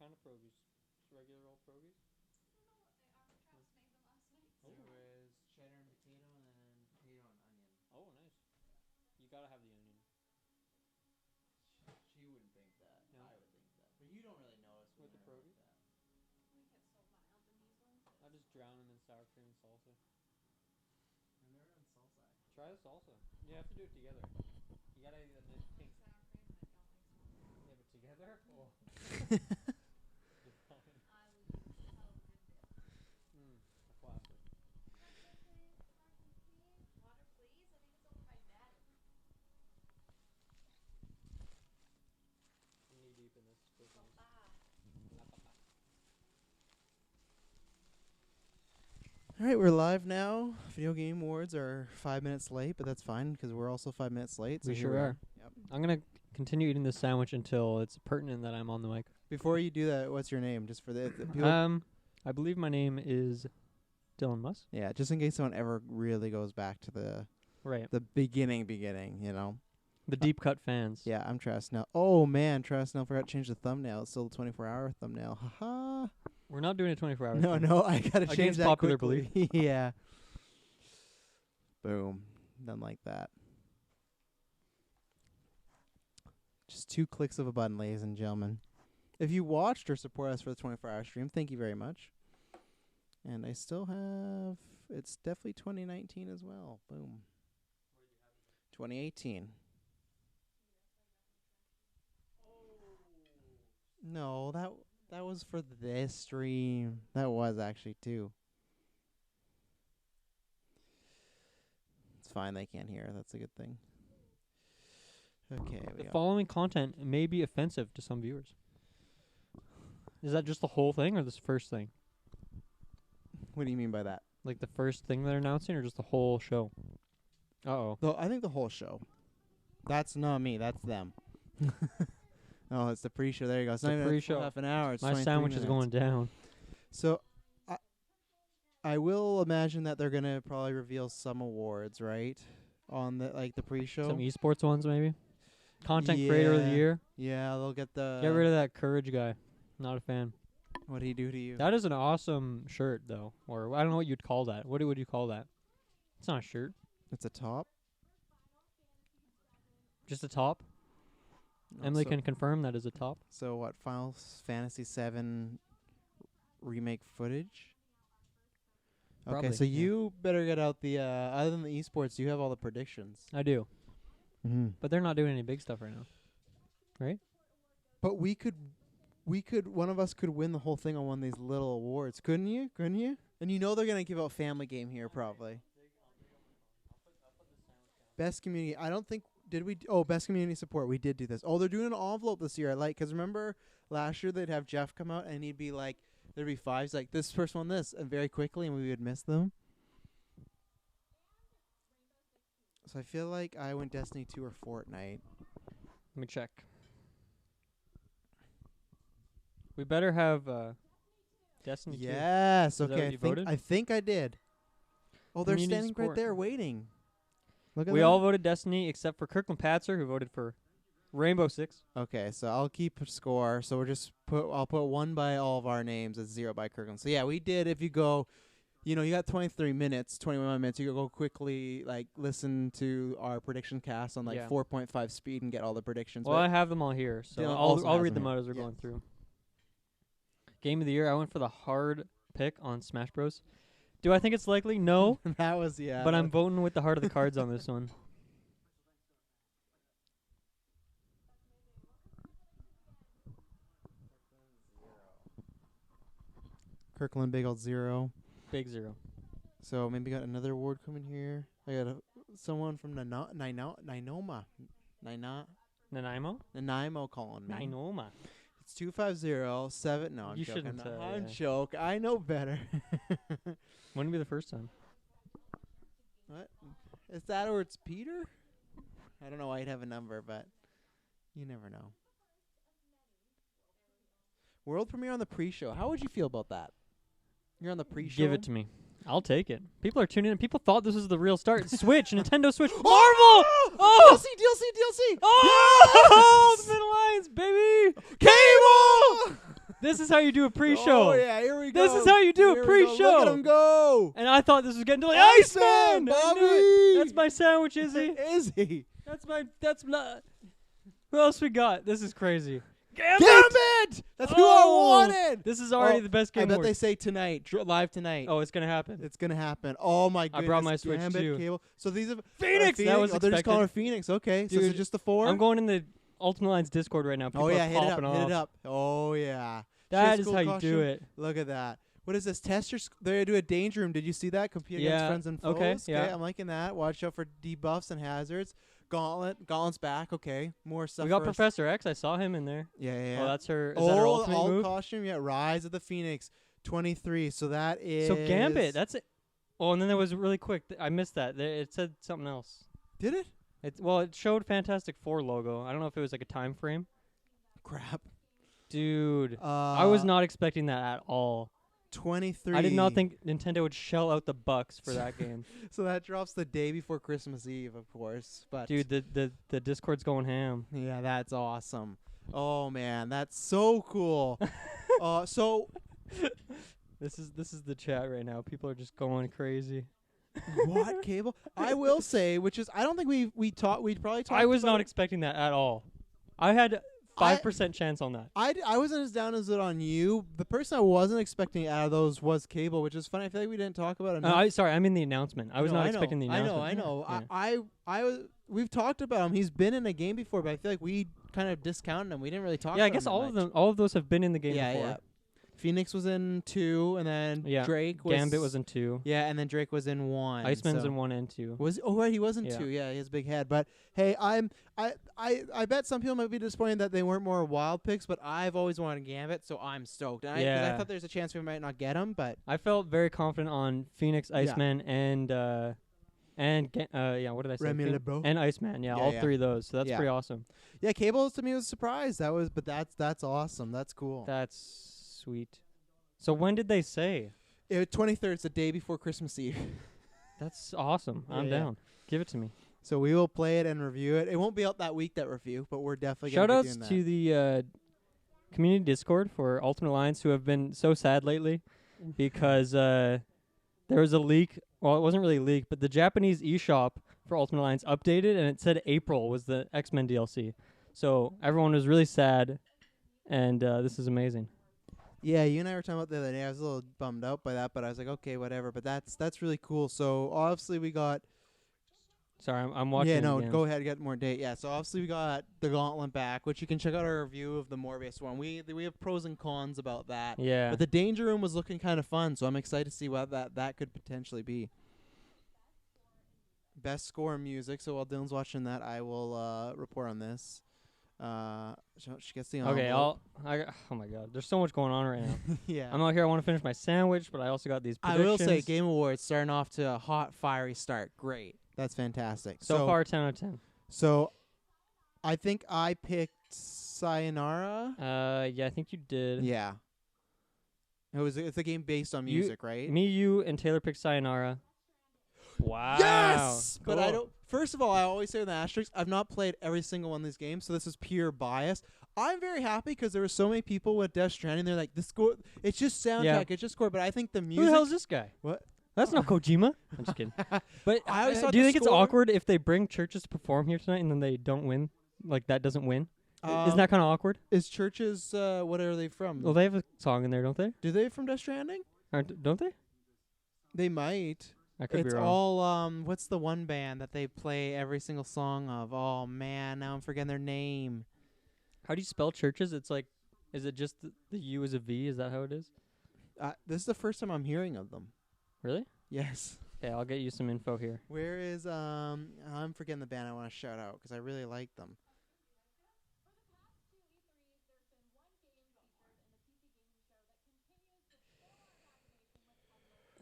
kind of pierogies? Just regular old pierogies? There was cheddar and potato, and then potato and onion. Oh, nice. You gotta have the onion. She wouldn't think that. No. I would think that. But you don't really notice With the they're pierogi? like that. I just drown them in sour cream and salsa. I've never done salsa. Actually. Try the salsa. You have to do it together. You gotta eat that nice pink. Yeah, but together? Oh. A classic. I'm knee deep in this. All right, we're live now. Video Game Awards are 5 minutes late, but that's fine because we're also 5 minutes late. So We here sure are. Yep. I'm gonna continue eating this sandwich until it's pertinent that I'm on the mic. Before you do that, what's your name? Just for the people. I believe my name is Dylan Muss. Yeah, just in case someone ever really goes back to the beginning, you know. The deep cut fans. Yeah, I'm Travis Snell. Oh man, Travis Snell forgot to change the thumbnail. It's still a 24-hour thumbnail. Haha. We're not doing it 24 hours. No, I gotta change Against that popular quickly. Yeah. Boom. Done like that. Just 2 clicks of a button, ladies and gentlemen. If you watched or support us for the 24-hour stream, thank you very much. And I still have... It's definitely 2019 as well. Boom. 2018. No, that was for this stream. That was actually too. It's fine, they can't hear. That's a good thing. Okay, The following content may be offensive to some viewers. Is that just the whole thing or this first thing? What do you mean by that? Like the first thing they're announcing or just the whole show? Uh-oh. I think the whole show. That's not me. That's them. Oh, it's the pre-show. There you go. It's not even pre-show. half an hour. It's My 23 sandwich minutes. is going down. So, I will imagine that they're gonna probably reveal some awards, right? On the pre-show. Some esports ones maybe? Content creator of the year? Yeah, they'll get the... Get rid of that Courage guy. Not a fan. What'd he do to you? That is an awesome shirt, though. Or I don't know what you'd call that. What would you call that? It's not a shirt. It's a top. Just a top? Emily can confirm that is a top. So what? Final Fantasy VII remake footage? Probably, okay, so yeah. you better get out the... other than the esports, you have all the predictions. I do. Mm-hmm. But they're not doing any big stuff right now. Right? But we could, one of us could win the whole thing on one of these little awards. Couldn't you? And you know they're going to give out Family Game here, probably. Best community. I don't think... Did we... best community support. We did do this. Oh, they're doing an envelope this year. I like... Because remember, last year they'd have Jeff come out and he'd be like... There'd be 5. He's like, this person won this. And very quickly, and we would miss them. So I feel like I went Destiny 2 or Fortnite. Let me check. We better have Destiny 2. Yes. Is that Okay. what you voted? I think I did. Oh, they're Community standing right support. there waiting. Look at We that. all voted Destiny except for Kirkland Patzer, who voted for Rainbow Six. Okay, so I'll keep a score. So I'll put 1 by all of our names. It's 0 by Kirkland. So yeah, we did. If you go, you got 23 minutes, 21 minutes. You can go quickly, listen to our prediction cast on 4.5 speed and get all the predictions. Well, I have them all here, so Dylan also I'll has read them them here. out as we're going through. Game of the year, I went for the hard pick on Smash Bros. Do I think it's likely? No. That was But I'm voting with the heart of the cards on this one. Kirkland big old 0. Big 0. So maybe got another award coming here. I got someone from Nanaimo. Nanaimo calling me. Nainoma. It's 250-7. No, I'm You joking. shouldn't, I'm yeah. joking. I know better. Wouldn't be the first time. What? Is that or it's Peter? I don't know why you'd have a number, but you never know. World premiere on the pre-show. How would you feel about that? You're on the pre-show. Give it to me. I'll take it. People are tuning in. People thought this was the real start. Switch, Nintendo Switch. Marvel! Oh! DLC! Oh! The Middle Lines, baby! Cable! This is how you do a pre-show. Oh yeah, here we go. This is how you do a Here we go. pre-show. Look at him go. And I thought this was getting to like Iceman, Iceman! I knew it. Bobby! That's my sandwich, Izzy. Is he? That's not. Who else we got? This is crazy. Gambit! That's who I wanted. This is already the best game. I bet award. they say tonight, live tonight. Oh, it's gonna happen. It's gonna happen. Oh my goodness! I brought my Switch Gambit, too. Cable. So these are Phoenix! That was Oh, they're just calling her expected. Phoenix. Okay, so is Dude, it just the 4? I'm going in the Ultimate Alliance Discord right now. People Oh yeah, are hit it popping up, off. hit it up. Oh yeah. That She is has how cool you do costume. it. Look at that. What is this? Test your. They're gonna do a danger room. Did you see that? Compete against Yeah, friends and foes. okay, yeah. I'm liking that. Watch out for debuffs and hazards. Gauntlet's back. Okay, more stuff. We got for us. Professor X. I saw him in there. Yeah. Oh, that's her. Is that her ultimate alt move? costume. Yeah, Rise of the Phoenix, 23. So that is. So Gambit. That's it. Oh, and then there was really quick. I missed that. It said something else. Did it? It showed Fantastic Four logo. I don't know if it was like a time frame. Crap. Dude, I was not expecting that at all. 23. I did not think Nintendo would shell out the bucks for that game. So that drops the day before Christmas Eve, of course. But Dude, the Discord's going ham. yeah, that's awesome. Oh man, that's so cool. So This is the chat right now. People are just going crazy. what Cable? I will say, which is I don't think we'd probably talked. I was about not it. expecting that at all. I had 5% chance on that. I wasn't as down as it on you. The person I wasn't expecting out of those was Cable, which is funny. I feel like we didn't talk about it enough. Sorry, I'm in the announcement. I was No, not I know, expecting the announcement. I know. Yeah. We've talked about him. He's been in a game before, but I feel like we kind of discounted him. We didn't really talk. Yeah, about I guess him all that of much. them, all of those have been in the game Yeah, before. yeah. Phoenix was in 2, and then Yeah. Drake was. Gambit was in 2. Yeah, and then Drake was in 1. Iceman's so. in 1 and 2. Was right, he was in Yeah. 2. Yeah, he has a big head. But hey, I bet some people might be disappointed that they weren't more wild picks, but I've always wanted Gambit, so I'm stoked. And 'cause I Yeah. thought there's a chance we might not get him, but I felt very confident on Phoenix, Yeah. Iceman, and what did I say? Remy LeBeau. And Iceman. Yeah, Yeah, all yeah. 3 of those. So that's Yeah. pretty awesome. yeah, Cables to me was a surprise. That's awesome. That's cool. That's sweet. So when did they say? 23rd, it's the day before Christmas Eve. That's awesome. Yeah, I'm yeah. down. Give it to me. So we will play it and review it. It won't be out that week, that review, but we're definitely going to be doing Shoutouts that. to the community Discord for Ultimate Alliance who have been so sad lately because there was a leak. Well, it wasn't really a leak, but the Japanese eShop for Ultimate Alliance updated and it said April was the X-Men DLC. So everyone was really sad, and this is amazing. Yeah, you and I were talking about the other day. I was a little bummed out by that, but I was like, okay, whatever. But that's really cool. So obviously we got. Sorry, I'm watching. Yeah, no, again. go ahead, get more date. Yeah, so obviously we got the Gauntlet back, which you can check out our review of the Morbius one. We have pros and cons about that. Yeah. But the Danger Room was looking kind of fun, so I'm excited to see what that could potentially be. Best score in music. So while Dylan's watching that, I will report on this. She gets the Okay, envelope. oh my God, there's so much going on right now. Yeah. I'm out here. I want to finish my sandwich, but I also got these I predictions. will say, Game Awards starting off to a hot, fiery start. Great. That's fantastic. so far 10 out of 10. So, I think I picked Sayonara. Yeah, I think you did. Yeah. It's a game based on You- music, right? Me, you, and Taylor picked Sayonara. Wow. Yes! But I Cool. don't. First of all, I always say with an asterisk, I've not played every single one of these games, so this is pure bias. I'm very happy because there were so many people with Death Stranding. They're like, the score, it's just soundtrack, Yeah. it's just score. But I think the Who music. the hell is this guy? What? That's not Kojima. I'm just kidding. But I always thought do you the think it's score- awkward if they bring churches to perform here tonight and then they don't win? Like that doesn't win? Isn't that kind of awkward? Is Churches? What are they from? Well, they have a song in there, don't they? Do they from Death Stranding? Don't they? They might. I could It's be wrong. all what's the one band that they play every single song of? Oh man, now I'm forgetting their name. How do you spell churches? It's like, is it just the U is a V? Is that how it is? This is the first time I'm hearing of them. Really? Yes. Okay, I'll get you some info here. Where is I'm forgetting the band I want to shout out because I really like them.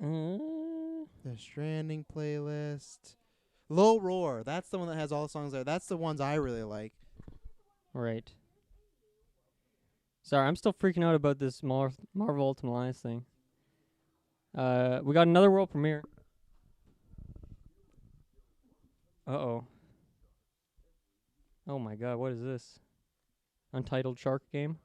The Stranding playlist. Low Roar. That's the one that has all the songs there. That's the ones I really like. Right. Sorry, I'm still freaking out about this Marvel Ultimate Alliance thing. We got another world premiere. Uh-oh. Oh my God, what is this? Untitled Shark game?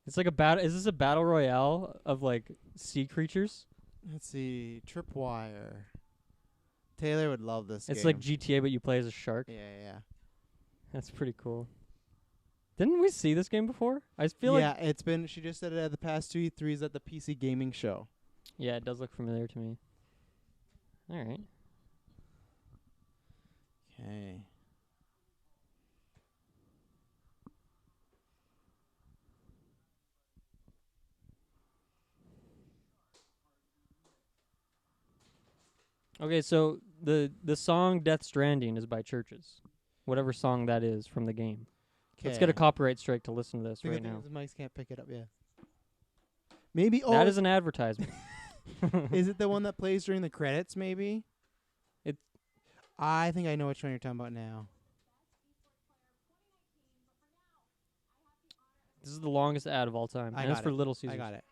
It's like a battle. Is this a battle royale of like sea creatures? Let's see. Tripwire. Taylor would love this It's game. like GTA, but you play as a shark. Yeah. That's pretty cool. Didn't we see this game before? I feel like it's been. She just said it at the past 2 E3s at the PC gaming show. yeah, it does look familiar to me. All right. Okay. Okay, so the song "Death Stranding" is by Churches, whatever song that is from the game. Let's get a copyright strike to listen to this right now. The mics can't pick it up. Yeah. Maybe. Oh, That is an advertisement. is it the one that plays during the credits? Maybe. It- I think I know which one you're talking about now. This is the longest ad of all time, I and it's got for it. Little Caesars. I got it.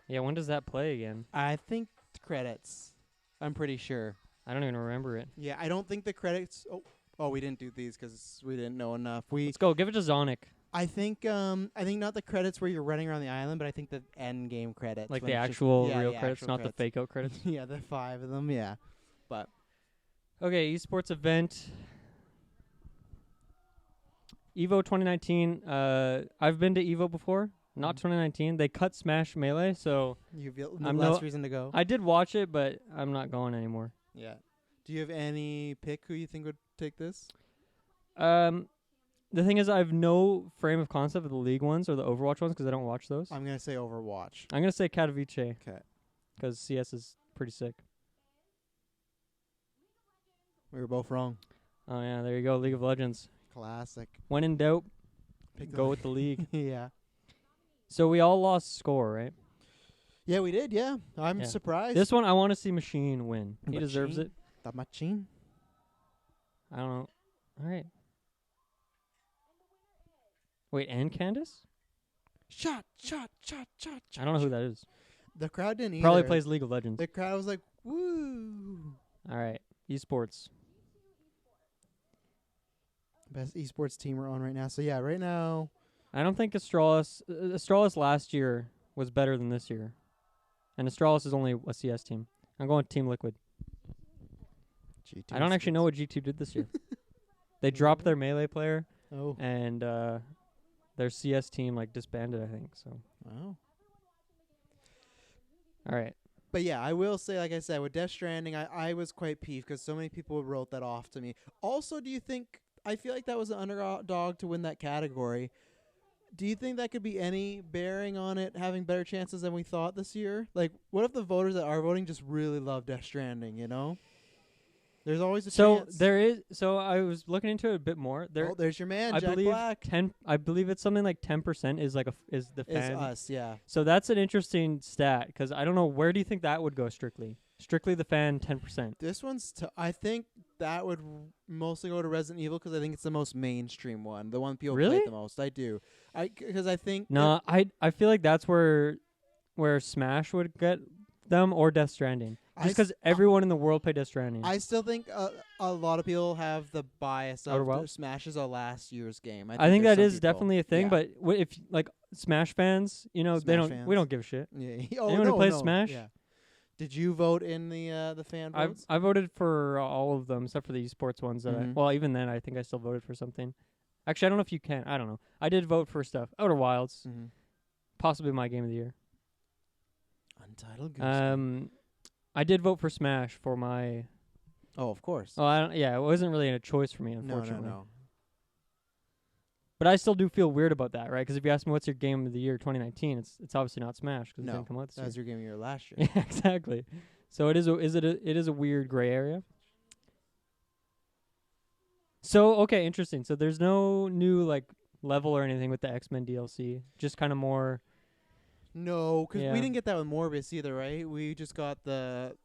Yeah, when does that play again? I think the credits. I'm pretty sure. I don't even remember it. Yeah, I don't think the credits. Oh, we didn't do these because we didn't know enough. Let's go. Give it to Zonic. I think not the credits where you're running around the island, but I think the end game credits, Like when the it's just- actual yeah, real the credits, actual not the fake out credits. Yeah, the 5 of them. Yeah, but Okay, esports event. Evo 2019. I've been to Evo before. Not 2019. They cut Smash Melee, so you've I'm less reason to go. I did watch it, but I'm not going anymore. Yeah. Do you have any pick who you think would take this? The thing is, I have no frame of concept of the League ones or the Overwatch ones because I don't watch those. I'm gonna say Overwatch. I'm gonna say Katowice. Okay. Because CS is pretty sick. We were both wrong. Oh yeah, there you go. League of Legends. Classic. When in doubt, Pick go with the League. Yeah. So we all lost score, right? Yeah, we did. Yeah, I'm Yeah. surprised. This one, I want to see Machine win. He deserves it. The machine. I don't know. All right. Wait, and Candace? Shot. I don't know who that is. The crowd didn't either. Probably plays League of Legends. The crowd was like, "Woo!" All right. Esports. Best esports team we're on right now. So yeah, right now. I don't think Astralis last year was better than this year. And Astralis is only a CS team. I'm going Team Liquid. G2 I don't actually know what G2 did this year. They dropped their Melee player, Oh. and their CS team like disbanded, I think. So, Wow. all right. But yeah, I will say, like I said, with Death Stranding, I was quite peeved because so many people wrote that off to me. Also, do you think, I feel like that was an underdog to win that category. Do you think that could be any bearing on it having better chances than we thought this year? Like, what if the voters that are voting just really love Death Stranding, you know? There's always a chance. So I was looking into it a bit more. There's your man, I Jack believe Black. I believe it's something like 10% is like is the fan. Is us, yeah. So that's an interesting stat because I don't know, where do you think that would go strictly? Strictly the fan 10%. This one's, I think that would mostly go to Resident Evil because I think it's the most mainstream one, the one people Really? play the most. I do. Because I think. No, I feel like that's where Smash would get them or Death Stranding. Just because everyone in the world played Death Stranding. I still think a lot of people have the bias Outer of Wilds? Smash is a last year's game. I think there's that some is people- definitely a thing, yeah. but if like Smash fans, they Smash don't. fans. We don't give a shit. Yeah. Anyone who plays Smash? Yeah. Did you vote in the fan votes? I voted for all of them except for the esports ones. Mhm. Well, even then, I think I still voted for something. Actually, I don't know if you can. I don't know. I did vote for stuff. Outer Wilds, possibly my game of the year. Untitled Goose Game. I did vote for Smash for my. Oh, of course. Oh, I don't. Yeah, it wasn't really a choice for me, no. unfortunately. But I still do feel weird about that, right? Because if you ask me what's your game of the year 2019, it's obviously not Smash because it No, didn't come out this that was year. your game of year last year. Yeah, exactly. So it is a weird gray area. So okay, interesting. So there's no new like level or anything with the X-Men DLC. Just kind of more. No, because Yeah. we didn't get that with Morbius either, right? We just got the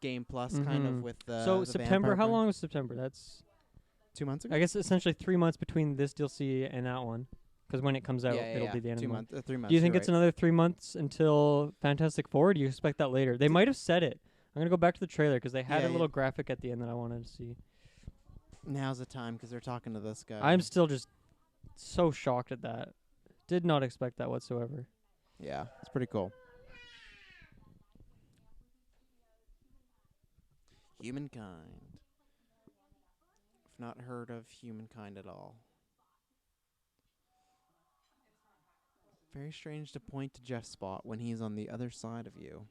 Game Plus kind of Mhm. with the. So the September. vampire How part. long was September? That's 2 months ago. I guess essentially 3 months between this DLC and that one. Because when it comes out, yeah, it'll be the end of 2 the month. months, 3 months. Do you think you're it's right. another 3 months until Fantastic Four? Or do you expect that later? They might have said it. I'm gonna go back to the trailer because they had Yeah, a little graphic at the end that I wanted to see. Now's the time because they're talking to this guy. I'm still just so shocked at that. Did not expect that whatsoever. Yeah, it's pretty cool. Humankind. I've not heard of humankind at all. Very strange to point to Jeff's spot when he's on the other side of you.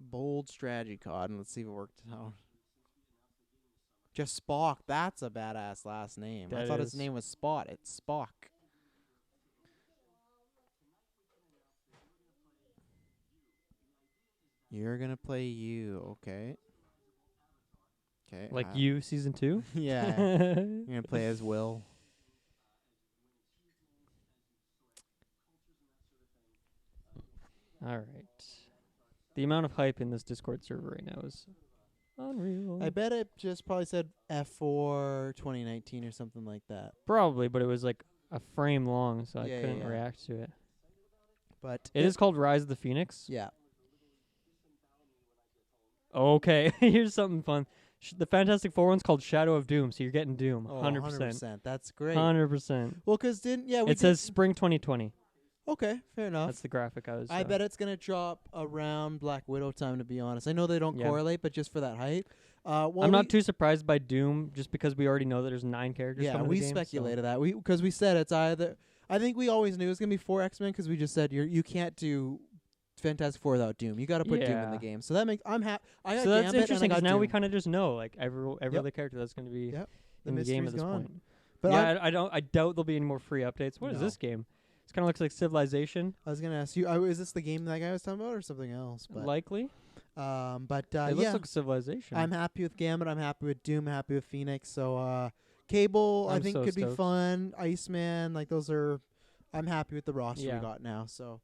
Bold strategy card, and let's see if it worked out. Jeff Spock, that's a badass last name. I That thought his is. name was Spot. It's Spock. You're gonna play you, okay. Okay. Like You season 2? Yeah. You're gonna play as Will. All right. The amount of hype in this Discord server right now is unreal. I bet it just probably said F4 2019 or something like that. Probably, but it was like a frame long, so I Yeah, couldn't yeah. react to it. But It is called Rise of the Phoenix. Yeah. Okay, here's something fun. The Fantastic Four one's called Shadow of Doom, so you're getting Doom, 100%. 100%. That's great. 100%. Well, because we It says spring 2020. okay, fair enough. That's the graphic I was. I bet it's gonna drop around Black Widow time. To be honest, I know they don't Yeah. correlate, but just for that hype. I'm not too surprised by Doom, just because we already know that there's 9 characters. Yeah, coming to we the game, speculated that because we said it's either. I think we always knew it was gonna be 4 X-Men because we just said you can't do Fantastic Four without Doom. You got to put Doom in the Yeah. game. So that makes I'm happy. I got So that's Gambit interesting and I because got now we Doom. kind of just know like every Yep. other character that's going to be Yep. in the game at mystery's this gone. point. But Yeah, I doubt there'll be any more free updates. What is No. this game? It kind of looks like Civilization. I was gonna ask you, is this the game that guy was talking about or something else? But Likely. it It looks yeah, like Civilization. I'm happy with Gambit. I'm happy with Doom. Happy with Phoenix. So Cable, I I'm think so could be stoked. fun. Iceman, like those are. I'm happy with the roster Yeah. we got now. So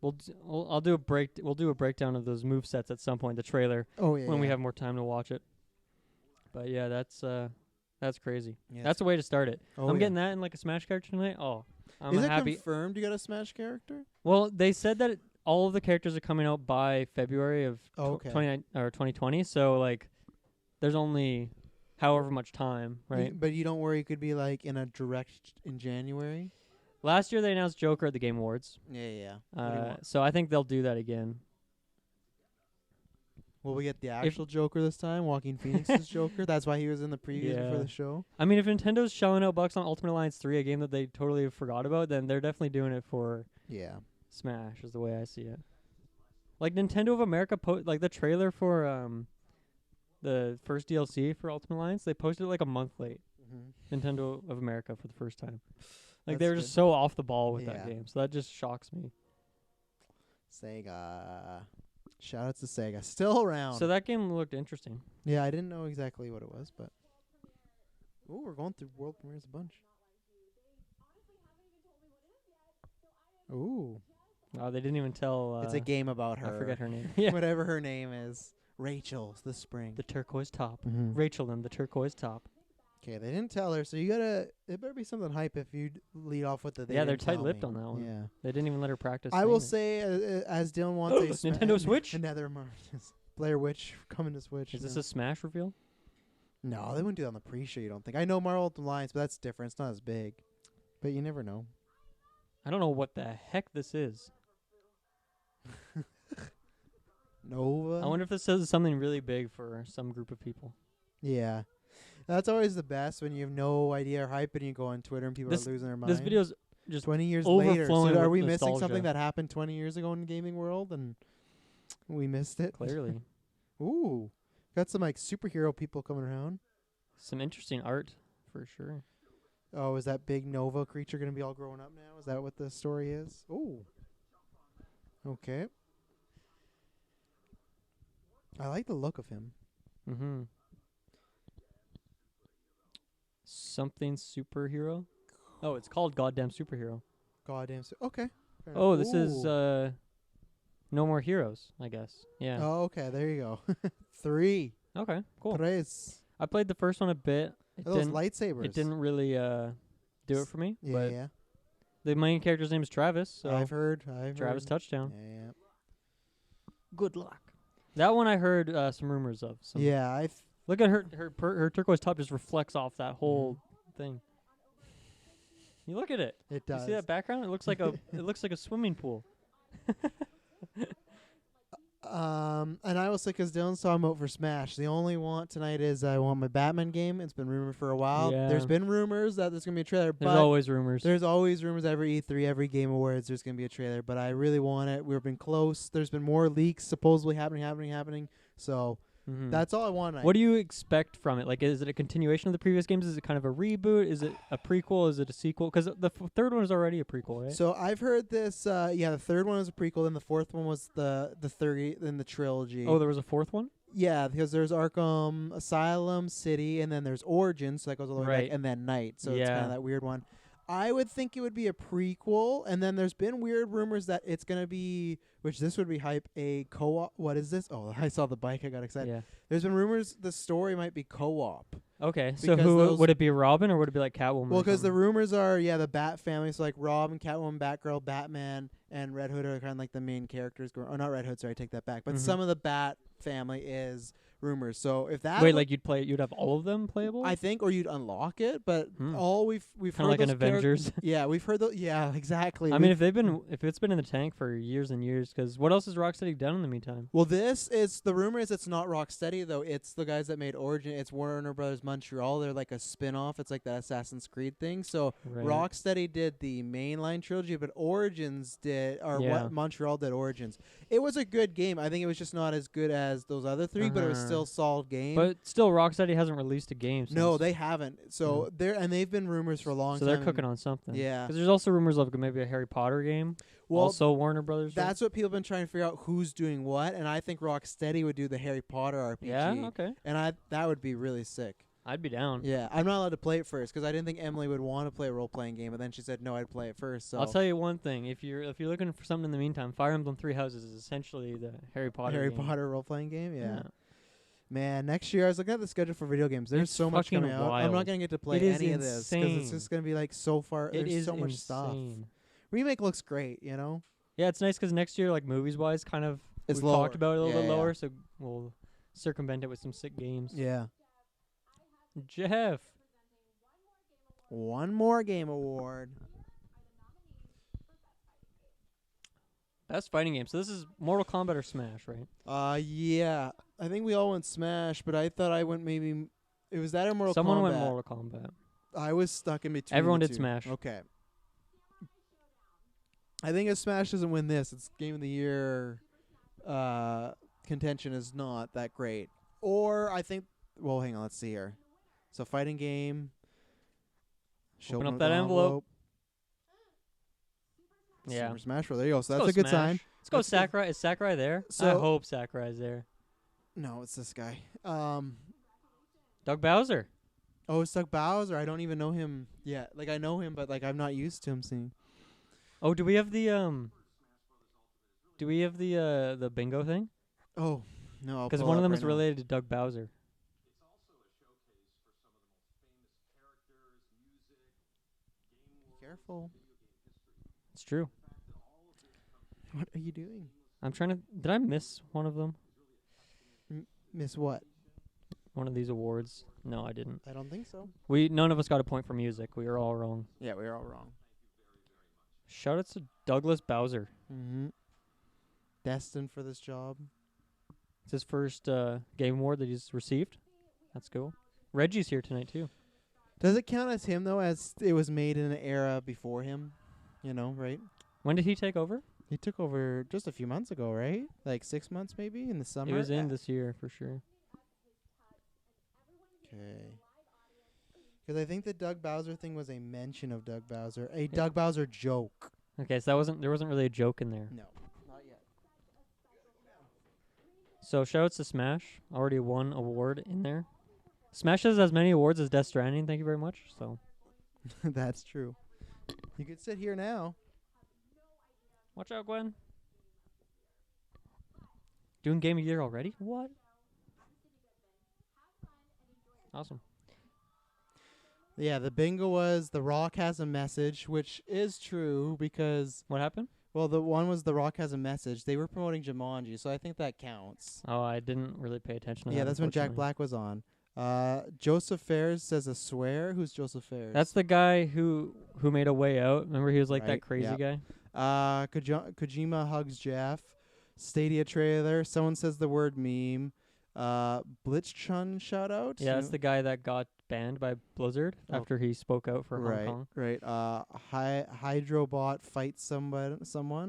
I'll do a break. We'll do a breakdown of those move sets at some point. The trailer when we have more time to watch it. But yeah, that's crazy. Yeah, That's a way to start it. oh, I'm yeah. getting that in like a Smash character tonight. Oh, I'm Is it happy. confirmed you got a Smash character? Well, they said that all of the characters are coming out by February of Oh, okay. 2020. So like, there's only however much time, right? But you don't worry, it could be like in a direct in January. Last year they announced Joker at the Game Awards. Yeah. What do you want? So I think they'll do that again. Will we get the actual Joker this time? Joaquin Phoenix's Joker? That's why he was in the previews Yeah. before the show? I mean, if Nintendo's shelling out bucks on Ultimate Alliance 3, a game that they totally forgot about, then they're definitely doing it for Yeah. Smash, is the way I see it. Like Nintendo of America, like the trailer for the first DLC for Ultimate Alliance, they posted it like a month late. Mm-hmm. Nintendo of America for the first time. Like That's they were just good. so off the ball with Yeah. that game, so that just shocks me. Sega. Shout out to Sega. Still around. So that game looked interesting. Yeah, I didn't know exactly what it was, but. Ooh, we're going through world premieres a bunch. Ooh. They didn't even tell. It's a game about her. I forget her name. Yeah. Whatever her name is. Rachel this spring. The turquoise top. Mhm. Rachel and the turquoise top. Okay, they didn't tell her, so you gotta. It better be something hype if you lead off with the. Yeah, they're didn't tell tight-lipped me. on that one. Yeah. They didn't even let her practice. I will saying say, as Dylan wants a Nintendo Switch? Another Blair Witch coming to Switch. Is this a Smash reveal? No, they wouldn't do that on the pre-show. You don't think? I know Marvel Ultimate Alliance, but that's different. It's not as big. But you never know. I don't know what the heck this is. Nova. I wonder if this is something really big for some group of people. Yeah, that's always the best when you have no idea or hype and you go on Twitter and people This- are losing their mind. This video's just 20 years later. overflowing So are with we missing nostalgia. something that happened 20 years ago in the gaming world and we missed it? clearly Ooh, got some like superhero people coming around. some interesting art for sure. Oh, is that big Nova creature going to be all grown up now? Is that what the story is? Ooh. Okay. I like the look of him. Mm-hmm. Something superhero. Oh, it's called Goddamn Superhero. Goddamn. Okay. Fair Oh, enough. this is Ooh. No More Heroes, I guess. Yeah. Oh, okay. There you go. 3. Okay, cool. Tres. I played the first one a bit. It Are those didn't. lightsabers. It didn't really do it for me. Yeah, but yeah. the main character's name is Travis. So I've heard. Travis touchdown. Yeah, yeah. Good luck. That one I heard some rumors of. Some Yeah, Look at her turquoise top just reflects off that whole thing. You look at it. It You does. see that background? It looks like a swimming pool. And I will say, because Dylan saw him out for Smash. The only want tonight is I want my Batman game. It's been rumored for a while. Yeah. There's been rumors that there's gonna be a trailer. There's always rumors. There's always rumors every E3, every Game Awards. There's gonna be a trailer, but I really want it. We've been close. There's been more leaks supposedly happening. So that's all I want. What do you expect from it? Like, is it a continuation of the previous games? Is it kind of a reboot? Is it a prequel? Is it a sequel? Because the third one is already a prequel, right? So I've heard this. The third one was a prequel, then the fourth one was the third in the trilogy. Oh, there was a fourth one? Yeah, because there's Arkham Asylum, City, and then there's Origins, so that goes all the way back, and then Night. So it's kind of that weird one. I would think it would be a prequel, and then there's been weird rumors that it's going to be, which this would be hype, a co-op. What is this? Oh, I saw the bike. I got excited. Yeah. There's been rumors the story might be co-op. Okay, so who would it be, Robin, or would it be like Catwoman? Well, because the rumors are, the Bat family, so like Robin, Catwoman, Batgirl, Batman, and Red Hood are kind of like the main characters. Oh, not Red Hood, sorry, I take that back. But some of the Bat family is rumors. So if that you'd have all of them playable? I think, or you'd unlock it, but all we've kind heard of like an Avengers. Yeah, we've heard those. Yeah, exactly. I mean, if it's been in the tank for years and years, because what else has Rocksteady done in the meantime? Well, the rumor is it's not Rocksteady though. It's the guys that made Origin. It's Warner Brothers Montreal. They're like a spin-off. It's like that Assassin's Creed thing. So Rocksteady did the mainline trilogy, but Origins Montreal did Origins. It was a good game. I think it was just not as good as those other three, but it was still a solid game. But still, Rocksteady hasn't released a game since. No, they haven't. So they've been rumors for a long time. So they're cooking on something. Yeah. Because there's also rumors of maybe a Harry Potter game. Well, also Warner Brothers. That's what people have been trying to figure out, who's doing what, and I think Rocksteady would do the Harry Potter RPG. Yeah, okay. And that would be really sick. I'd be down. Yeah, I'm not allowed to play it first because I didn't think Emily would want to play a role-playing game, but then she said no, I'd play it first. So I'll tell you one thing: if you're looking for something in the meantime, Fire Emblem Three Houses is essentially the Harry Potter role-playing game. Yeah. Man, next year I was looking at the schedule for video games. There's so much coming out. I'm not gonna get to play any of this because it's just gonna be like so far. There's so much stuff. Remake looks great, you know. Yeah, it's nice because next year, like movies-wise, kind of we talked about it a little bit lower, so we'll circumvent it with some sick games. Yeah. Jeff. One more game award. Best fighting game. So this is Mortal Kombat or Smash, right? Yeah. I think we all went Smash, but I thought I went maybe. It was that or Mortal Kombat. Someone went Mortal Kombat. I was stuck in between. Everyone did Smash. Okay. I think if Smash doesn't win this, its Game of the Year contention is not that great. Or I think. Well, hang on. Let's see here. So fighting game. Open up that envelope. Yeah. Super Smash Bros. There you go. So that's a good sign. Let's go Sakurai. Is Sakurai there? So I hope Sakurai's there. No, it's this guy. Doug Bowser. Oh, it's Doug Bowser. I don't even know him yet. Like I know him, but like I'm not used to him seeing. Oh, do we have the the bingo thing? Oh, no. Because one of them is related to Doug Bowser. Careful. It's true. What are you doing? I'm trying to. Did I miss one of them? Miss what? One of these awards? No, I didn't. I don't think so. None of us got a point for music. We were all wrong. Yeah, we were all wrong. Shout out to Douglas Bowser. Mm-hmm. Destined for this job. It's his first game award that he's received. That's cool. Reggie's here tonight too. Does it count as him though, as it was made in an era before him? You know, right? When did he take over? He took over just a few months ago, right? Like 6 months maybe in the summer? He was in this year for sure. Okay. Because I think the Doug Bowser thing was a mention of Doug Bowser. A Doug Bowser joke. Okay, so there wasn't really a joke in there. No, not yet. So shoutouts to Smash. Already won award in there. Smash has as many awards as Death Stranding, thank you very much. So that's true. You could sit here now. Watch out, Gwen. Doing Game of the Year already? What? Awesome. Yeah, the bingo was The Rock has a message, which is true because... What happened? Well, the one was The Rock has a message. They were promoting Jumanji, so I think that counts. Oh, I didn't really pay attention to that. Yeah, that's when Jack Black was on. Joseph Fares says a swear. Who's Joseph Fares? That's the guy who made A Way Out. Remember, he was like that Right, crazy yep. guy. Kojima hugs Jeff. Stadia trailer. Someone says the word meme. Blitzchun shout out. Yeah, that's the guy that got banned by Blizzard Oh. after he spoke out for Hong right, Kong. right. Hydrobot fights someone.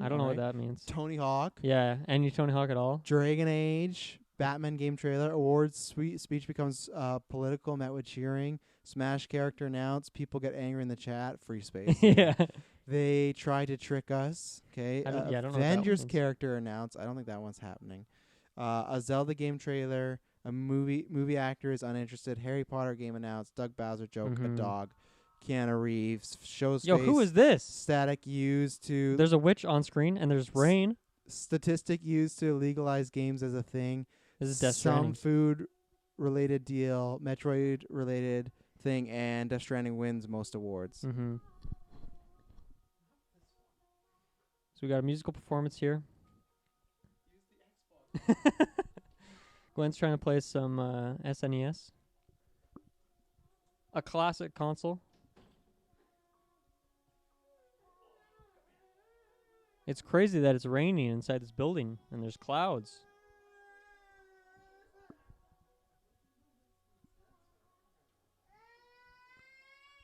I don't know what alright. that means. Tony Hawk. Yeah, any Tony Hawk at all? Dragon Age. Batman game trailer. Awards speech becomes political, met with cheering. Smash character announced. People get angry in the chat. Free space. Yeah. They try to trick us. Okay. I don't know what that Avengers means. character announced. I don't think that one's happening. A Zelda game trailer. A movie actor is uninterested. Harry Potter game announced. Doug Bowser joke. A Mhm. dog. Keanu Reeves shows Yo, face. who is this? Static used to There's a witch on screen, and there's rain. statistic used to legalize games as a thing. This is Death Some Stranding. food related deal, Metroid related thing, and Death Stranding wins most awards. Mm-hmm. So we got a musical performance here. Gwen's trying to play some SNES. A classic console. It's crazy that it's raining inside this building and there's clouds.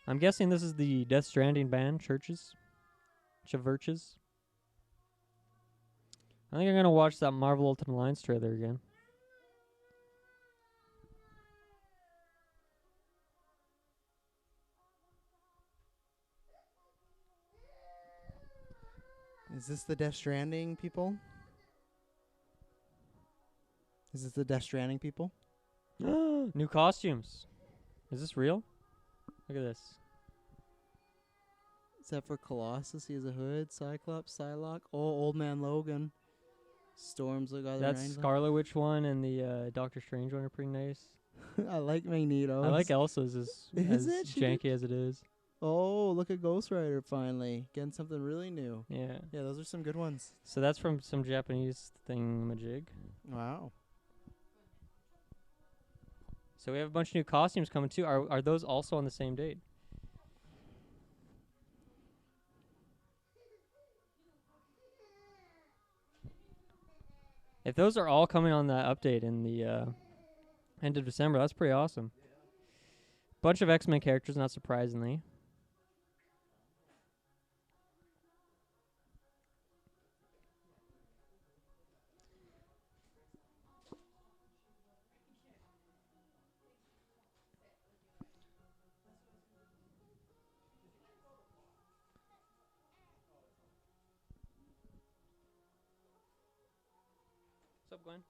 I'm guessing this is the Death Stranding band, Churches. Chavirches. I think I'm going to watch that Marvel Ultimate Alliance trailer again. Is this the Death Stranding people? Is this the Death Stranding people? New costumes. Is this real? Look at this. Except for Colossus, he has a hood. Cyclops, Psylocke. Oh, Old Man Logan. Storm's the guy That's Scarlet Witch one and the Doctor Strange one are pretty nice. I like Magneto. I like Elsa's Is as it? She janky as it is. Oh, look at Ghost Rider finally. Getting something really new. Yeah. Yeah, those are some good ones. So that's from some Japanese thingamajig. Wow. So we have a bunch of new costumes coming too. Are those also on the same date? If those are all coming on that update in the end of December, that's pretty awesome. Bunch of X-Men characters, not surprisingly. What's up, Glenn?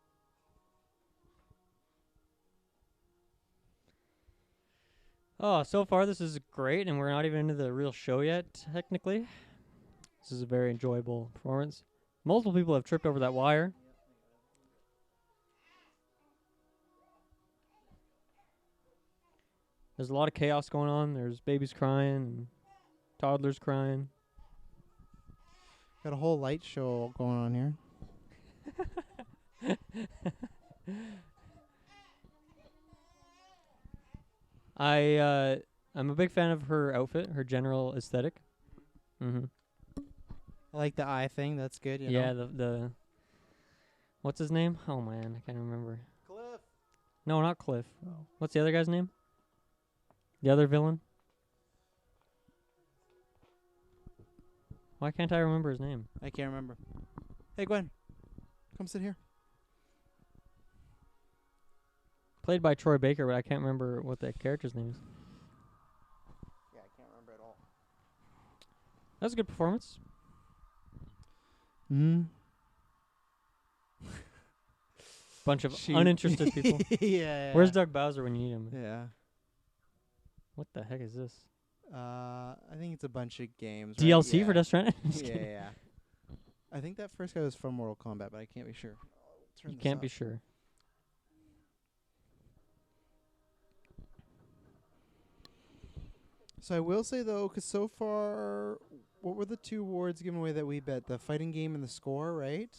Oh, so far this is great, and we're not even into the real show yet, technically. This is a very enjoyable performance. Multiple people have tripped over that wire. There's a lot of chaos going on. There's babies crying, and toddlers crying. Got a whole light show going on here. I'm a big fan of her outfit, her general aesthetic. Mm-hmm. I like the eye thing. That's good. You Yeah, know? the what's his name? Oh man, I can't remember. Cliff. No, not Cliff. Oh. What's the other guy's name? The other villain? Why can't I remember his name? I can't remember. Hey, Gwen. Come sit here. Played by Troy Baker, but I can't remember what the character's name is. Yeah, I can't remember at all. That was a good performance. Hmm. Bunch of uninterested people. Yeah. Where's Doug Bowser when you need him? Yeah. What the heck is this? I think it's a bunch of games. DLC right? for Death Stranding? Yeah. I think that first guy was from Mortal Kombat, but I can't be sure. You can't be sure. So I will say though, 'cause so far, what were the two awards given away that we bet? The fighting game and the score, right?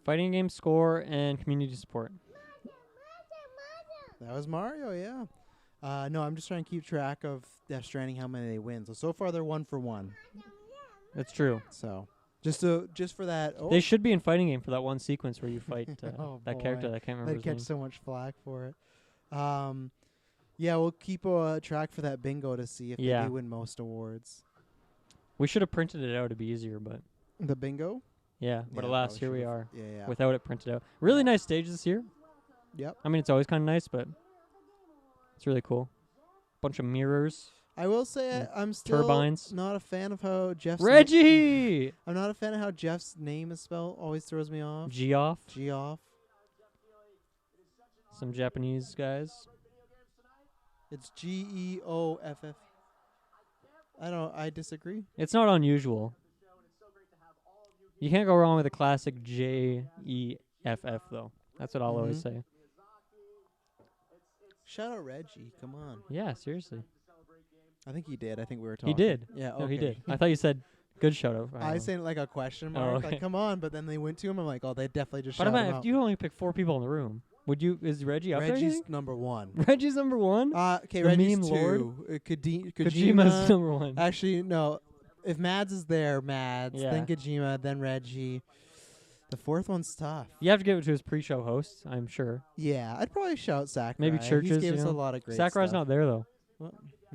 Fighting game score and community support. That was Mario, yeah. No, I'm just trying to keep track of Death Stranding, how many they win. So far they're 1 for 1. That's true. So just for that. Oh, They should be in fighting game for that one sequence where you fight Oh, that boy. character that I can't remember they'd his catch name. so much flack for it. Yeah, we'll keep a track for that bingo to see if they Yeah. do win most awards. We should have printed it out. It'd be easier, but The bingo? yeah. But Yeah, alas, probably here we should've- are Yeah, yeah. without it printed out. Really Yeah. nice stage this year. Yep. I mean, it's always kind of nice, but it's really cool. Bunch of mirrors. I will say Mm. I'm still Turbines. not a fan of how Jeff's Reggie! I'm not a fan of how Jeff's name is spelled. Always throws me off. Geoff. Geoff. Some Japanese guys. It's Geoff. I disagree. It's not unusual. You can't go wrong with a classic Jeff, though. That's what I'll always say. Shout out Reggie. Come on. Yeah, seriously. I think he did. I think we were He talking. did. Yeah. No, he okay. did. I thought you said good shout out. I said like a question mark. okay. Like, come on. But then they went to him. I'm like, oh, they definitely just But shouted him if out. you only pick 4 people in the room, is Reggie up there? you Reggie's think? number 1. Reggie's number 1? Okay, The Reggie's meme 2. lord? Kojima. Kojima's number 1. Actually, no. If Mads is there, Mads. Yeah. Then Kojima. Then Reggie. The 4th one's tough. You have to give it to his pre-show host, I'm sure. Yeah, I'd probably shout Sakurai. Maybe Churches, He's gave you us a know? lot of great Sakurai's stuff. not there, though.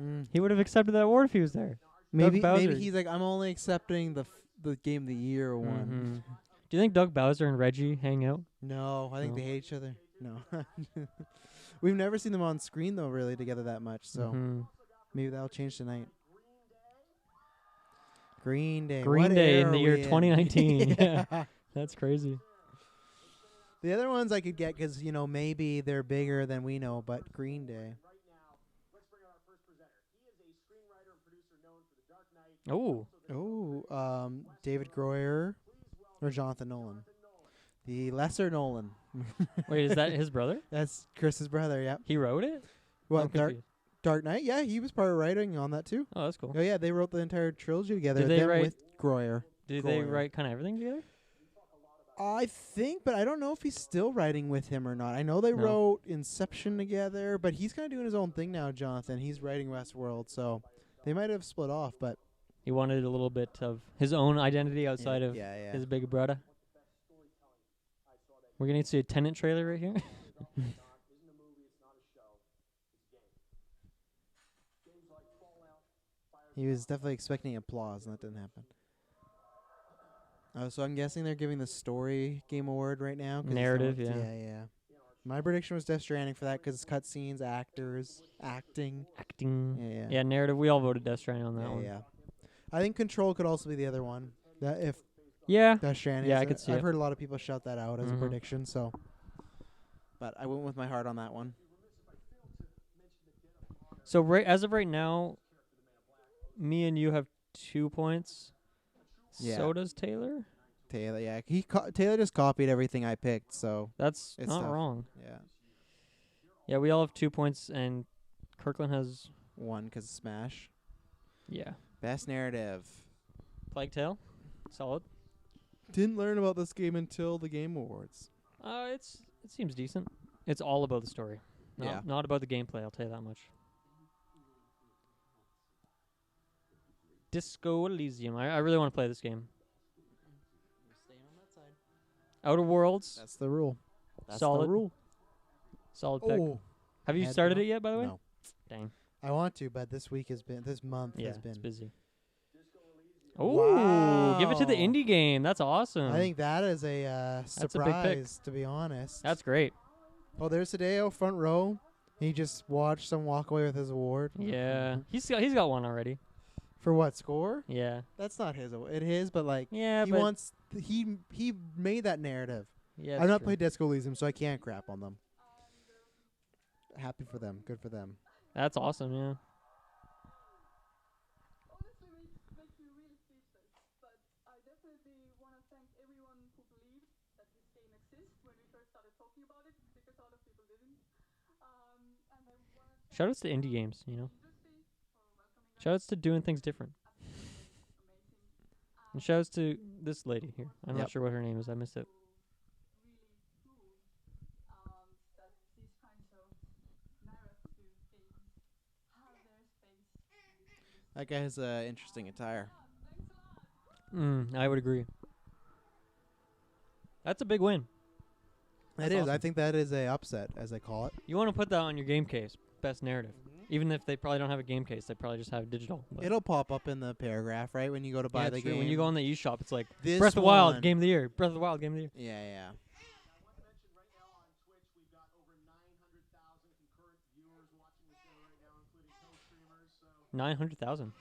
Mm. He would have accepted that award if he was there. Maybe Bowser. he's like, I'm only accepting the Game of the Year one. Mhm. Do you think Doug Bowser and Reggie hang out? No, I think No. they hate each other. No. We've never seen them on screen, though, really, together that much. So Mhm. maybe that'll change tonight. Green Day. Green What Day era in the are year we 2019. Yeah. Yeah. That's crazy. The other ones I could get because, maybe they're bigger than we know, but Green Day. Oh, Oh, David Groyer or Jonathan Nolan. The lesser Nolan. wait, is that his brother? That's Chris's brother, yep. He wrote it? What, I'm confused. Dark Knight? Yeah, he was part of writing on that, too. Oh, that's cool. Oh, yeah, they wrote the entire trilogy together. Did they them write- with Groyer. Did they Groyer. write kind of everything together? I think, but I don't know if he's still writing with him or not. I know they No. wrote Inception together, but he's kind of doing his own thing now, Jonathan. He's writing Westworld, so they might have split off, but He wanted a little bit of his own identity outside of yeah. his big brother. We're going to see a Tenant trailer right here. He was definitely expecting applause, and that didn't happen. So I'm guessing they're giving the story game award right now. 'cause it's not- Narrative, yeah. Yeah. My prediction was Death Stranding for that because it's cutscenes, actors, acting. Acting. Yeah. Narrative. We all voted Death Stranding on that Yeah, one. yeah. I think Control could also be the other one. That if Yeah. Death Stranding. Yeah, I is could see I've it. heard a lot of people shout that out as a Mhm. prediction. So, but I went with my heart on that one. So as of right now, me and you have 2 points. Yeah. So does Taylor. Taylor, yeah, Taylor just copied everything I picked. So That's It's not tough. wrong. yeah, Yeah, we all have 2 points, and Kirkland has, 1 because Smash. yeah. Best narrative. Plague Tale. Solid. Didn't learn about this game until the Game Awards. It seems decent. It's all about the story. Yeah. Not about the gameplay, I'll tell you that much. Disco Elysium. I really want to play this game. Outer Worlds. That's the rule. That's Solid. the rule. Solid pick. Oh, Have you Had started to. it yet, by the way? No. Dang. I want to, but this month Yeah, has been. it's busy. Oh, give it to the Wow. indie game. That's awesome. I think that is a a big pick. surprise, to be honest. That's great. Oh, there's Hideo front row. He just watched some walk away with his award. Yeah. He's got one already. For what score? Yeah. That's not his. It is, but like Yeah, he but wants. He made that narrative. yeah, I've that's not true. played Disco Elysium, so I can't crap on them. Happy for them. Good for them. That's awesome, yeah. Honestly makes me really speechless, but I definitely want to thank everyone who believed that this game exists when we first started talking about it, because a lot of people didn't. And I want to thank Shoutouts to indie games, you know. the industry for welcoming us. Shoutouts to doing things different. Amazing. And shoutouts to this lady here. I'm not Yep. sure what her name is. I missed it. Really cool that these kinds of That guy has interesting attire. I would agree. That's a big win. That That's is. I awesome. think that is a upset, as they call it. You want to put that on your game case, best narrative. Even if they probably don't have a game case, they probably just have digital. But It'll pop up in the paragraph, right, when you go to buy yeah, the true. game. When you go on the eShop, it's like This Breath of the Wild, one- Game of the Year. Breath of the Wild, Game of the Year. Yeah, yeah. 900,000.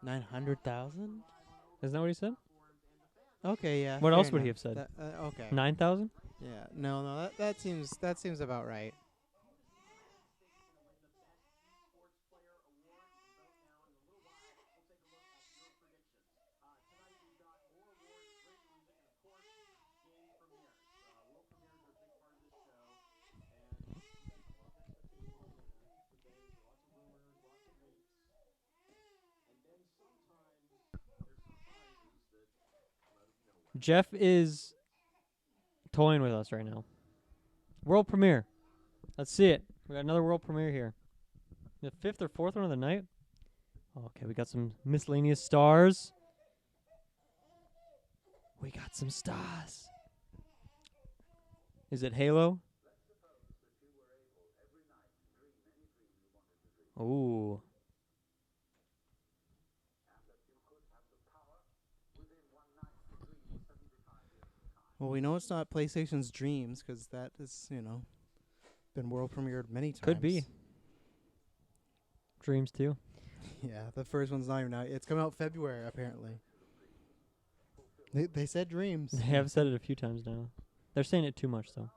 900,000? Isn't that what he said? Okay, yeah. What fair else would he enough. have said? Okay. 9,000? Yeah. No. That seems about right. Jeff is toying with us right now. World premiere. Let's see it. We got another world premiere here. The 5th or 4th one of the night. Okay, we got some miscellaneous stars. We got some stars. Is it Halo? Ooh. Well, we know it's not PlayStation's Dreams because that is, been world premiered many times. Could be. Dreams too. Yeah, the first one's not even out. It's coming out February, apparently. They said Dreams. They have said it a few times now. They're saying it too much though.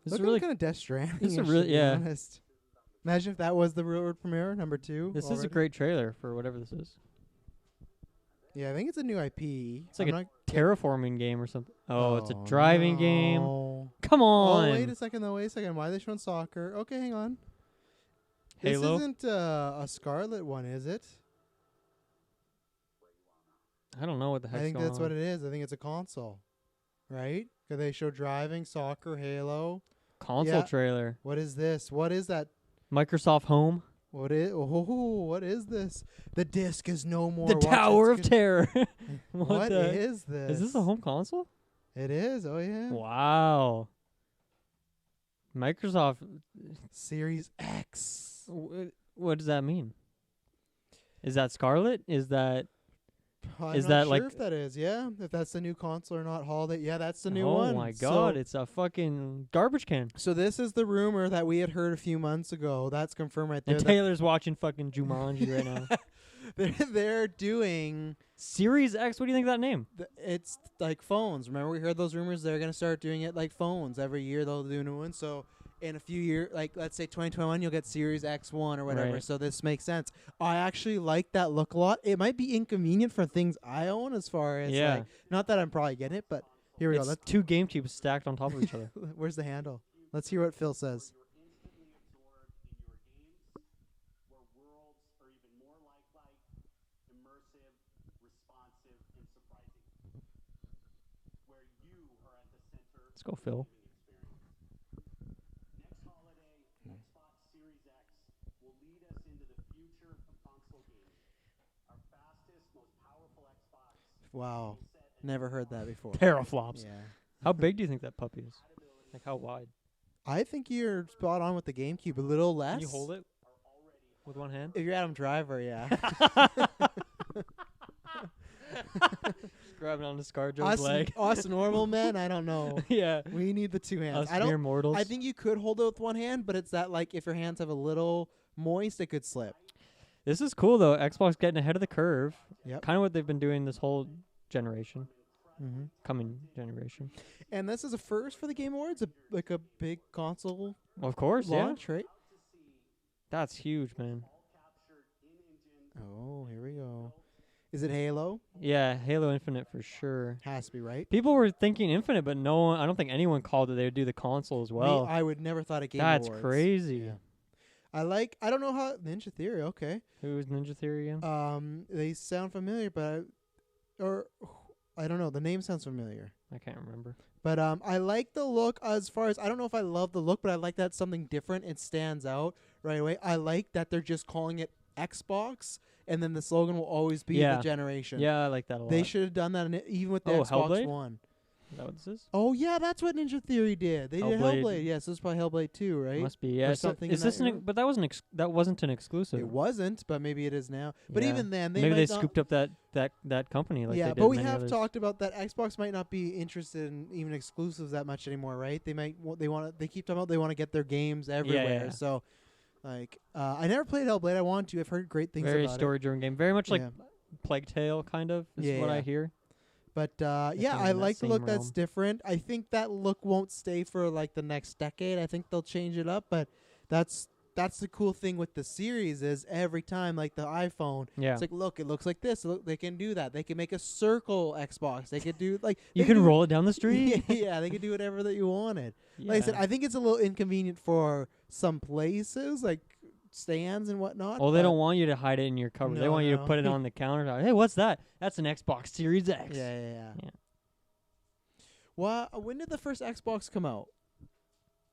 This is Looking really kind of Death Stranding. this is a really- yeah. Honest. Imagine if that was the world premiere, number 2. This is a already. great trailer for whatever this is. Yeah, I think it's a new IP. It's like I'm a not- terraforming game or something. Oh, it's a driving game. no. Come on. Oh, wait a second, though. Why are they showing soccer? Okay, hang on. Halo? This isn't a Scarlet one, is it? I don't know what the heck's I think going that's on. what it is. I think it's a console. Right? Because they show driving, soccer, Halo. Console Yeah. trailer. What is this? What is that? Microsoft Home. What is this? The disc is no more. The Watch Tower it's of good- Terror. What the- is this? Is this a home console? It is. Oh yeah. Wow. Microsoft. Series X. What does that mean? Is that Scarlet? Is that I'm Is not that sure like- if that is? Yeah, if that's the new console or not. Holiday. Yeah, that's the new oh one. my god, So, it's a fucking garbage can. so this is the rumor that we had heard a few months ago. That's confirmed right there. And Taylor's watching fucking Jumanji right now. They're doing. Series X, what do you think of that name? It's like phones. Remember, we heard those rumors. They're gonna start doing it like phones. Every year they'll do a new one. So in a few years, like let's say 2021, you'll get Series X1 or whatever. Right. So this makes sense. I actually like that look a lot. It might be inconvenient for things I own, as far as Yeah. like, not that I'm probably getting it, but here we It's go. Let's, two GameCubes stacked on top of each other. where's the handle? Let's hear what Phil says. Let's go, Phil. Wow, never heard that before. Teraflops. Yeah, How big do you think that puppy is? Like how wide? I think you're spot on with the GameCube. A little less. Can you hold it with one hand? If you're Adam Driver, yeah. Grabbing on the ScarJo's us, leg. us normal men, I don't know. Yeah. We need the two hands. Us I mere don't. mortals. I think you could hold it with one hand, but it's that like if your hands have a little moist, it could slip. This is cool though. Xbox getting ahead of the curve. Yep. Kind of what they've been doing this whole generation, Mm-hmm. coming generation. And this is a first for the Game Awards, like a big console Of course, yeah. launch, right? That's huge, man. Oh, here we go. Is it Halo? Yeah, Halo Infinite for sure. Has to be, right? People were thinking Infinite, but no one. I don't think anyone called it they would do the console as well. I would never thought of Game That's Awards. crazy. Yeah. I don't know how Ninja Theory. Okay. Who is Ninja Theory again? They sound familiar, but I don't know. The name sounds familiar. I can't remember. But I like the look as far as I don't know if I love the look, but I like that something different. It stands out right away. I like that they're just calling it Xbox, and then the slogan will always be Yeah. the generation. Yeah, I like that a lot. They should have done that even with the Oh, Xbox Hellblade? One. Is that what this is? Oh yeah, that's what Ninja Theory did. They did Hellblade. Hellblade. Yes, this is probably Hellblade 2, right? Must be. Yeah. Or So something is in this that era? but that wasn't that wasn't an exclusive. It wasn't, but maybe it is now. But Yeah. even then, Maybe might they not, scooped up that company like they yeah, did but we many have others. talked about that Xbox might not be interested in even exclusives that much anymore, right? They might they keep talking about they want to get their games everywhere. yeah. So, like, I never played Hellblade. I want to. I've heard great things Very about story-driven game. Very much like Yeah. Plague Tale, kind of, is Yeah, what I yeah. hear. it. But yeah, think I in that like the same look that's realm. different. I think that look won't stay for like the next decade. I think they'll change it up, but that's the cool thing with the series is every time, like the iPhone, Yeah. it's like, look, it looks like this. Look, they can do that. They can make a circle Xbox. They could do like You they can do roll it down the street. yeah, they could do whatever that you wanted. Yeah. Like I said, I think it's a little inconvenient for some places, like stands and whatnot. Oh, they but- don't want you to hide it in your cupboard. They No, want you to no. put it on the counter. Hey, what's that? That's an Xbox Series X. Yeah. Yeah. Well, when did the first Xbox come out?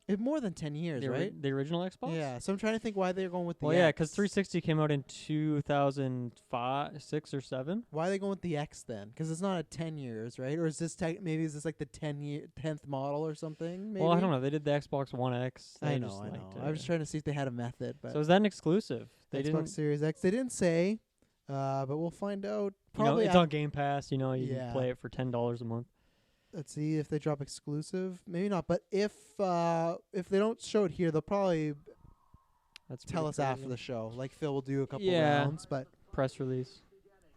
It more than 10 years, right? The original Xbox? Yeah. So I'm trying to think why they're going with the Well, yeah, X. because 360 came out in 2005, 6 or 7. Why are they going with the X then? Because it's not a 10 years, right? Or is this maybe is this like the 10th model or something? Maybe? Well, I don't know. They did the Xbox One X. I They know. just liked, I was just trying to see if they had a method, but So is that an exclusive? They Xbox didn't. Series X. They didn't say, but we'll find out. You know, Probably. it's on Game Pass. You know, you Yeah. can play it for $10 a month. Let's see if they drop exclusive. Maybe not. But if they don't show it here, they'll probably That's tell pretty us after crazy. the show. Like Phil will do a couple Yeah. rounds. But Press release.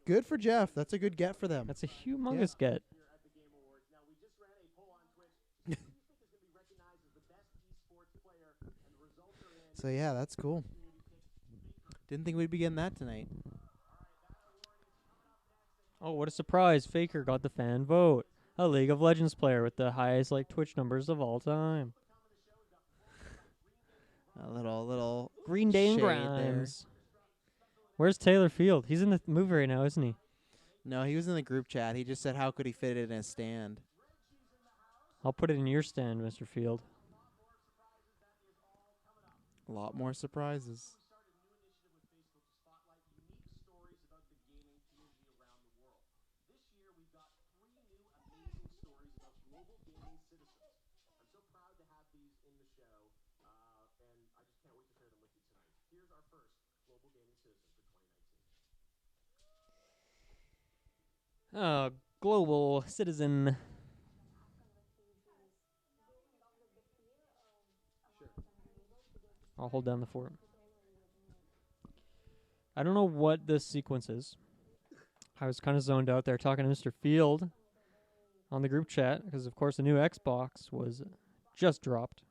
good for Jeff. That's a good get for them. That's a humongous get. So yeah, that's cool. Didn't think we'd be getting that tonight. Oh, what a surprise! Faker got the fan vote. A League of Legends player with the highest Twitch numbers of all time. A little Green Day and shade there. Grimes. Where's Taylor Field? He's in the movie right now, isn't he? No, he was in the group chat. He just said how could he fit it in a stand. I'll put it in your stand, Mr. Field. A lot more surprises. Global citizen. I'll hold down the fort. I don't know what this sequence is. I was kind of zoned out there talking to Mr. Field on the group chat because, of course, the new Xbox was just dropped.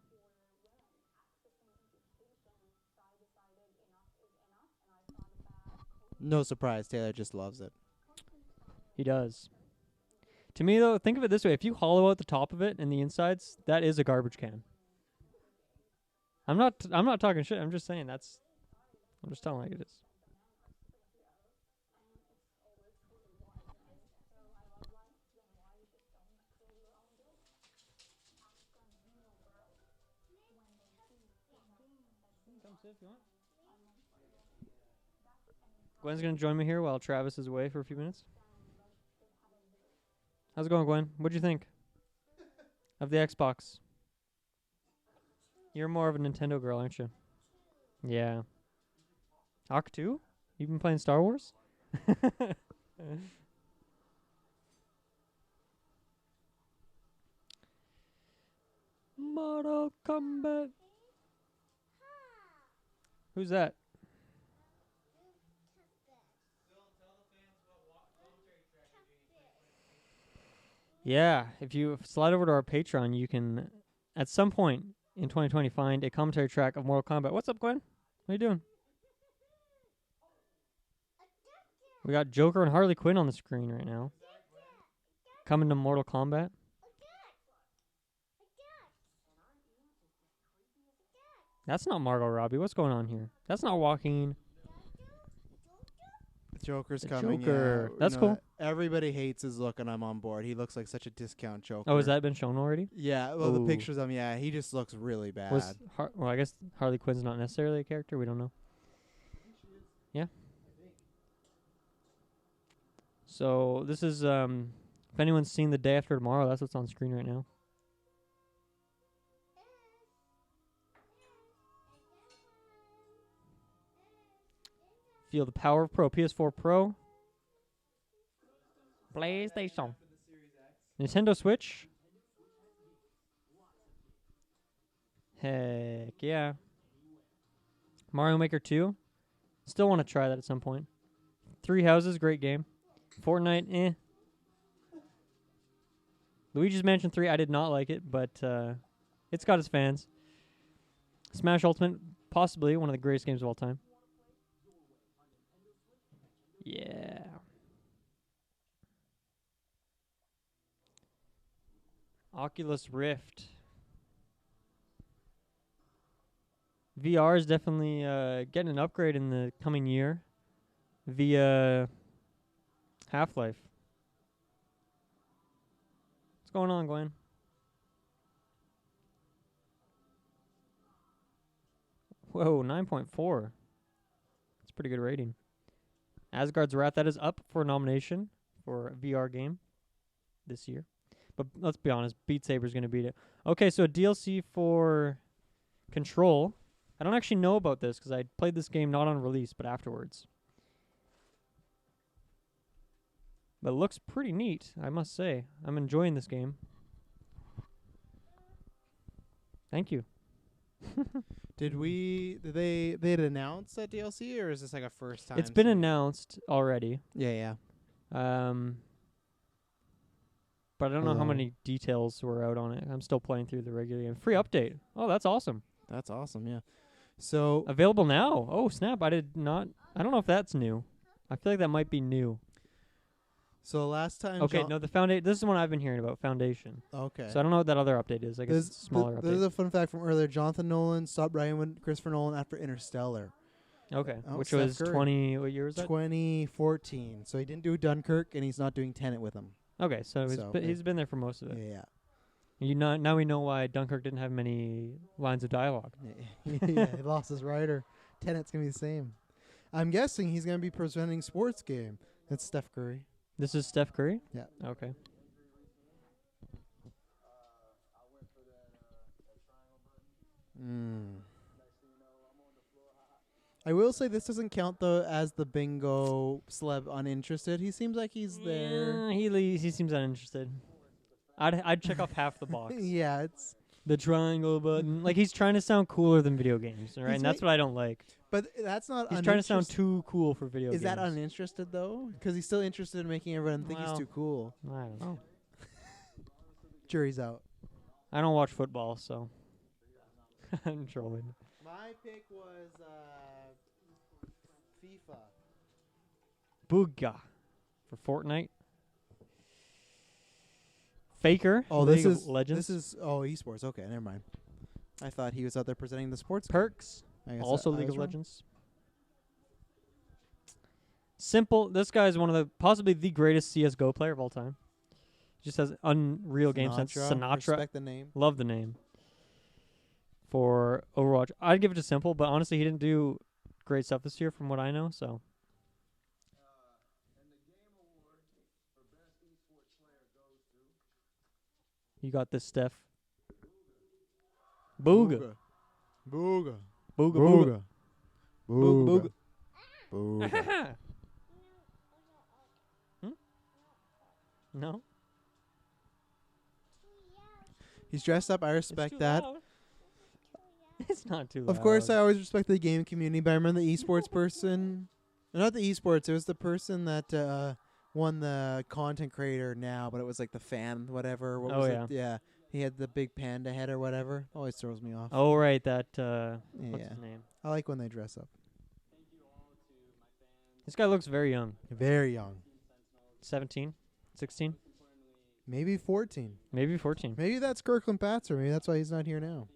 No surprise, Taylor just loves it. He does. To me, though, think of it this way. If you hollow out the top of it and the insides, that is a garbage can. I'm not talking shit. I'm just saying I'm just telling like it is. Gwen's going to join me here while Travis is away for a few minutes. How's it going, Gwen? What'd you think of the Xbox? You're more of a Nintendo girl, aren't you? Yeah. Hawk 2? You been playing Star Wars? Mortal Kombat. Who's that? Yeah, if you slide over to our Patreon, you can, at some point in 2020, find a commentary track of Mortal Kombat. What's up, Gwen? What are you doing? We got Joker and Harley Quinn on the screen right now. Coming to Mortal Kombat. That's not Margot Robbie. What's going on here? That's not Joaquin. Joker's The coming. Joker. Yeah, That's cool. Everybody hates his look, and I'm on board. He looks like such a discount Joker. Oh, has that been shown already? Yeah. Well, the Ooh. pictures of him. Yeah, he just looks really bad. Well, I guess Harley Quinn's not necessarily a character. We don't know. Yeah. So this is if anyone's seen The Day After Tomorrow, that's what's on screen right now. Feel the power of Pro. PS4 Pro. PlayStation. Nintendo Switch. Heck yeah. Mario Maker 2. Still want to try that at some point. Three Houses, great game. Fortnite, eh. Luigi's Mansion 3, I did not like it, but it's got its fans. Smash Ultimate, possibly one of the greatest games of all time. Yeah. Oculus Rift. VR is definitely getting an upgrade in the coming year via Half-Life. What's going on, Glenn? Whoa, 9.4. That's a pretty good rating. Asgard's Wrath, that is up for nomination for a VR game this year. But let's be honest, Beat Saber's going to beat it. Okay, so a DLC for Control. I don't actually know about this because I played this game not on release, but afterwards. But it looks pretty neat, I must say. I'm enjoying this game. Thank you. Did they announce that DLC, or is this like a first time? It's been seeing it? announced already. Yeah. But I don't know how Hello. many details were out on it. I'm still playing through the regular game. Free update. Oh, that's awesome. That's awesome. Yeah. So Available now. Oh, snap. I don't know if that's new. I feel like that might be new. last time. Okay, no, the Foundation. This is one I've been hearing about, Foundation. Okay. So I don't know what that other update is. I guess it's a smaller This is update. a fun fact from earlier. Jonathan Nolan stopped writing with Christopher Nolan after Interstellar. Okay, Oh, which Steph was Curry. 20. What year was that? 2014. So he didn't do Dunkirk, and he's not doing Tenet with him. Okay, so So, he's been there for most of it. Yeah. Now we know why Dunkirk didn't have many lines of dialogue. Yeah, he lost his writer. Tenet's gonna be the same. I'm guessing he's gonna be presenting sports game. That's Steph Curry. This is Steph Curry? Yeah. Okay. I will say this doesn't count though as the bingo celeb uninterested. He seems like he's there. Yeah, he seems uninterested. I'd check off half the box. Yeah, it's The triangle button. Like, he's trying to sound cooler than video games, right? He's And that's what I don't like. but that's not. He's trying to sound uninterested. too cool for video Is games. that uninterested though? Because he's still interested in making everyone think he's Well. too cool. I don't know. Jury's out. I don't watch football, so I'm trolling. My pick was FIFA. Booga for Fortnite. Faker. Oh, League this of is Legends. This is esports. Okay, never mind. I thought he was out there presenting the sports. Perks. I guess Also I League was of wrong. Legends. Simple. This guy is one of the possibly the greatest CS:GO player of all time. Just has unreal game sense. Sinatra. Respect the name. Love the name. For Overwatch, I'd give it to Simple, but honestly, he didn't do great stuff this year, from what I know. So. You got this, Steph. Booga. Booga. Booga. Booga. Booga. Booga. Booga. No. He's dressed up. I respect that. It's not too loud. Of course, I always respect the game community, but I remember the esports person. Not the esports. It was the person that won the content creator now, but it was like the fan, whatever. What Oh, was yeah. It? Yeah. He had the big panda head or whatever. Always throws me off. Oh, right. That. yeah. What's his name? I like when they dress up. This guy looks very young. Very young. 17, 16, Maybe 14. maybe 14. Maybe that's Kirkland Patzer. Maybe that's why he's not here now.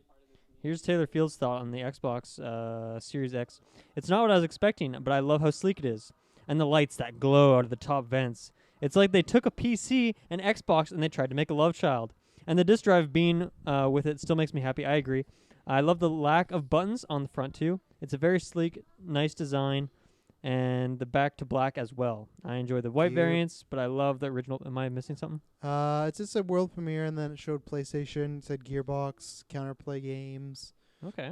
Here's Taylor Field's thought on the Xbox Series X. It's not what I was expecting, but I love how sleek it is. and the lights that glow out of the top vents. It's like they took a PC, an Xbox, and they tried to make a love child. And the disk drive being with it still makes me happy. I agree. I love the lack of buttons on the front too. It's a very sleek, nice design, and the back to black as well. I enjoy the white variants, but I love the original. Am I missing something? It just said world premiere, and then it showed PlayStation. It said Gearbox, Counterplay Games. Okay.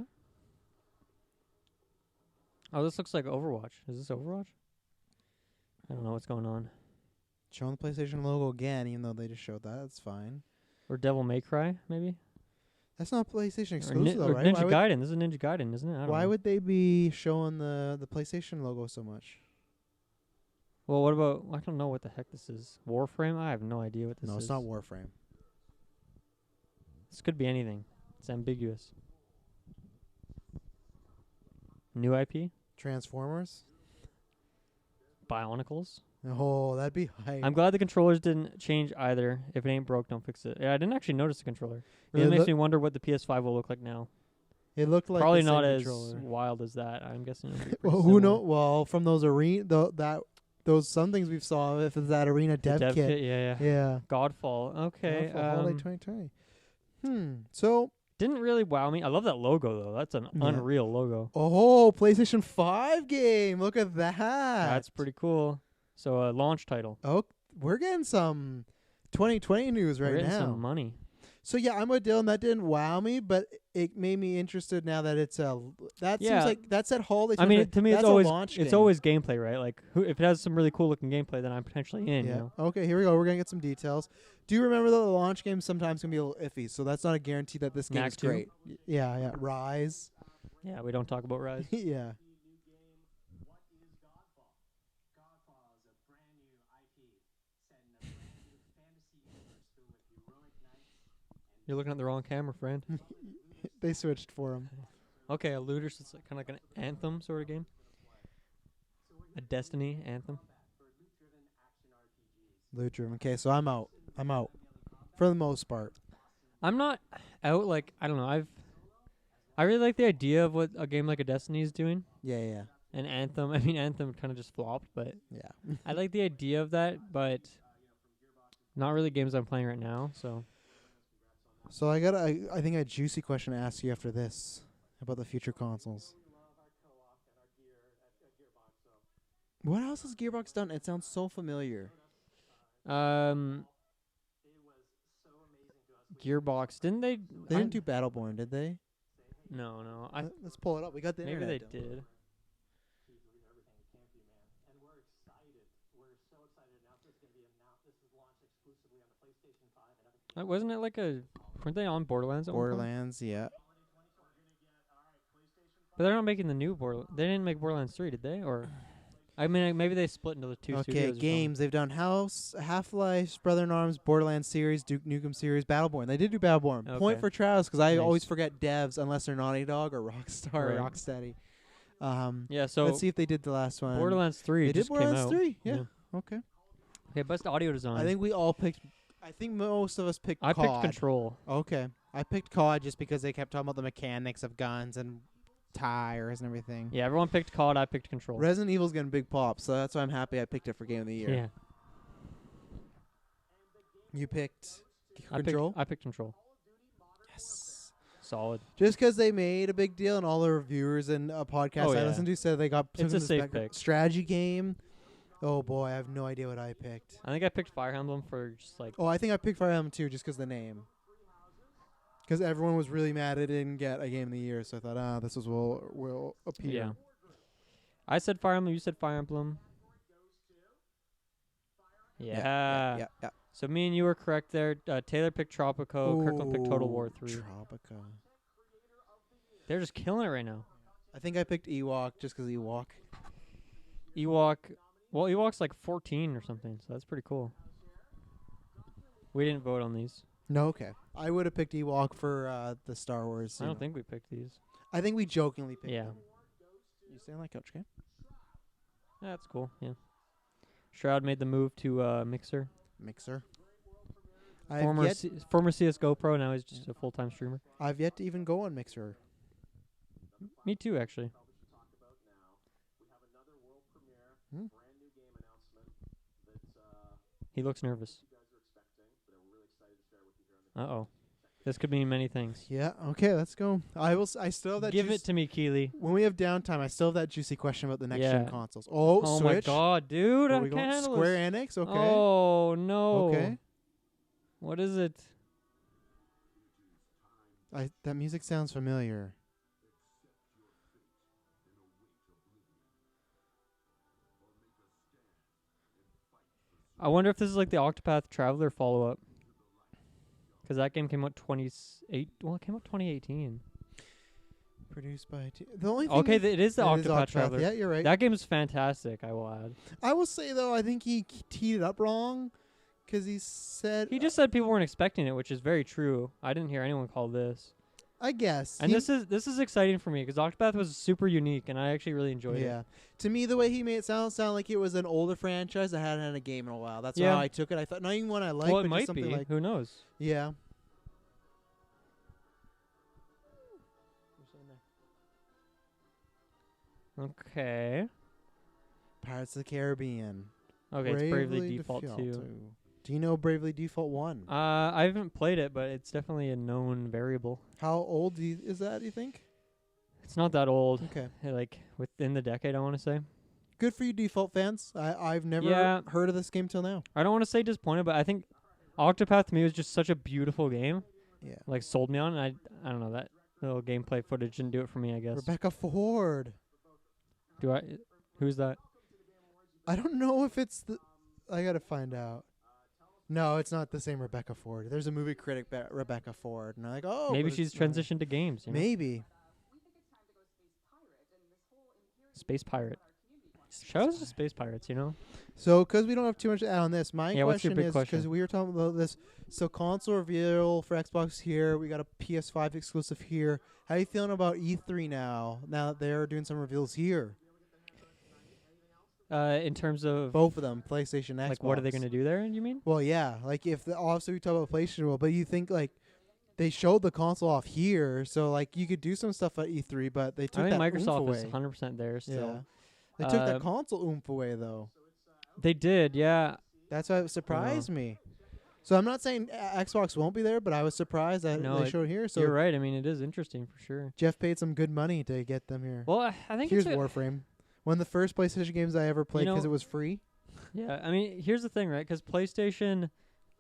Oh, this looks like Overwatch. Is this Overwatch? I don't know what's going on. Showing the PlayStation logo again, even though they just showed that. That's fine. Or Devil May Cry, maybe? That's not PlayStation Or, exclusive, though, or right? Ninja Gaiden. This is Ninja Gaiden, isn't it? I don't Why know. would they be showing the PlayStation logo so much? Well, what about... I don't know what the heck this is. Warframe? I have no idea what this is. No, it's not Warframe. This could be anything. It's ambiguous. New IP? Transformers? Bionicles? Oh, that'd be hype. I'm glad the controllers didn't change either. If it ain't broke, don't fix it. Yeah, I didn't actually notice the controller. Really Yeah, makes look- me wonder what the PS5 will look like now. It looked like Probably the same not as controller. wild as that. I'm guessing. It'll be pretty Well, who similar. know? Well, from those those some things we've saw, if it's that arena The dev, kit. yeah. Yeah. Godfall. Okay. For holiday 2020. So, Didn't really wow me. I love that logo though. That's an Yeah. unreal logo. PlayStation 5 game. Look at that. That's pretty cool. So a launch title. Oh, we're getting some 2020 news We're right getting now. some money. So yeah, I'm with Dylan. That didn't wow me, but it made me interested now that it's a. That Yeah. seems like that's at holiday. I mean, to me, that's it's a always launch it's game. always gameplay, right? Like, if it has some really cool looking gameplay, then I'm potentially in. Yeah. You know? Okay, here we go. We're gonna get some details. Do you remember that the launch games sometimes can be a little iffy? So that's not a guarantee that this game Knack is 2? great. Yeah. Rise. Yeah, we don't talk about Rise. Yeah. You're looking at the wrong camera, friend. They switched for him. Okay, a looter, so it's kind of like an Anthem sort of game. A Destiny Anthem. Loot driven. Okay, so I'm out. For the most part. I'm not out. Like, I don't know. I really like the idea of what a game like a Destiny is doing. Yeah. And Anthem. I mean, Anthem kind of just flopped, but Yeah. I like the idea of that. But not really games I'm playing right now. So So I think a juicy question to ask you after this about the future consoles. What else has Gearbox done? It sounds so familiar. Gearbox didn't they? They didn't do Battleborn, did they? No. Let's pull it up. We got the Maybe they internet. did. Wasn't it like a? Weren't they on Borderlands? At one point? Borderlands, yeah. But they're not making the new Borderlands. They didn't make Borderlands 3, did they? Or, I mean, maybe they split into the two Okay, studios. games. They've done Half-Life, Brother in Arms, Borderlands series, Duke Nukem series, Battleborn. They did do Battleborn. Okay. Point for Travis, because I Nice. always forget devs unless they're Naughty Dog or Rockstar or Right. Rocksteady. Yeah. So Let's see if they did the last one. Borderlands 3 They did just Borderlands came out. 3, yeah. Okay. Okay, best audio design. I think we all picked. I think most of us picked. I COD. picked Control. Okay, I picked COD just because they kept talking about the mechanics of guns and tires and everything. Yeah, everyone picked COD. I picked Control. Resident Evil's getting big pops, so that's why I'm happy I picked it for Game of the Year. Yeah. You picked I Control. I picked Control. Yes. Solid. Just because they made a big deal, and all the reviewers and podcasts Oh, I yeah. listened to said they got It's took a this safe back- pick. strategy game. Oh boy, I have no idea what I picked. I think I picked Fire Emblem for just like. Oh, I think I picked Fire Emblem too, just because the name. Because everyone was really mad it didn't get a Game of the Year, so I thought, this will appear. Yeah. I said Fire Emblem. You said Fire Emblem. Yeah. Yeah. So me and you were correct there. Taylor picked Tropico. Kirkland picked Total War 3. Tropica. They're just killing it right now. I think I picked Ewok just because Ewok. Ewok. Well, Ewok's like 14 or something, so that's pretty cool. We didn't vote on these. No, okay. I would have picked Ewok for the Star Wars. I don't think we picked these. I think we jokingly picked Yeah. them. You stay on that couch, okay? That's cool. Yeah. Shroud made the move to Mixer. Mixer. Former CS:GO pro. Now he's just a full-time streamer. I've yet to even go on Mixer. Me too, actually. Hmm. He looks nervous. Uh-oh. This could mean many things. Yeah. Okay. Let's go. I still have that. Give it to me, Keely. When we have downtime, I still have that juicy question about the next gen Yeah. consoles. Oh, Oh my Switch. god, dude. Are I we can't going handle Square this. Enix? Okay. Oh, no. Okay. What is it? That music sounds familiar. I wonder if this is like the Octopath Traveler follow-up. Because that game came out 2018. Produced by the only thing Okay, it is the it is Octopath Traveler. Yeah, you're right. That game is fantastic, I will add. I will say though, I think he teed it up wrong because he said He just said people weren't expecting it, which is very true. I didn't hear anyone call this. I guess. And this is exciting for me because Octopath was super unique, and I actually really enjoyed it. Yeah. To me, the way he made it sound like it was an older franchise that hadn't had a game in a while. That's how I took it. I thought not even one I liked, Well, it but might just something be. like Who knows? yeah. Okay. Pirates of the Caribbean. Okay, it's Bravely Default 2. Do you know Bravely Default 1? I haven't played it, but it's definitely a known variable. How old is that, do you think? It's not that old. Okay. Like within the decade, I want to say. Good for you, Default fans. I've never Yeah. heard of this game till now. I don't want to say disappointed, but I think Octopath to me was just such a beautiful game. Yeah. Like sold me on, and I don't know, that little gameplay footage didn't do it for me, I guess. Rebecca Ford. Who's that? I don't know if it's the. I gotta find out. No, it's not the same Rebecca Ford. There's a movie critic, Rebecca Ford, and I'm like, oh. Maybe but she's it's not. transitioned to games. You know? Maybe. Space Pirate. Shows to Space Pirates, you know? So, because we don't have too much to add on this, my Yeah, what's your question big is question? because we were talking about this. So, console reveal for Xbox here. We got a PS5 exclusive here. How are you feeling about E3 now? Now that they're doing some reveals here, In terms of both of them, PlayStation, Xbox. like, what are they going to do there? You mean? Well, yeah, like if obviously we talk about PlayStation, but you think like they showed the console off here, so like you could do some stuff at E3, but they took I think that oomph Microsoft away. is 100% there still. Yeah, they took that Um, console oomph away though. They did, yeah. That's why it surprised me. So I'm not saying Xbox won't be there, but I was surprised that No, they showed here. So You're right. I mean, it is interesting for sure. Jeff paid some good money to get them here. Well, I think Here's it's Warframe. One of the first PlayStation games I ever played know- because it was free. Yeah, I mean, here's the thing, right? Because PlayStation,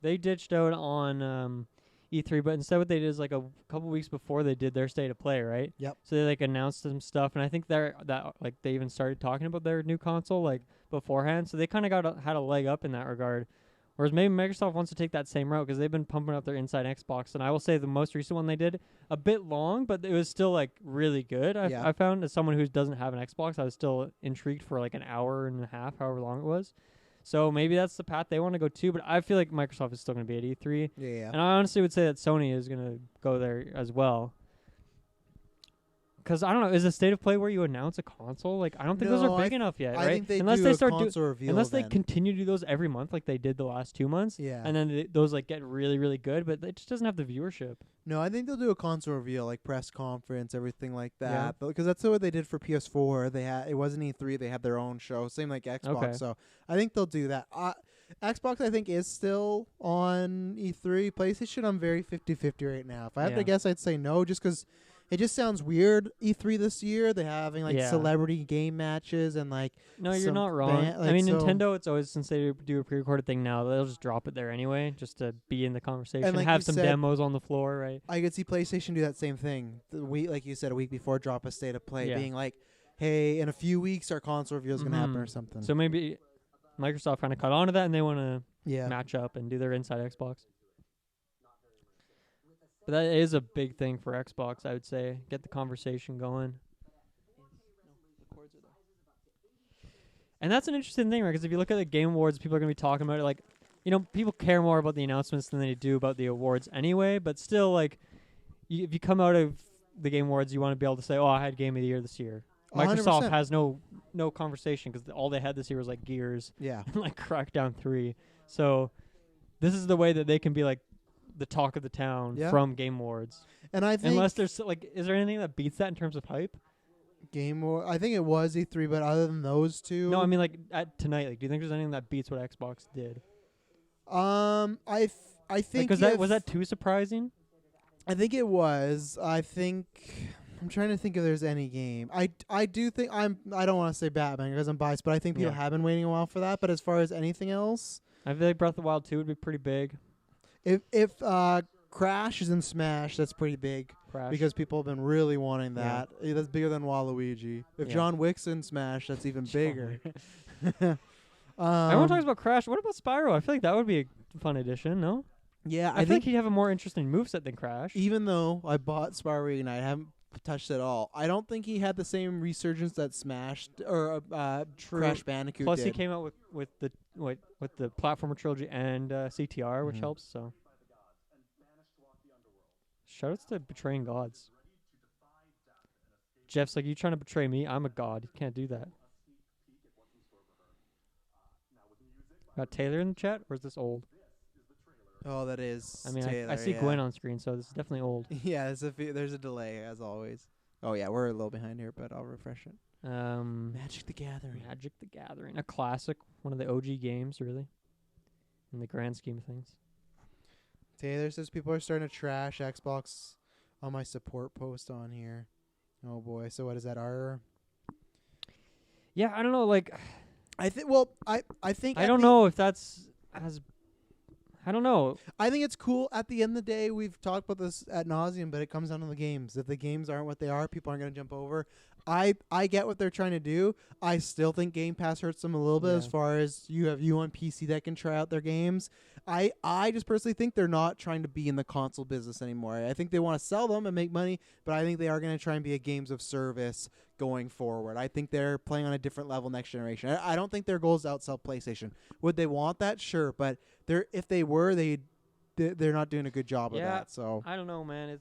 they ditched out on E3, but instead what they did is like a couple weeks before they did their state of play, right? Yep. So they like announced some stuff, and I think they even started talking about their new console like beforehand. So they kind of had a leg up in that regard. Whereas maybe Microsoft wants to take that same route because they've been pumping up their Inside Xbox, and I will say the most recent one they did a bit long, but it was still like really good. Yeah. I found as someone who doesn't have an Xbox, I was still intrigued for like an hour and a half, however long it was. So maybe that's the path they want to go to, but I feel like Microsoft is still going to be at E3. Yeah. And I honestly would say that Sony is going to go there as well. Because, I don't know, is a state of play where you announce a console? Like, I don't think those No, are big enough yet, I right? think they unless do they a start console reveal unless they event. continue to do those every month like they did the last 2 months. Yeah. And then those, like, get really, really good, but it just doesn't have the viewership. No, I think they'll do a console reveal, like press conference, everything like Yeah. that. Because that's what they did for PS4. It wasn't E3. They had their own show, same like Xbox. Okay. So I think they'll do that. Xbox, I think, is still on E3. PlayStation, I'm very 50-50 right now. If I had Yeah. to guess, I'd say no, just because it just sounds weird. E3 this year, they're having like Yeah. celebrity game matches and like No, you're some not wrong. like, I mean, so- Nintendo, it's always, since they do a pre-recorded thing now, they'll just drop it there anyway, just to be in the conversation, like have you some said- demos on the floor, right? I could see PlayStation do that same thing. The week, like you said, a week before, drop a state of play, Yeah. being like, "Hey, in a few weeks, our console reveal is gonna happen," or Mhm. something. So maybe Microsoft kind of caught on to that, and they want to yeah, match up and do their Inside Xbox. But that is a big thing for Xbox, I would say. Get the conversation going. And that's an interesting thing, right? Because if you look at the Game Awards, people are going to be talking about it like, you know, people care more about the announcements than they do about the awards anyway. But still, like, if you come out of the Game Awards, you want to be able to say, oh, I had Game of the Year this year. Microsoft 100%. has no conversation because all they had this year was like Gears yeah. and like Crackdown 3. So this is the way that they can be like the talk of the town Yeah. from Game Awards. And I think Unless there's like, is there anything that beats that in terms of hype? I think it was E3, but other than those two, No, I mean like at tonight. Like, do you think there's anything that beats what Xbox did? I think Like, was that too surprising? I think it was. I think I'm trying to think if there's any game. I do think I don't want to say Batman because I'm biased, but I think people Yeah. have been waiting a while for that. But as far as anything else, I feel like Breath of the Wild 2 would be pretty big. if Crash is in Smash, that's pretty big Crash. because people have been really wanting Yeah. that. That's bigger than Waluigi. If Yeah. John Wick's in Smash, that's even bigger. Everyone talks about Crash. What about Spyro? I feel like that would be a fun addition, no? Yeah, I feel like he'd have a more interesting moveset than Crash. even though I bought Spyro Reunite, I haven't touched it all. I don't think he had the same resurgence that Smash or True. Crash Bandicoot Plus, did. he came out with the platformer trilogy and CTR, which Mhm. helps. So, shoutouts to betraying gods. Jeff's like, you trying to betray me? I'm a god. You can't do that. Got Taylor in the chat, or is this old? Oh, that is. I mean, Taylor, I see yeah. Gwen on screen, so this is definitely old. Yeah, there's a delay as always. Oh yeah, we're a little behind here, but I'll refresh it. Magic the Gathering. Magic the Gathering, a classic, one of the OG games, really, in the grand scheme of things. Taylor says people are starting to trash Xbox on my support post on here. Oh boy, so what is that? Yeah, I don't know. Like, I think. Well, I think. I don't know if that's as. I don't know. I think it's cool. At the end of the day, we've talked about this ad nauseum, but it comes down to the games. If the games aren't what they are, people aren't going to jump over. I get what they're trying to do. I still think Game Pass hurts them a little bit as Yeah. far as you on PC that can try out their games. I just personally think they're not trying to be in the console business anymore. I think they want to sell them and make money, but I think they are going to try and be a games of service going forward. I think they're playing on a different level next generation. I don't think their goal is to outsell PlayStation. Would they want that? Sure, but if they were, they're not doing a good job of Yeah. that. So I don't know, man.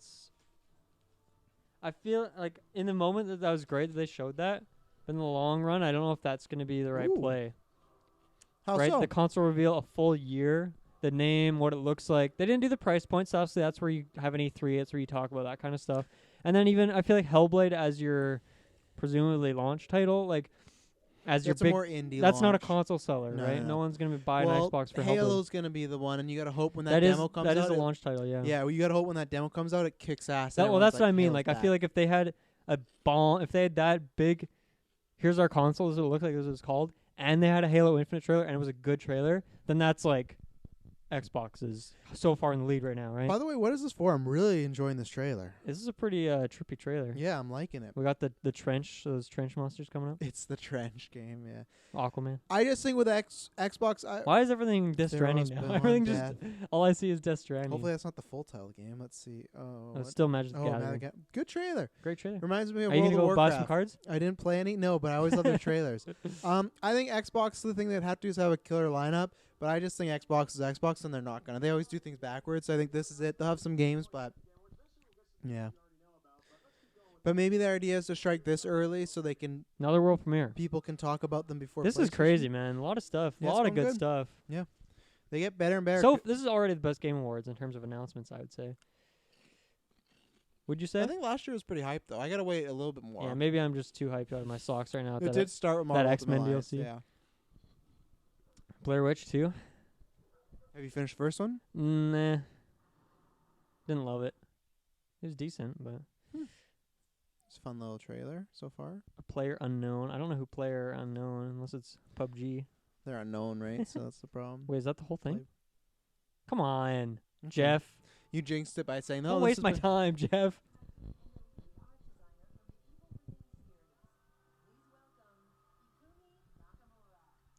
I feel like in the moment that was great that they showed that, but in the long run, I don't know if that's going to be the right Ooh. play. how Right? so? The console reveal a full year, the name, what it looks like. They didn't do the price points. Obviously, that's where you have an E3. It's where you talk about that kind of stuff. And then even I feel like Hellblade as your presumably launch title, like as your That's a big. more indie. That's not a launch. console seller, No, right? no, No no. one's going to buy Well, an Xbox for Hellblade. Halo's gonna be the one, and you gotta hope when that That is demo comes out. that is a launch title, yeah. Yeah, well, you gotta hope when that demo comes out, it kicks ass. Well, that's what I mean. Like, I feel like like if they had a bomb, if they had that big, here's our console, this is what it looked like, this is what it's called, and they had a Halo Infinite trailer, and it was a good trailer, then that's like Xbox is so far in the lead right now, right? By the way, what is this for? I'm really enjoying this trailer. This is a pretty trippy trailer. Yeah, I'm liking it. We got the trench, those trench monsters coming up. It's the trench game. Yeah, Aquaman. I just think with Xbox, Why is everything Death Stranding Theros now? Beyond Everything just Death. all I see is Death Stranding. Hopefully that's not the full title game. Let's see. Oh, Oh, what? it's still Magic the Oh, Gathering. good trailer. Great trailer. Reminds me of Are you World gonna of go buy some Warcraft. cards? I didn't play any. No, but I always love their trailers. I think Xbox, the thing they'd have to do is have a killer lineup. But I just think Xbox is Xbox, and they're not gonna. They always do things backwards. So I think this is it. They'll have some games, but yeah. But maybe their idea is to strike this early, so they can Another world premiere. people can talk about them before. This is PlayStation. crazy, man. A lot of stuff. Yeah, a it's lot of going good good. stuff. They get better and better. So this is already the best Game Awards in terms of announcements, I would say. Would you say? I think last year was pretty hyped though. I gotta wait a little bit more. Yeah, maybe I'm just too hyped out of my socks right now. it did start with Marvel X-Men Ultimate Alliance, DLC. Yeah. Blair Witch 2. Have you finished the first one? Nah. Didn't love it. It was decent, but It's a fun little trailer so far. a player unknown. I don't know who player unknown unless it's PUBG. They're unknown, right? So that's the problem. Wait, is that the whole thing? Play- Come on, Okay. Jeff. You jinxed it by saying, "No, Don't this waste is my the- time, Jeff.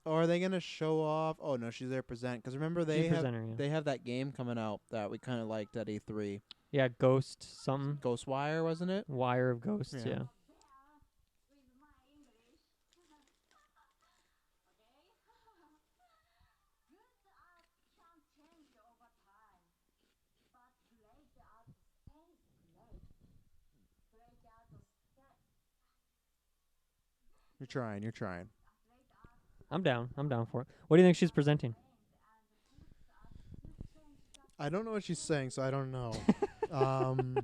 Or are they gonna show off? Oh no, she's there to present. Because remember they Chief have presenter, yeah. they have that game coming out that we kind of liked at E3. Yeah, Ghost something. Ghostwire, wasn't it? Wire of Ghosts, Yeah. yeah. You're trying. You're trying. I'm down for it. What do you think she's presenting? I don't know what she's saying, so I don't know. um,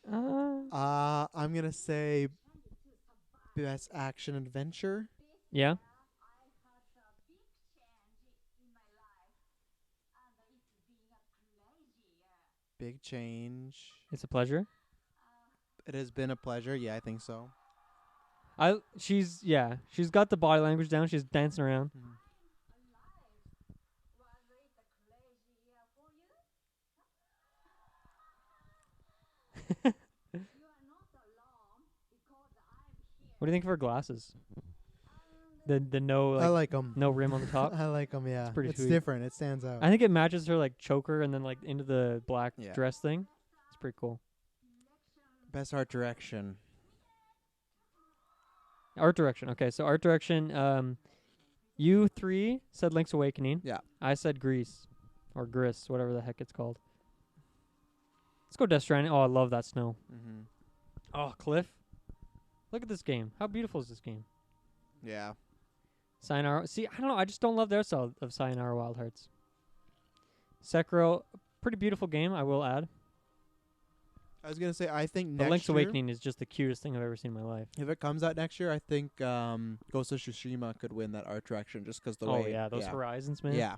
I'm gonna say best action adventure. Yeah. Big change. It's a pleasure. It has been a pleasure. Yeah, I think so. She's got the body language down. She's dancing around. What do you think of her glasses? The no I like them. no rim on the top. I like them. Yeah, pretty it's sweet. different. It stands out. I think it matches her like choker and then like into the black Yeah. dress thing. It's pretty cool. Best art direction. Art direction. Okay, so art direction. You three said Link's Awakening. Yeah. I said Grease, or Gris, whatever the heck it's called. Let's go Death Stranding. Oh, I love that snow. Mm-hmm. Oh, Cliff. Look at this game. How beautiful is this game? Yeah. Sayonara. See, I don't know. I just don't love their style of Sayonara Wild Hearts. Sekiro, pretty beautiful game, I will add. I was gonna say I think But next Link's year, Awakening is just the cutest thing I've ever seen in my life. if it comes out next year, I think Ghost of Tsushima could win that art direction just because the Oh way. yeah, those Horizons, man. Yeah.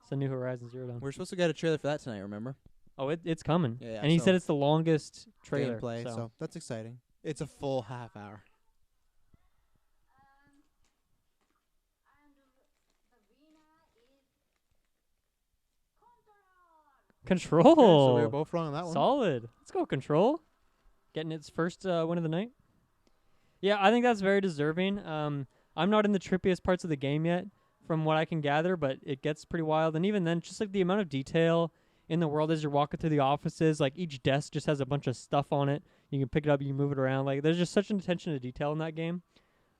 It's the new Horizon Zero Dawn. We're supposed to get a trailer for that tonight. Remember? Oh, it's coming. Yeah, yeah, And he so said it's the longest trailer. Gameplay. So that's exciting. It's a full half hour. Control. Okay, so we were both wrong on that one. Solid. Let's go, Control. Getting its first win of the night. Yeah, I think that's very deserving. I'm not in the trippiest parts of the game yet, from what I can gather, but it gets pretty wild. And even then, just like the amount of detail in the world as you're walking through the offices, like each desk just has a bunch of stuff on it. You can pick it up, you can move it around. Like there's just such an attention to detail in that game,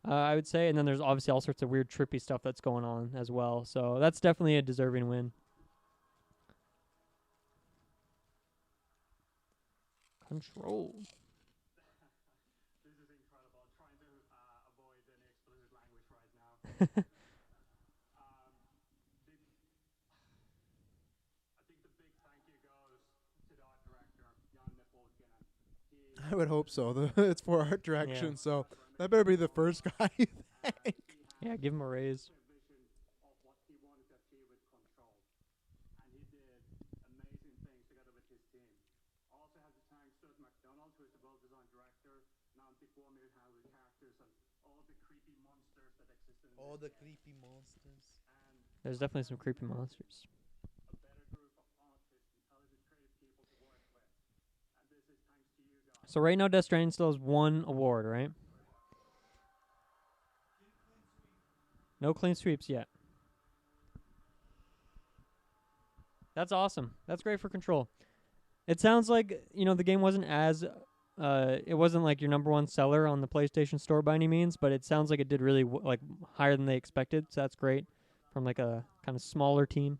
I would say. And then there's obviously all sorts of weird trippy stuff that's going on as well. So that's definitely a deserving win. Control. This is incredible. I'm trying to avoid any explicit language right now. I think the big thank you goes to the art director, Jan Nepolkinen. I would hope so. It's for art direction, so that better be the first guy you thank. Yeah, give him a raise. Vision of what he wanted to achieve with Control. And he did amazing things together with his team. Also have to thank Stuart McDonald, who is the well-designed director, Nanti Kwame, how the characters and all the creepy monsters that exist in All this the game. creepy monsters. And There's definitely some creepy monsters. a better group of artists, intelligent, creative people to work with. And this is thanks to you guys. So right now, Death Stranding still has one award, right? No clean sweeps yet. That's awesome. That's great for Control. It sounds like, the game wasn't as, it wasn't like your number one seller on the PlayStation Store by any means, but it sounds like it did really, higher than they expected, so that's great. From, like, a kind of smaller team.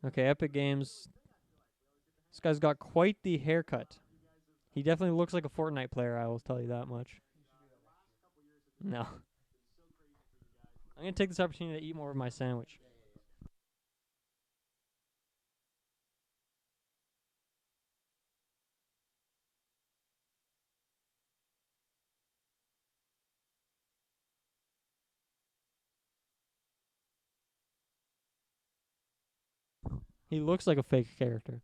Okay, Epic Games. This guy's got quite the haircut. He definitely looks like a Fortnite player, I will tell you that much. No. I'm going to take this opportunity to eat more of my sandwich. He looks like a fake character.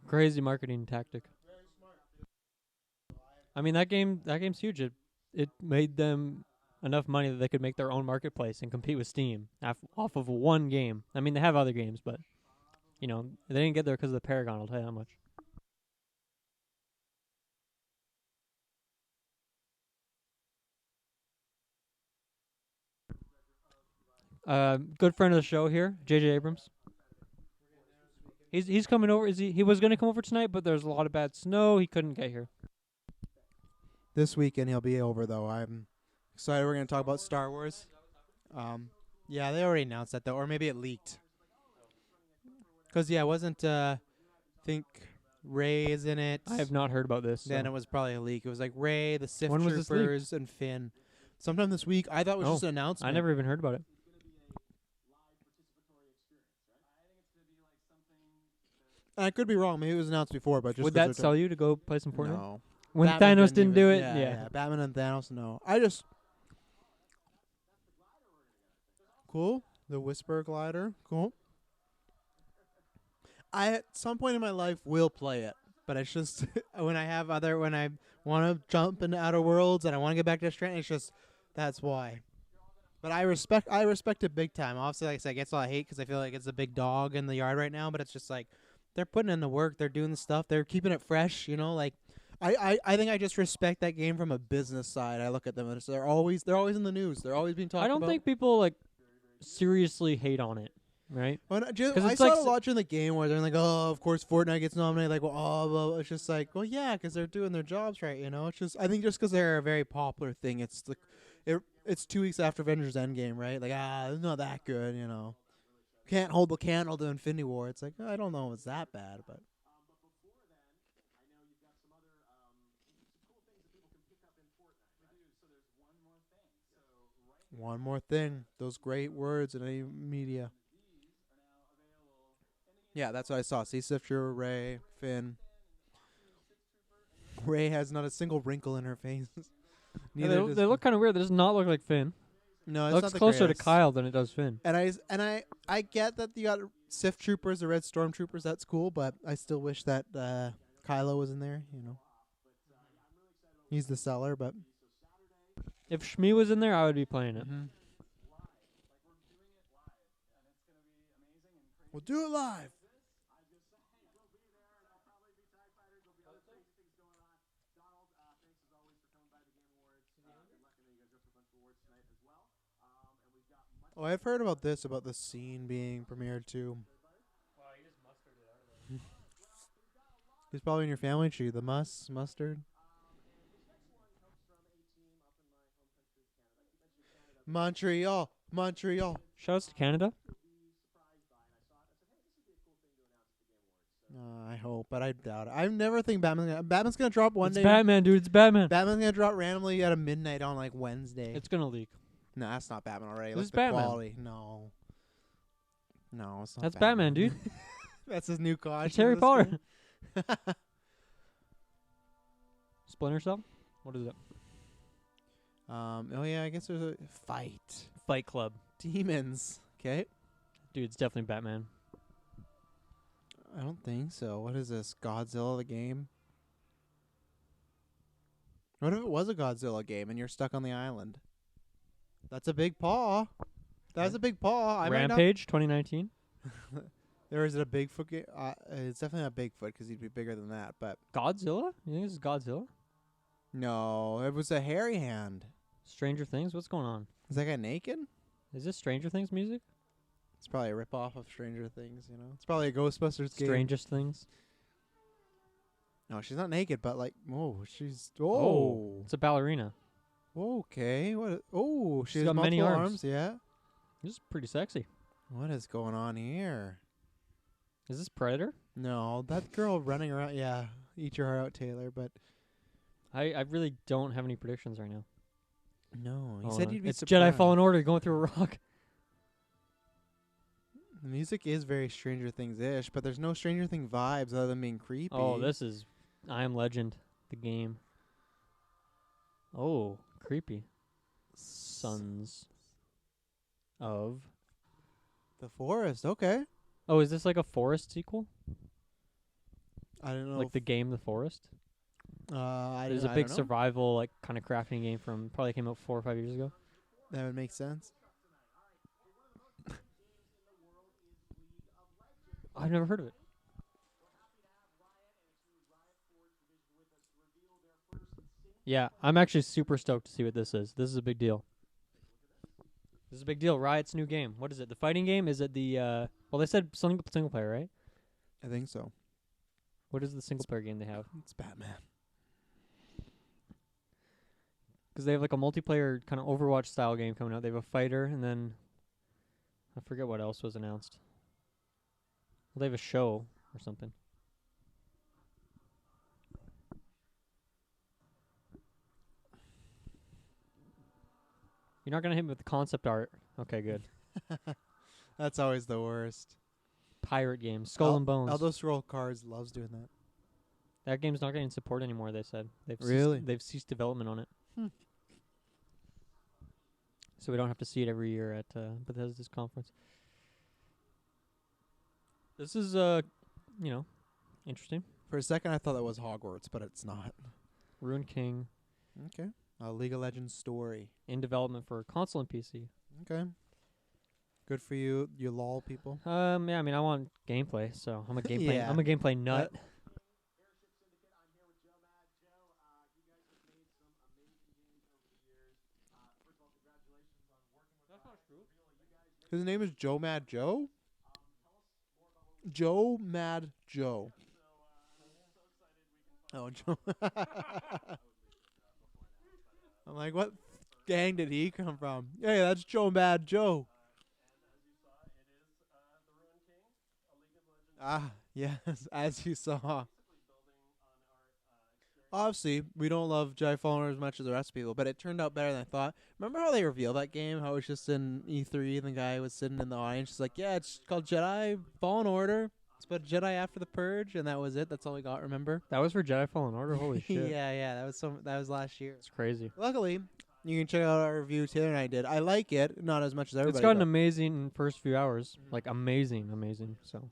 Crazy marketing tactic. I mean, that game's huge. It made them enough money that they could make their own marketplace and compete with Steam off of one game. I mean, they have other games, but they didn't get there because of the Paragon. I'll tell you that much. Good friend of the show here, JJ Abrams. He's coming over. He was gonna come over tonight, but there's a lot of bad snow. He couldn't get here. This weekend he'll be over though. I'm excited. We're gonna talk about Star Wars. Yeah, they already announced that though, or maybe it leaked. Cause yeah, it wasn't. Think Ray is in it. I have not heard about this. Then so. it was probably a leak. It was like Ray, the Sith When was this Troopers, and Finn. Sometime this week. I thought it was just an announcement. I never even heard about it. I could be wrong. Maybe it was announced before, but just Would that sell you to go play some Fortnite? No. When Batman Thanos didn't do it, Yeah, Batman and Thanos, no. I just cool. The Whisper glider, cool. I at some point in my life will play it, but it's just when I want to jump into Outer Worlds and I want to get back to Strand, it's just that's why. But I respect it big time. Obviously, like I said, it gets a lot of hate because I feel like it's a big dog in the yard right now. But it's just like they're putting in the work, they're doing the stuff, they're keeping it fresh. You know, like. I think I just respect that game from a business side. I look at them and they're always in the news. They're always being talked about. I don't think people like seriously hate on it, right? Well, I it's saw like a lot during the game where they're like, oh, of course Fortnite gets nominated. Like, well, well, it's just like, well, yeah, because they're doing their jobs right. You know, it's just I think just because they're a very popular thing, it's like it's 2 weeks after Avengers Endgame, right? Like, it's not that good. You know, can't hold the candle to Infinity War. It's like I don't know if it's that bad, but. One more thing. Those great words in any media. Yeah, that's what I saw. Sea Sifter, Ray, Finn. Ray has not a single wrinkle in her face. They look kind of weird. They does not look like Finn. No, It it's looks not the closer to greatest. Kyle than it does Finn. And I get that you got Sith Troopers, the Red Stormtroopers. That's cool, but I still wish that Kylo was in there. You know, he's the seller, but. If Shmi was in there, I would be playing it. Mm-hmm. We'll do it live. Oh, I've heard about this, about the scene being premiered too. He's probably in your family tree. The mustard. Montreal. Shouts to Canada. I hope, but I doubt it. I never think Batman's gonna drop one It's day. Batman, dude. It's Batman. Batman's gonna drop randomly at midnight on like Wednesday. It's gonna leak. No, that's not Batman already. This Look is the Batman. quality. No, it's not. That's Batman, dude. That's his new costume. It's Harry That's Potter. cool. Splinter Cell. What is it? Oh yeah, I guess there's a fight. Fight Club. Demons. Okay. Dude, it's definitely Batman. I don't think so. What is this? Godzilla the game? What if it was a Godzilla game and you're stuck on the island? That's a big paw. That's a big paw. Rampage 2019. Or is it a Bigfoot game? It's definitely not Bigfoot because he'd be bigger than that. But Godzilla? You think this is Godzilla? no, it was a hairy hand. Stranger Things? What's going on? Is that guy naked? Is this Stranger Things music? It's probably a ripoff of Stranger Things, you know? It's probably a Ghostbusters game. Strangest Things. No, she's not naked, but like, she's... It's a ballerina. Okay. She She's has got many multiple arms. Yeah. This is pretty sexy. What is going on here? Is this Predator? No, that girl running around. Yeah, eat your heart out, Taylor. But I really don't have any predictions right now. no, he Hold said on. you'd be It's surprised. Jedi Fallen Order going through a rock. The music is very Stranger Things-ish, but there's no Stranger Thing vibes other than being creepy. Oh, this is I Am Legend, the game. Oh, creepy. Sons of... The Forest. Okay. Oh, is this like a Forest sequel? I don't know. Like the game The Forest? There's a I big don't know. survival, like, kind of crafting game from... Probably came out 4 or 5 years ago. That would make sense. I've never heard of it. Yeah, I'm actually super stoked to see what this is. This is a big deal. This is a big deal. Riot's new game. What is it? The fighting game? Is it the... well, they said single player, right? I think so. What is the single player game they have? It's Batman. Because they have like a multiplayer kind of Overwatch style game coming out. They have a fighter, and then I forget what else was announced. Well, they have a show or something. You're not gonna hit me with the concept art. Okay, good. That's always the worst. Pirate game, Skull and Bones. Elder Scroll Cards loves doing that. That game's not getting support anymore. They said Really? they've ceased development on it. Hmm. So we don't have to see it every year at Bethesda's conference. This is interesting. For a second, I thought that was Hogwarts, but it's not. Rune King Okay. A League of Legends story. in development for console and PC. Okay. Good for you, you lol people. Yeah, I mean, I want gameplay, so I'm a gameplay. Yeah. I'm a gameplay nut. His name is Joe Mad Joe? Joe Mad Joe. Oh, Joe. I'm like, what gang did he come from? Hey, that's Joe Mad Joe. Ah, yes, as you saw. Obviously, we don't love Jedi Fallen Order as much as the rest of people, but it turned out better than I thought. Remember how they revealed that game? How it was just in E3 and the guy was sitting in the audience just like, yeah, it's called Jedi Fallen Order. It's about Jedi after the Purge, and that was it. That's all we got, remember? That was for Jedi Fallen Order. Holy shit! yeah, that was last year. It's crazy. Luckily, you can check out our review Taylor and I did. I like it, not as much as everybody. It's got an but- amazing first few hours, like amazing. So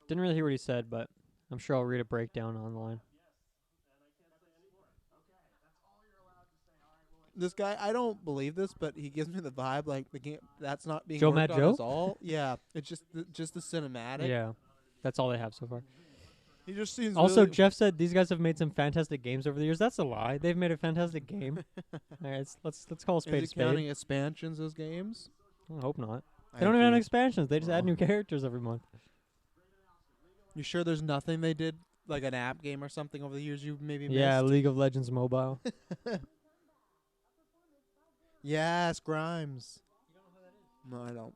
didn't really hear what he said, but I'm sure I'll read a breakdown online. This guy, I don't believe this, but he gives me the vibe like the game that's not being Joe worked Mad on Joe? at all. Yeah, it's just the cinematic. Yeah, that's all they have so far. He just seems Also, really Jeff said these guys have made some fantastic games over the years. That's a lie. They've made a fantastic game. All right, let's call a spade a Is he spade. counting expansions as games? I hope not. I They don't even have agree. expansions. They just add Oh. new characters every month. You sure there's nothing they did like an app game or something over the years you maybe Yeah, missed? League of Legends Mobile. Yes, Grimes. No, I don't.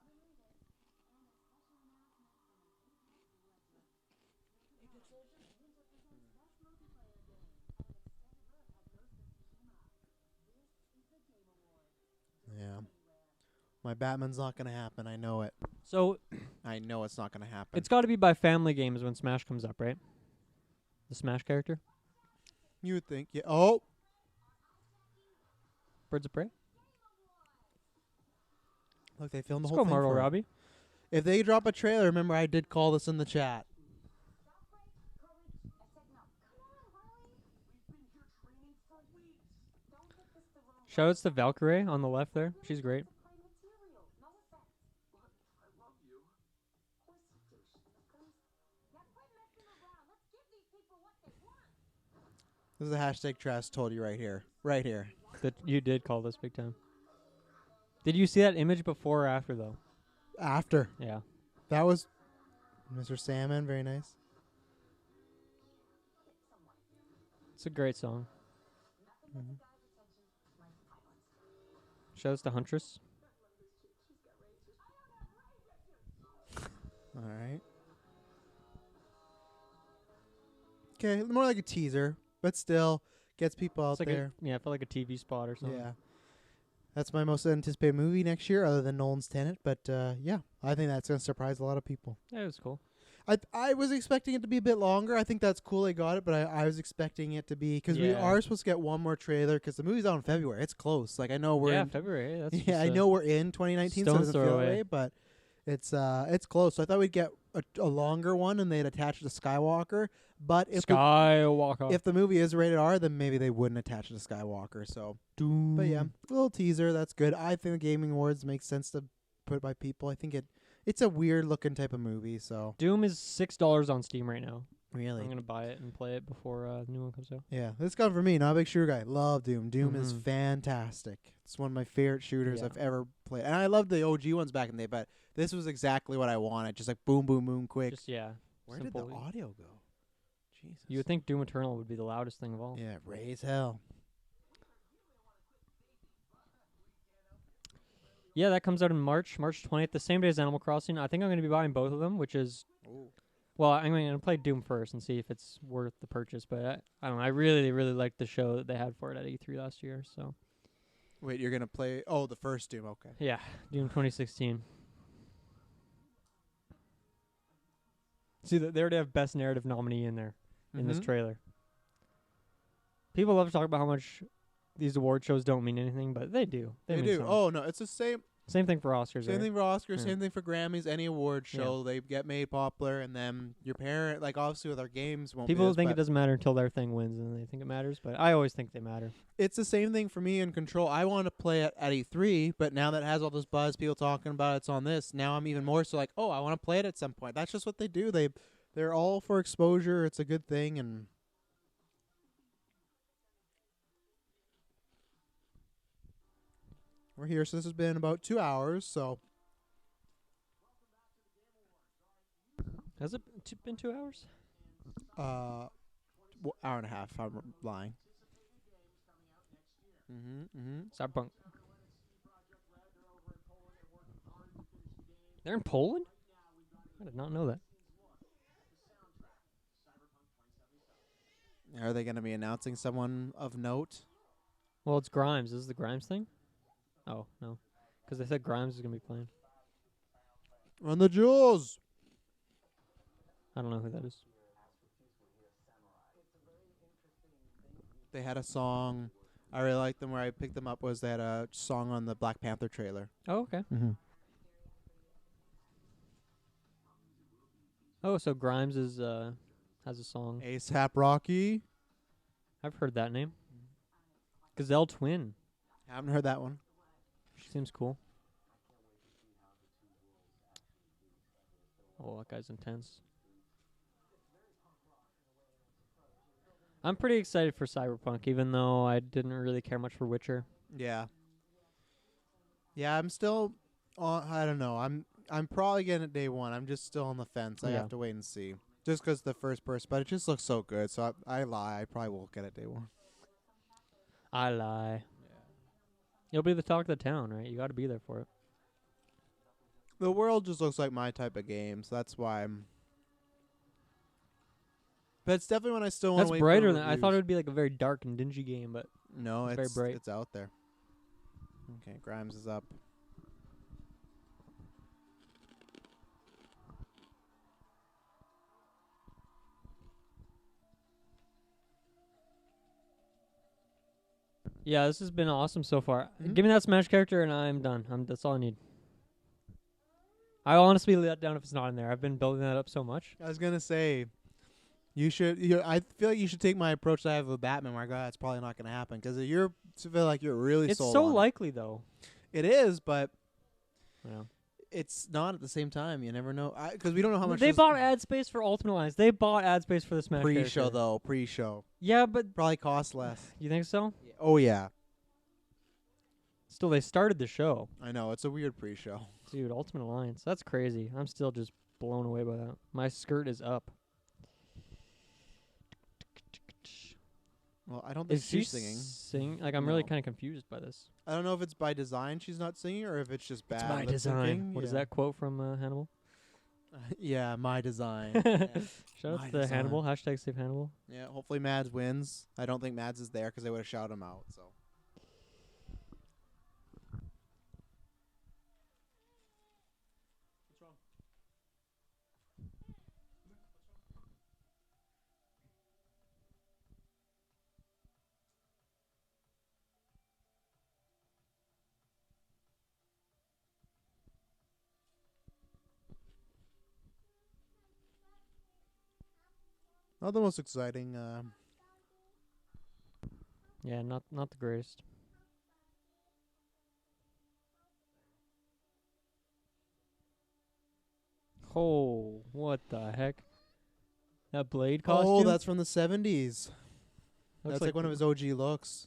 Yeah. My Batman's not going to happen. I know it. So I know it's not going to happen. it's got to be by Family Games when Smash comes up, right? The Smash character, You would think. Yeah. Oh. Birds of Prey. Look, they filmed the Let's whole go, thing Margot for it. Robbie. If they drop a trailer, remember I did call this in the chat. Shoutouts to Valkyrie on the left there. She's great. This is a hashtag Trash told you right here. Right here. That you did call this big time. Did you see that image before or after though? After. Yeah. That was Mr. Salmon. Very nice. It's a great song. Mhm. Shoutouts to Huntress. All right. Okay, more like a teaser, but still gets people out It's like there. I felt like a TV spot or something. Yeah. That's my most anticipated movie next year, other than Nolan's Tenet. But yeah, I think that's going to surprise a lot of people. Yeah, it was cool. I was expecting it to be a bit longer. I think that's cool they got it, but I was expecting it to be because we Yeah. are supposed to get one more trailer because the movie's out in February. It's close. Like I know we're in, February. That's yeah, I know we're in 2019, so it stone's doesn't feel throw that away. way, but it's close. So I thought we'd get a longer one and they'd attach it to Skywalker. But if Skywalker. if the movie is rated R, then maybe they wouldn't attach it to Skywalker. So, but yeah, a little teaser. That's good. I think the Gaming Awards makes sense to put by people. I think it's a weird looking type of movie. So Doom is $6 on Steam right now. Really? I'm gonna buy it and play it before the new one comes out. Yeah, this comes for me. Not a big shooter guy. Love Doom. Doom is Mhm. fantastic. It's one of my favorite shooters Yeah. I've ever played. And I love the OG ones back in the day, but this was exactly what I wanted. Just like boom, boom, boom, quick. Just yeah. Where did the simple. audio go? Jesus. You would think Doom Eternal would be the loudest thing of all. Yeah, raise hell. Yeah, that comes out in March 20th, the same day as Animal Crossing. I think I'm going to be buying both of them, which is, well, I'm going to play Doom first and see if it's worth the purchase. But I don't know. I really, really liked the show that they had for it at E3 last year. So Wait, you're gonna play? Oh, the first Doom. Okay. yeah, Doom 2016. See, they already have Best Narrative nominee in there in this trailer. People love to talk about how much these award shows don't mean anything, but they do. They mean do. some. Oh no, it's the same. Same thing for Oscars. Same right? thing for Oscars. Yeah. Same thing for Grammys. Any award Yeah. show, they get made popular, and then your parent, like obviously with our games, won't. People be this, think it but doesn't matter until their thing wins, and they think it matters. But I always think they matter. It's the same thing for me in Control. I wanted to play it at E3, but now that it has all this buzz, people talking about it's on this. Now I'm even more so like, oh, I want to play it at some point. That's just what they do. They're all for exposure. It's a good thing, and we're here. So this has been about 2 hours. So Has it been 2 hours? hour and a half. If I'm lying. Cyberpunk. They're in Poland? I did not know that. Are they going to be announcing someone of note? Well, it's Grimes. Is this the Grimes thing? Oh, no. Because they said Grimes is going to be playing. Run the jewels. I don't know who that is. They had a song. I really liked them. Where I picked them up was they had a song on the Black Panther trailer. Oh, okay. Mm-hmm. Oh, so Grimes is has a song. ASAP Rocky. I've heard that name. Gazelle Twin. Haven't heard that one. She seems cool. Oh, that guy's intense. I'm pretty excited for Cyberpunk, even though I didn't really care much for Witcher. Yeah. Yeah, I'm still on. I don't know. I'm probably getting it day one. I'm just still on the fence. I Yeah. have to wait and see. Just 'cause the first person, but it just looks so good. So I lie. I probably won't get it day one. I lie. You'll be the talk of the town, right? You got to be there for it. The world just looks like my type of game, so that's why I'm. But it's definitely when I still want to That's wait. brighter for than I thought. It reviews. would be like a very dark and dingy game, but No, it's very bright. It's out there. Okay, Grimes is up. yeah, this has been awesome so far. Mhm. Give me that Smash character, and I'm done. That's all I need. I'll honestly be let down if it's not in there. I've been building that up so much. I was gonna say, you should. I feel like you should take my approach that I have with Batman, where I go, "That's probably not gonna happen," because I feel like you're really. It's sold so on it. likely, though. It is, but Yeah. it's not at the same time. You never know, because we don't know how much. They this bought ad space for Ultimate Alliance. They bought ad space for the Smash pre-show character. though. Pre-show Yeah, but probably costs less. you think so? Oh yeah, Still, they started the show. I know it's a weird pre-show. Dude, Ultimate Alliance. That's crazy. I'm still just blown away by that. My skirt is up. Well, I don't think Is she she's singing. sing? Like, I'm really No. kind of confused by this. I don't know if it's by design she's not singing or if it's just bad. It's my lip design. syncing. What is Yeah. that quote from Hannibal? Yeah, my design. Shout My out to design. Hannibal. Hashtag save Hannibal. Yeah, hopefully Mads wins. I don't think Mads is there because they would have shouted him out. So. What's wrong? Not the most exciting. Yeah, not the greatest. Oh, what the heck? That Blade costume. Oh, that's from the 70s. Looks That's like one of his OG looks.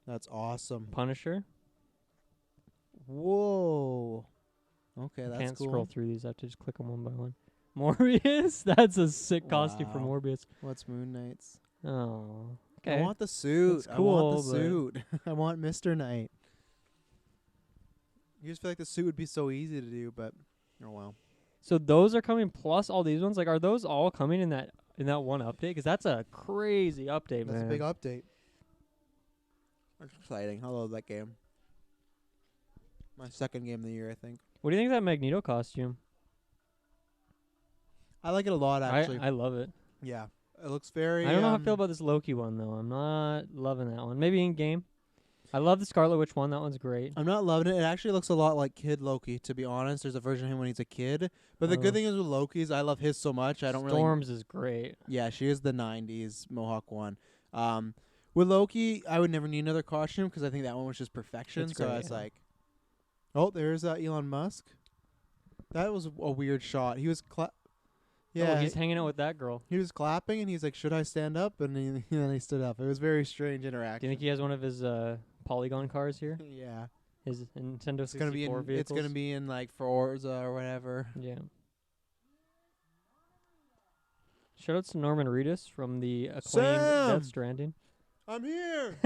That's awesome. Punisher. Whoa. Okay, I that's can't cool. scroll through these. I have to just click them one by one. Morbius. That's a sick costume for Wow. Morbius. What's Moon Knight's? Oh. I Okay. want the suit. That's I want cool, the but- suit. I want Mr. Knight. You just feel like the suit would be so easy to do, but oh well. So those are coming plus all these ones. Like, are those all coming in that one update? Because that's a crazy update, That's man. a big update. That's exciting. I love that game. My second game of the year, I think. What do you think of that Magneto costume? I like it a lot, actually. I love it. Yeah, it looks very. I don't know how I feel about this Loki one though. I'm not loving that one. Maybe in game. I love the Scarlet Witch one. That one's great. I'm not loving it. It actually looks a lot like Kid Loki, to be honest. There's a version of him when he's a kid. But the Oh. good thing is with Loki's, I love his so much. I don't really. Storms is great. Yeah, she is the 90s Mohawk one. With Loki, I would never need another costume because I think that one was just perfection. It's So great, it's yeah. like, oh, there's Elon Musk. That was a weird shot. He was Yeah, he's hanging out with that girl. he was clapping and he's like, "Should I stand up?" And and then he stood up. It was very strange Do you interaction. think he has one of his polygon cars here? Yeah, His Nintendo 64 it's gonna be in. vehicles. It's gonna be in like Forza or whatever. Yeah. Shout outs to Norman Reedus from the acclaimed Sam! Death Stranding. I'm here.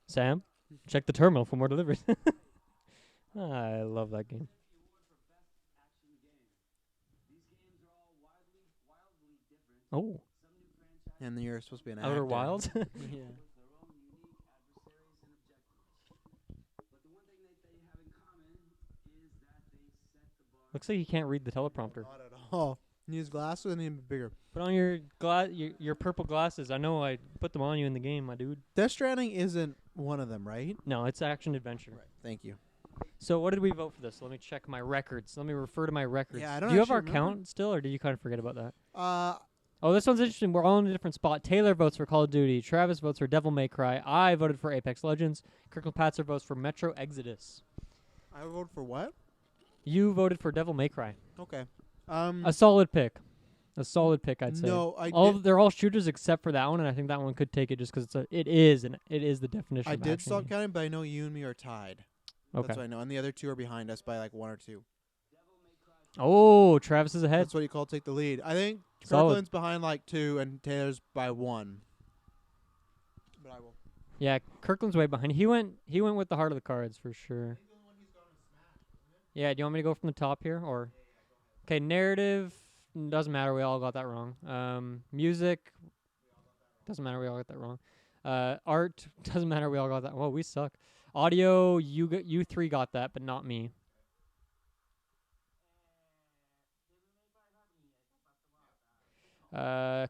Sam, check the terminal for more deliveries. I love that game. Oh, And then you're supposed to be an Outer actor. Wilds. Yeah. Looks like you can't read the teleprompter. Not at all. You use glasses and even bigger. Put on your purple glasses. I know I put them on you in the game, my dude. Death Stranding isn't one of them, right? No, it's action adventure. Right. Thank you. So what did we vote for this? Let me check my records. Let me refer to my records. Yeah, I don't Do you have our actually remember. count still, or did you kind of forget about that? Uh, Oh, this one's interesting. We're all in a different spot. Taylor votes for Call of Duty. Travis votes for Devil May Cry. I voted for Apex Legends. Kirkland Patzer votes for Metro Exodus. I voted for what? You voted for Devil May Cry. Okay. A solid pick. A solid pick, I'd say. No, I They're all shooters except for that one, and I think that one could take it just because it is the definition. I of did action stop game. counting, but I know you and me are tied. Okay. That's what I know. And the other two are behind us by like 1 or 2. Oh, Travis is ahead. That's what you call take the lead. I think Solid. Kirkland's behind like 2 and Taylor's by 1. But I will. Yeah, Kirkland's way behind. He went with the heart of the cards for sure. Yeah, do you want me to go from the top here or? Okay, narrative doesn't matter. We all got that wrong. Music doesn't matter. We all got that wrong. Art doesn't matter. We all got that. Whoa, we suck. Audio, you three got that, but not me.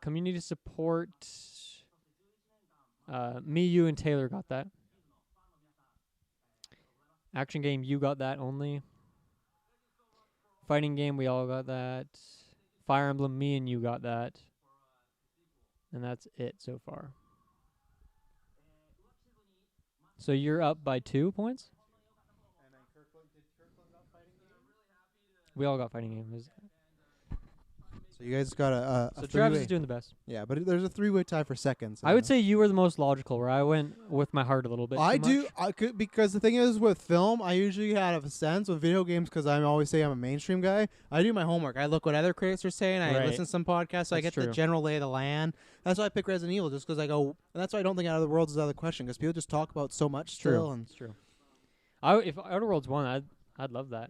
Community support. Me, you, and Taylor got that. Action game, you got that only. Fighting game, we all got that. Fire Emblem, me and you got that. And that's it so far. So you're up by 2 points? We all got fighting game. So you guys got a So three-way. Travis is doing the best. Yeah, but there's a 3-way tie for seconds. I would say you were the most logical, where I went with my heart a little bit. I too do. much. I could because the thing is with film, I usually have a sense with video games because I always say I'm a mainstream guy. I do my homework. I look what other critics are saying. I Right. listen to some podcasts, so I That's get the true. general lay of the land. That's why I pick Resident Evil, just because I go. And that's why I don't think Out of the Worlds is out of the question because people just talk about so much still. True. And It's true. If Outer Worlds won, I'd love that.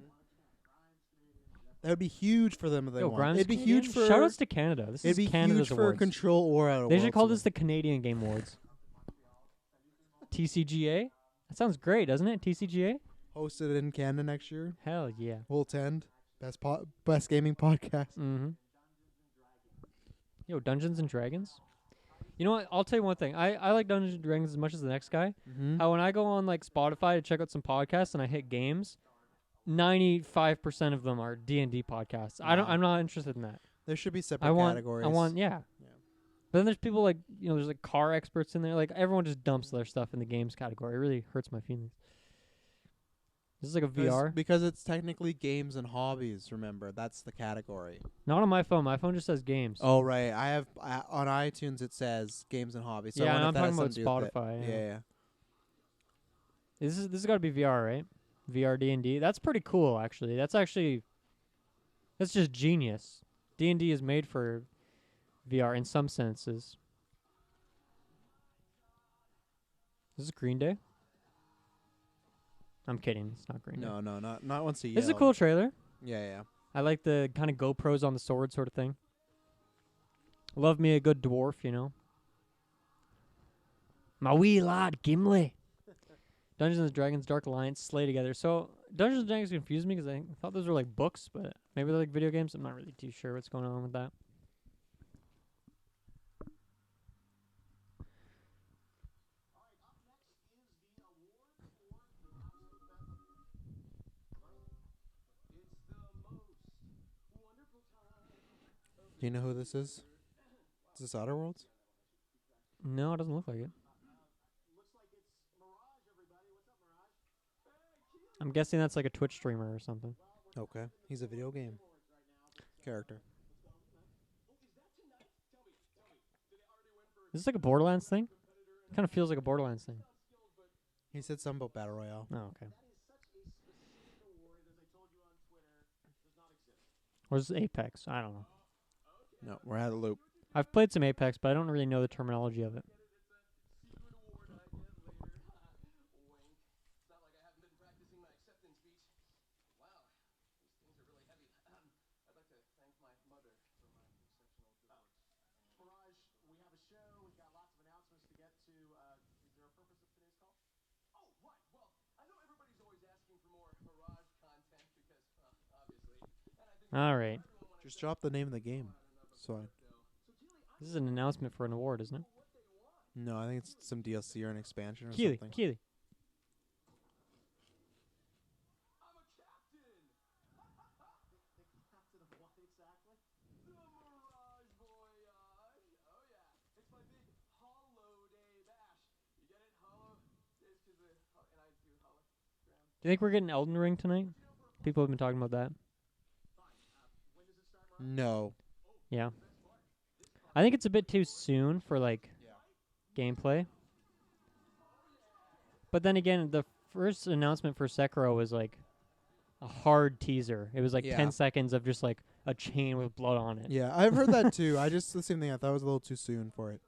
that would be huge for them if they Yo, won. Grimes It'd be Canadian? huge for. Shoutouts to Canada. This It'd is be Canada's huge for awards. Control or Out of They Worlds. should call this the Canadian Game Awards. TCGA? That sounds great, doesn't it? TCGA? hosted in Canada next year. Hell yeah. We'll attend. Best gaming podcast. Mm-hmm. Yo, Dungeons and Dragons? You know what? I'll tell you one thing. I like Dungeons and Dragons as much as the next guy. Mm-hmm. How when I go on like Spotify to check out some podcasts and I hit games, 95% of them are D&D podcasts. Wow. I'm not interested in that. There should be separate I want categories. yeah. But then there's people like, there's like car experts in there. Like everyone just dumps their stuff in the games category. It really hurts my feelings. This is like a VR. Because it's technically games and hobbies, remember. That's the category. Not on my phone. My phone just says games. Oh, right. On iTunes it says games and hobbies. So I yeah, and wonder I'm if that talking has about something to do with Spotify. it. Yeah. Yeah. This has got to be VR, right? VR D&D. That's pretty cool, actually. That's just genius. D&D is made for VR in some senses. This is Green Day. I'm kidding. It's not Green Day. No, not once a year. This is a cool trailer. Yeah. I like the kind of GoPros on the sword sort of thing. Love me a good dwarf, you know. My wee lad, Gimli. Dungeons and Dragons Dark Alliance slay together. So Dungeons and Dragons confused me because I thought those were like books, but maybe they're like video games. I'm not really too sure what's going on with that. Do you know who this is? Is this Outer Worlds? No, it doesn't look like it. I'm guessing that's like a Twitch streamer or something. Okay. He's a video game character. Is this like a Borderlands thing? Kind of feels like a Borderlands thing. He said something about Battle Royale. Oh, okay. Or is this Apex? I don't know. No, we're out of the loop. I've played some Apex, but I don't really know the terminology of it. All right. Just drop the name of the game. This is an announcement for an award, isn't it? No, I think it's some DLC or an expansion or Keely. something. Keely. Do you think we're getting Elden Ring tonight? People have been talking about that. No. Yeah. I think it's a bit too soon for like gameplay. But then again, the first announcement for Sekiro was like a hard teaser. It was like 10 seconds of just like a chain with blood on it. Yeah, I've heard that too. The same thing. I thought it was a little too soon for it.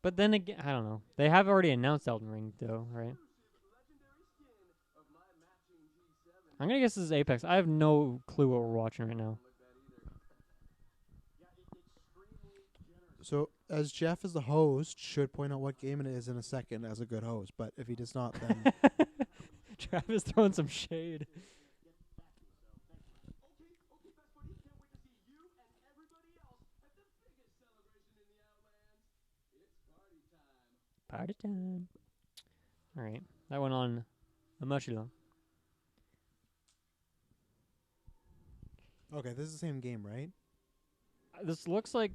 But then again, I don't know. They have already announced Elden Ring though, right? I'm going to guess this is Apex. I have no clue what we're watching right now. So, as Jeff is the host, should point out what game it is in a second as a good host. But if he does not, then Travis throwing some shade. Party time. All right. That went on a much long. okay, this is the same game, right? This looks like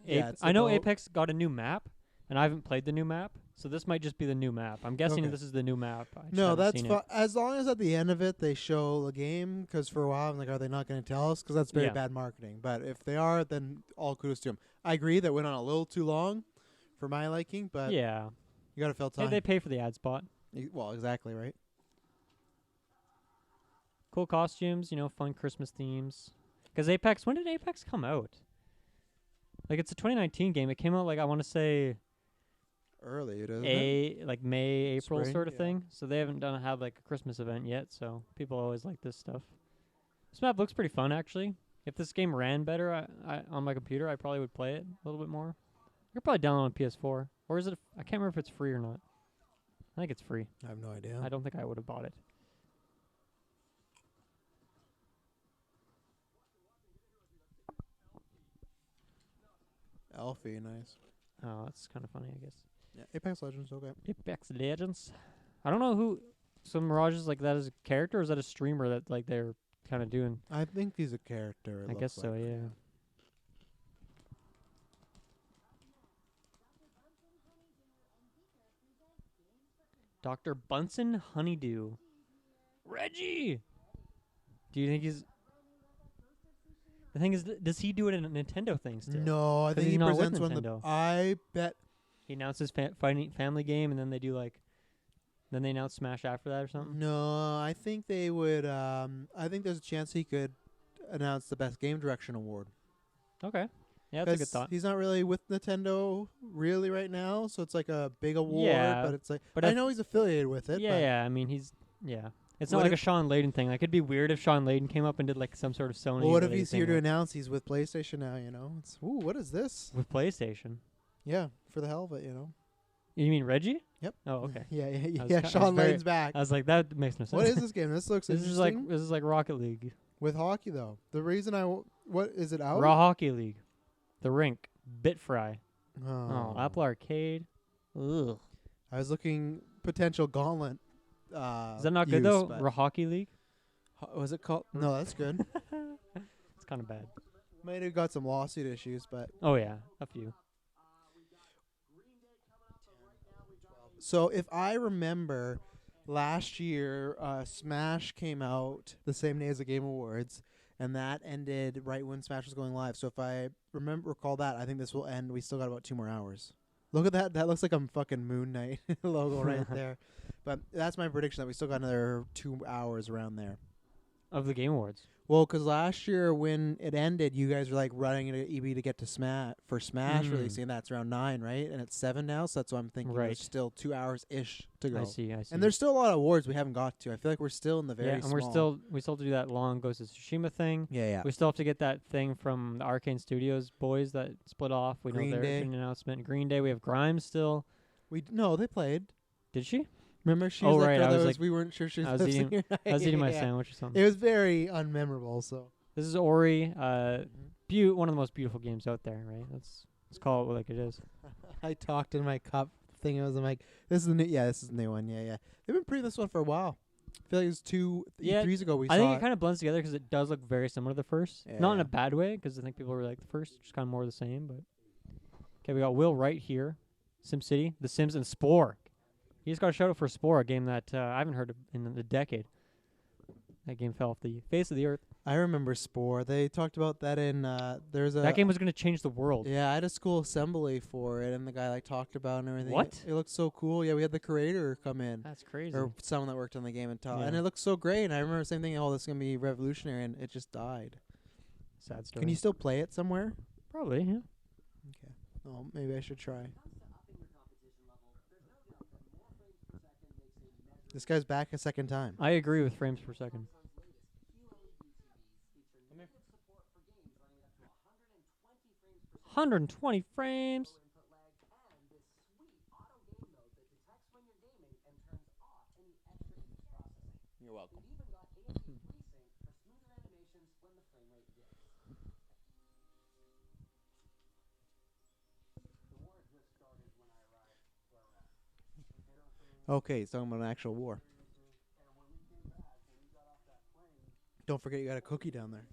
Yeah, it's I know about- Apex got a new map, and I haven't played the new map, so this might just be the new map. I'm guessing Okay. this is the new map. I just No, haven't that's seen fine. As long as at the end of it they show the game, because for a while I'm like, are they not going to tell us? Because that's very Yeah. bad marketing. But if they are, then all kudos to them. I agree that went on a little too long for my liking, it. but Yeah. you got to fill Hey, time. they pay for the ad spot. Well, exactly, right? Cool costumes, fun Christmas themes. Because Apex, when did Apex come out? Like, it's a 2019 game. It came out, like, I want to say Early, doesn't it? like May, April Spring, sort of yeah. thing. So they haven't had, like, a Christmas event yet, so people always like this stuff. This map looks pretty fun, actually. If this game ran better I on my computer, I probably would play it a little bit more. I could probably download on PS4. Or is it? I can't remember if it's free or not. I think it's free. I have no idea. I don't think I would have bought it. Alfie, nice. Oh, that's kind of funny, I guess. Yeah, Apex Legends, okay. Apex Legends. I don't know who. So Mirage is like that as a character, or is that a streamer that like they're kind of doing? I think he's a character. I guess so, yeah. Dr. Bunsen Honeydew. Reggie. Do you think he's? The thing is, does he do it in a Nintendo thing still? No, I 'Cause think he's he not with presents one. Nintendo. I bet. He announces family game, and then they do like, then they announce Smash after that or something. No, I think they would. I think there's a chance he could announce the best game direction award. Okay, yeah, that's a good 'Cause thought. He's not really with Nintendo really right now, so it's like a big award. Yeah, but it's like, but I know he's affiliated with it. Yeah, but yeah. I mean, yeah. It's not What like a if- Sean Layden thing. Like, it'd be weird if Sean Layden came up and did like some sort of Sony. Well, what if related he's thing here to like- announce he's with PlayStation now? It's what is this? with PlayStation? Yeah, for the hell of it, You mean Reggie? Yep. Oh, okay. Yeah, I was yeah. ki- I Sean was very- Layden's back. I was like, that makes no sense. What is this game? This looks This interesting. is like Rocket League, With hockey though. The reason what is it out? Raw Hockey League, the rink, Bitfry. Oh. Oh, Apple Arcade. Ugh. I was looking potential gauntlet. Is that not good use, though? but- Raw Hockey League. Was it called? No, that's good. It's kind of bad. Might have got some lawsuit issues, but Oh yeah, a few. so if I remember, last year Smash came out the same day as the Game Awards, and that ended right when Smash was going live. So if I recall that, I think this will end. We still got about 2 more hours. Look at that. That looks like a fucking Moon Knight logo right there. But that's my prediction that we still got another 2 hours around there. Of the Game Awards. Well, because last year when it ended, you guys were like running into EB to get to Smash releasing. That's around 9, right? And it's 7 now, so that's why I'm thinking Right. there's still 2 hours ish to go. I see. And there's still a lot of awards we haven't got to. I feel like we're still in the very yeah, and small. we still have to do that long Ghost of Tsushima thing. Yeah. We still have to get that thing from the Arcane Studios boys that split off. We Green know Day. their announcement. Green Day. We have Grimes still. No, they played. Did she? Remember, she Oh, was right, that I girl was that like- we weren't sure she was I was lip eating- syncing. I was eating my Yeah. sandwich or something. It was very unmemorable. So This is Ori. One of the most beautiful games out there, right? Let's call it like it is. I talked in my cup thing. I was like, "This is the new. Yeah, this is the new one. Yeah. They've been pre this one for a while. I feel like it was 2 Yeah, E3s ago. We I saw think it. it kind of blends together because it does look very similar to the first. Not in Yeah. a bad way, because I think people were like the first, just kind of more of the same. But okay, we got Will right here, SimCity, The Sims, and Spore. He just got a shout out for Spore, a game that I haven't heard of in a decade. That game fell off the face of the earth. I remember Spore. They talked about that in there's a That game was going to change the world. Yeah, I had a school assembly for it, and the guy talked about it and everything. What? It looked so cool. Yeah, we had the creator come in, That's crazy. or someone that worked on the game and talk, and Yeah. it looked so great. And I remember the same thing. Oh, this is gonna be revolutionary, and it just died. Sad story. Can you still play it somewhere? Probably, yeah. Okay. Oh, maybe I should try. This guy's back a second time. I agree with frames per second. 120 frames. You're welcome. Okay, he's talking about an actual war. Don't forget you got a cookie down there.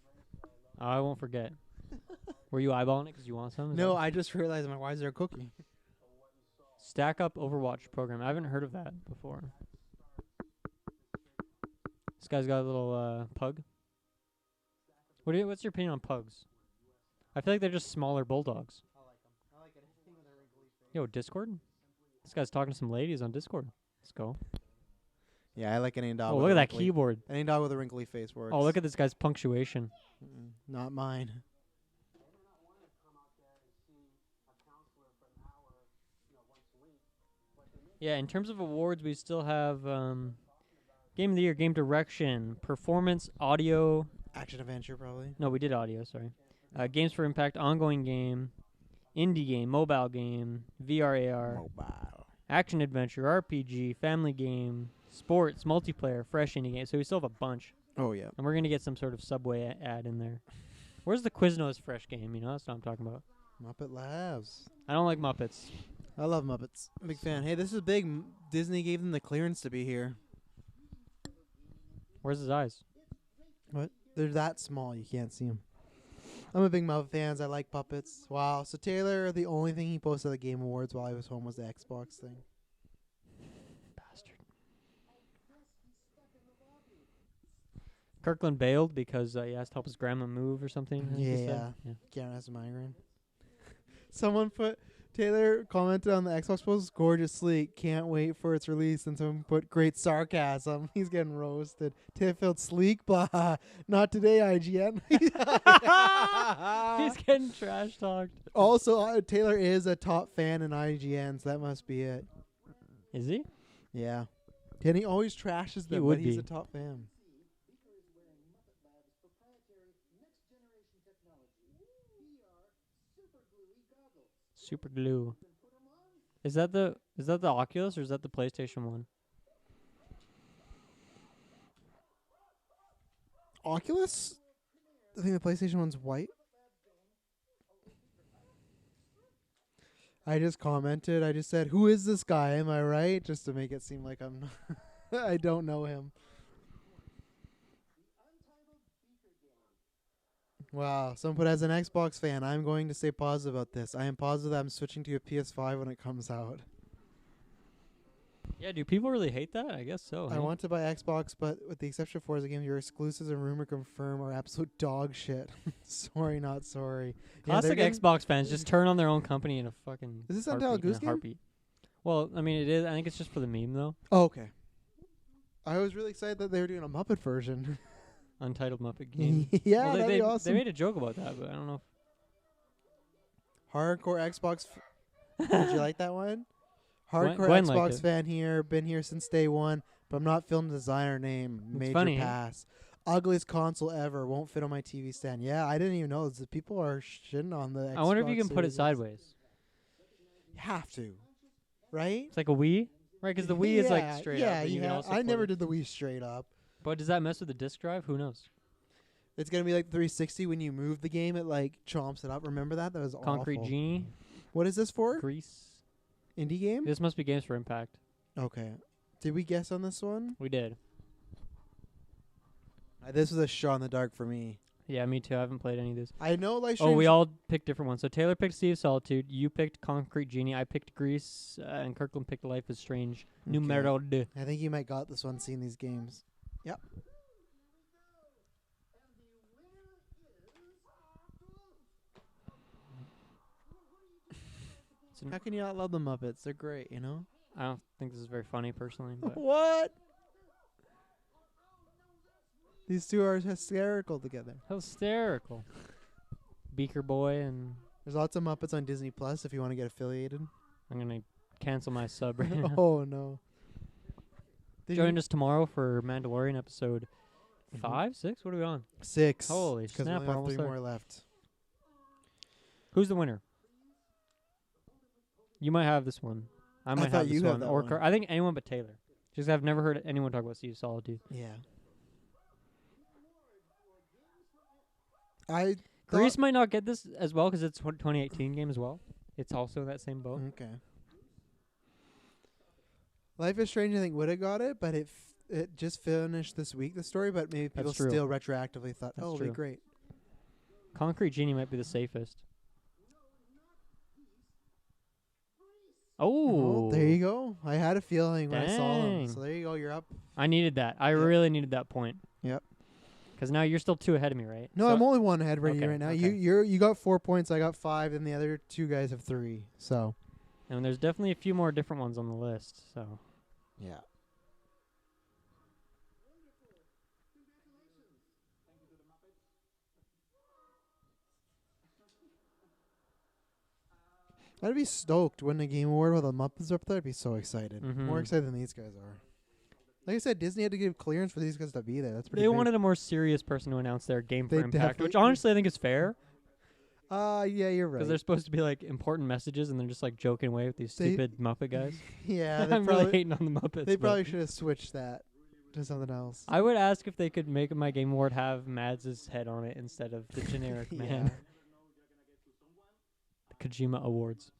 I won't forget. Were you eyeballing it because you want some? Is No, that- I just realized, why is there a cookie? Stack Up Overwatch program. I haven't heard of that before. This guy's got a little pug. What's your opinion on pugs? I feel like they're just smaller bulldogs. I like them. I like anything with a wrinkly face. Yo, Discord? This guy's talking to some ladies on Discord. Let's go. Yeah, I like any dog. Oh, with look a at that wrinkly- keyboard. Any dog with a wrinkly face works. Oh, look at this guy's punctuation. Not mine. Yeah, in terms of awards, we still have Game of the Year, Game Direction, Performance, Audio. Action adventure, probably. No, we did audio, sorry. Games for Impact, Ongoing Game, Indie Game, Mobile Game, VR AR, Mobile. Action Adventure, RPG, Family Game, Sports, Multiplayer, Fresh Indie Game. So we still have a bunch. Oh, yeah. And we're going to get some sort of Subway ad in there. Where's the Quiznos Fresh game? You know, that's what I'm talking about. Muppet Labs. I don't like Muppets. I love Muppets. Big fan. Hey, this is big. Disney gave them the clearance to be here. Where's his eyes? What? They're that small, you can't see them. I'm a big Muppet fan. I like puppets. Wow. So Taylor, the only thing he posted at the Game Awards while I was home was the Xbox thing. Bastard. Kirkland bailed because he has to help his grandma move or something. I think he said. Yeah. Karen has a migraine. Someone Taylor commented on the Xbox post, gorgeous sleek, can't wait for its release. And someone put great sarcasm. He's getting roasted. Tiffeld sleek, blah. Not today, IGN. He's getting trash talked. Also, Taylor is a top fan in IGN, so that must be it. Is he? Yeah. And he always trashes them, would but he's be. a top fan. Super glue. Is that the Oculus or is that the PlayStation one? Oculus? I think the PlayStation one's white. I just commented. I just said, "Who is this guy? Am I right?" Just to make it seem like I'm I don't know him. Wow. Someone put, as an Xbox fan, I'm going to stay positive about this. I am positive that I'm switching to a PS5 when it comes out. Yeah, do people really hate that? I guess so. I hey? want to buy Xbox, but with the exception of Forza games, your exclusives and rumor confirm are absolute dog shit. Sorry, not sorry. Classic they're Xbox fans just turn on their own company in a fucking Is this Untitled Goose Game? heartbeat. Well, I mean, it is. I think it's just for the meme, though. Oh, okay. I was really excited that they were doing a Muppet version. Untitled Muppet game. Yeah, well, that'd be awesome. They made a joke about that, but I don't know. Hardcore Xbox. Did you like that one? Hardcore Gwen liked Xbox it. fan here. Been here since day one, but I'm not feeling the designer name. Major funny, eh? pass. Ugliest console ever. Won't fit on my TV stand. Yeah, I didn't even know this. People are shitting on the Xbox. I wonder if you can put it Series X. sideways. You have to, right? It's like a Wii, right? Because the Wii is like straight up. Yeah, but you can yeah. also I flip never it. did the Wii straight up. But does that mess with the disc drive? Who knows? It's gonna be like 360 when you move the game. It like chomps it up. Remember that? That was Concrete awful. Genie, What is this for? Grease. Indie game? This must be Games for Impact. Okay. Did we guess on this one? We did. This was a shot in the dark for me. Yeah, me too. I haven't played any of these. I know like Oh, we all picked different ones. So Taylor picked Sea of Solitude. You picked Concrete Genie. I picked Grease. And Kirkland picked Life is Strange. Numero 2. I think you might got this one seeing these games. Yep. How can you not love the Muppets? They're great, you know? I don't think this is very funny, personally. But What? These two are hysterical together. hysterical. Beaker Boy and... There's lots of Muppets on Disney Plus if you want to get affiliated. I'm going to cancel my sub right now. Oh, no. Join us tomorrow for Mandalorian episode Mhm. 5, 6? What are we on? 6. Holy Because we snap, only we're have almost 3 there. more left. Who's the winner? You might have this one. I might thought have this you had one. that Or one. I think anyone but Taylor. Just I've never heard anyone talk about Sea of Solitude. Yeah. I Greece might not get this as well because it's a 2018 game as well. It's also in that same boat. Okay. Life is Strange, I think, would have got it, but it just finished this week, the story, but maybe people That's true. still retroactively thought, That's oh, it'll true. be great. Concrete Genie might be the safest. Oh, There you go. I had a feeling when I saw them. Dang. So there you go. You're up. I needed that. I Yep. really needed that point. Yep. Because now you're still 2 ahead of me, right? No, So- I'm only 1 ahead right Okay, right now. okay. You got 4 points. I got 5, and the other 2 guys have 3. So And there's definitely a few more different ones on the list. So yeah. I'd be stoked when the Game Award with the Muppets up there. I'd be so excited. More Mhm. excited than these guys are. Like I said, Disney had to give clearance for these guys to be there. That's pretty they big. wanted a more serious person to announce their Game for They Impact, which definitely- honestly I think is fair Yeah, you're because right. they're supposed to be like important messages and they're just like joking away with these They- stupid Muppet guys. Yeah, they I'm probably really hating on the Muppets. they but probably should have switched that to something else. I would ask if they could make my Game Award have Mads' head on it instead of the generic man. Yeah. The Kojima Awards.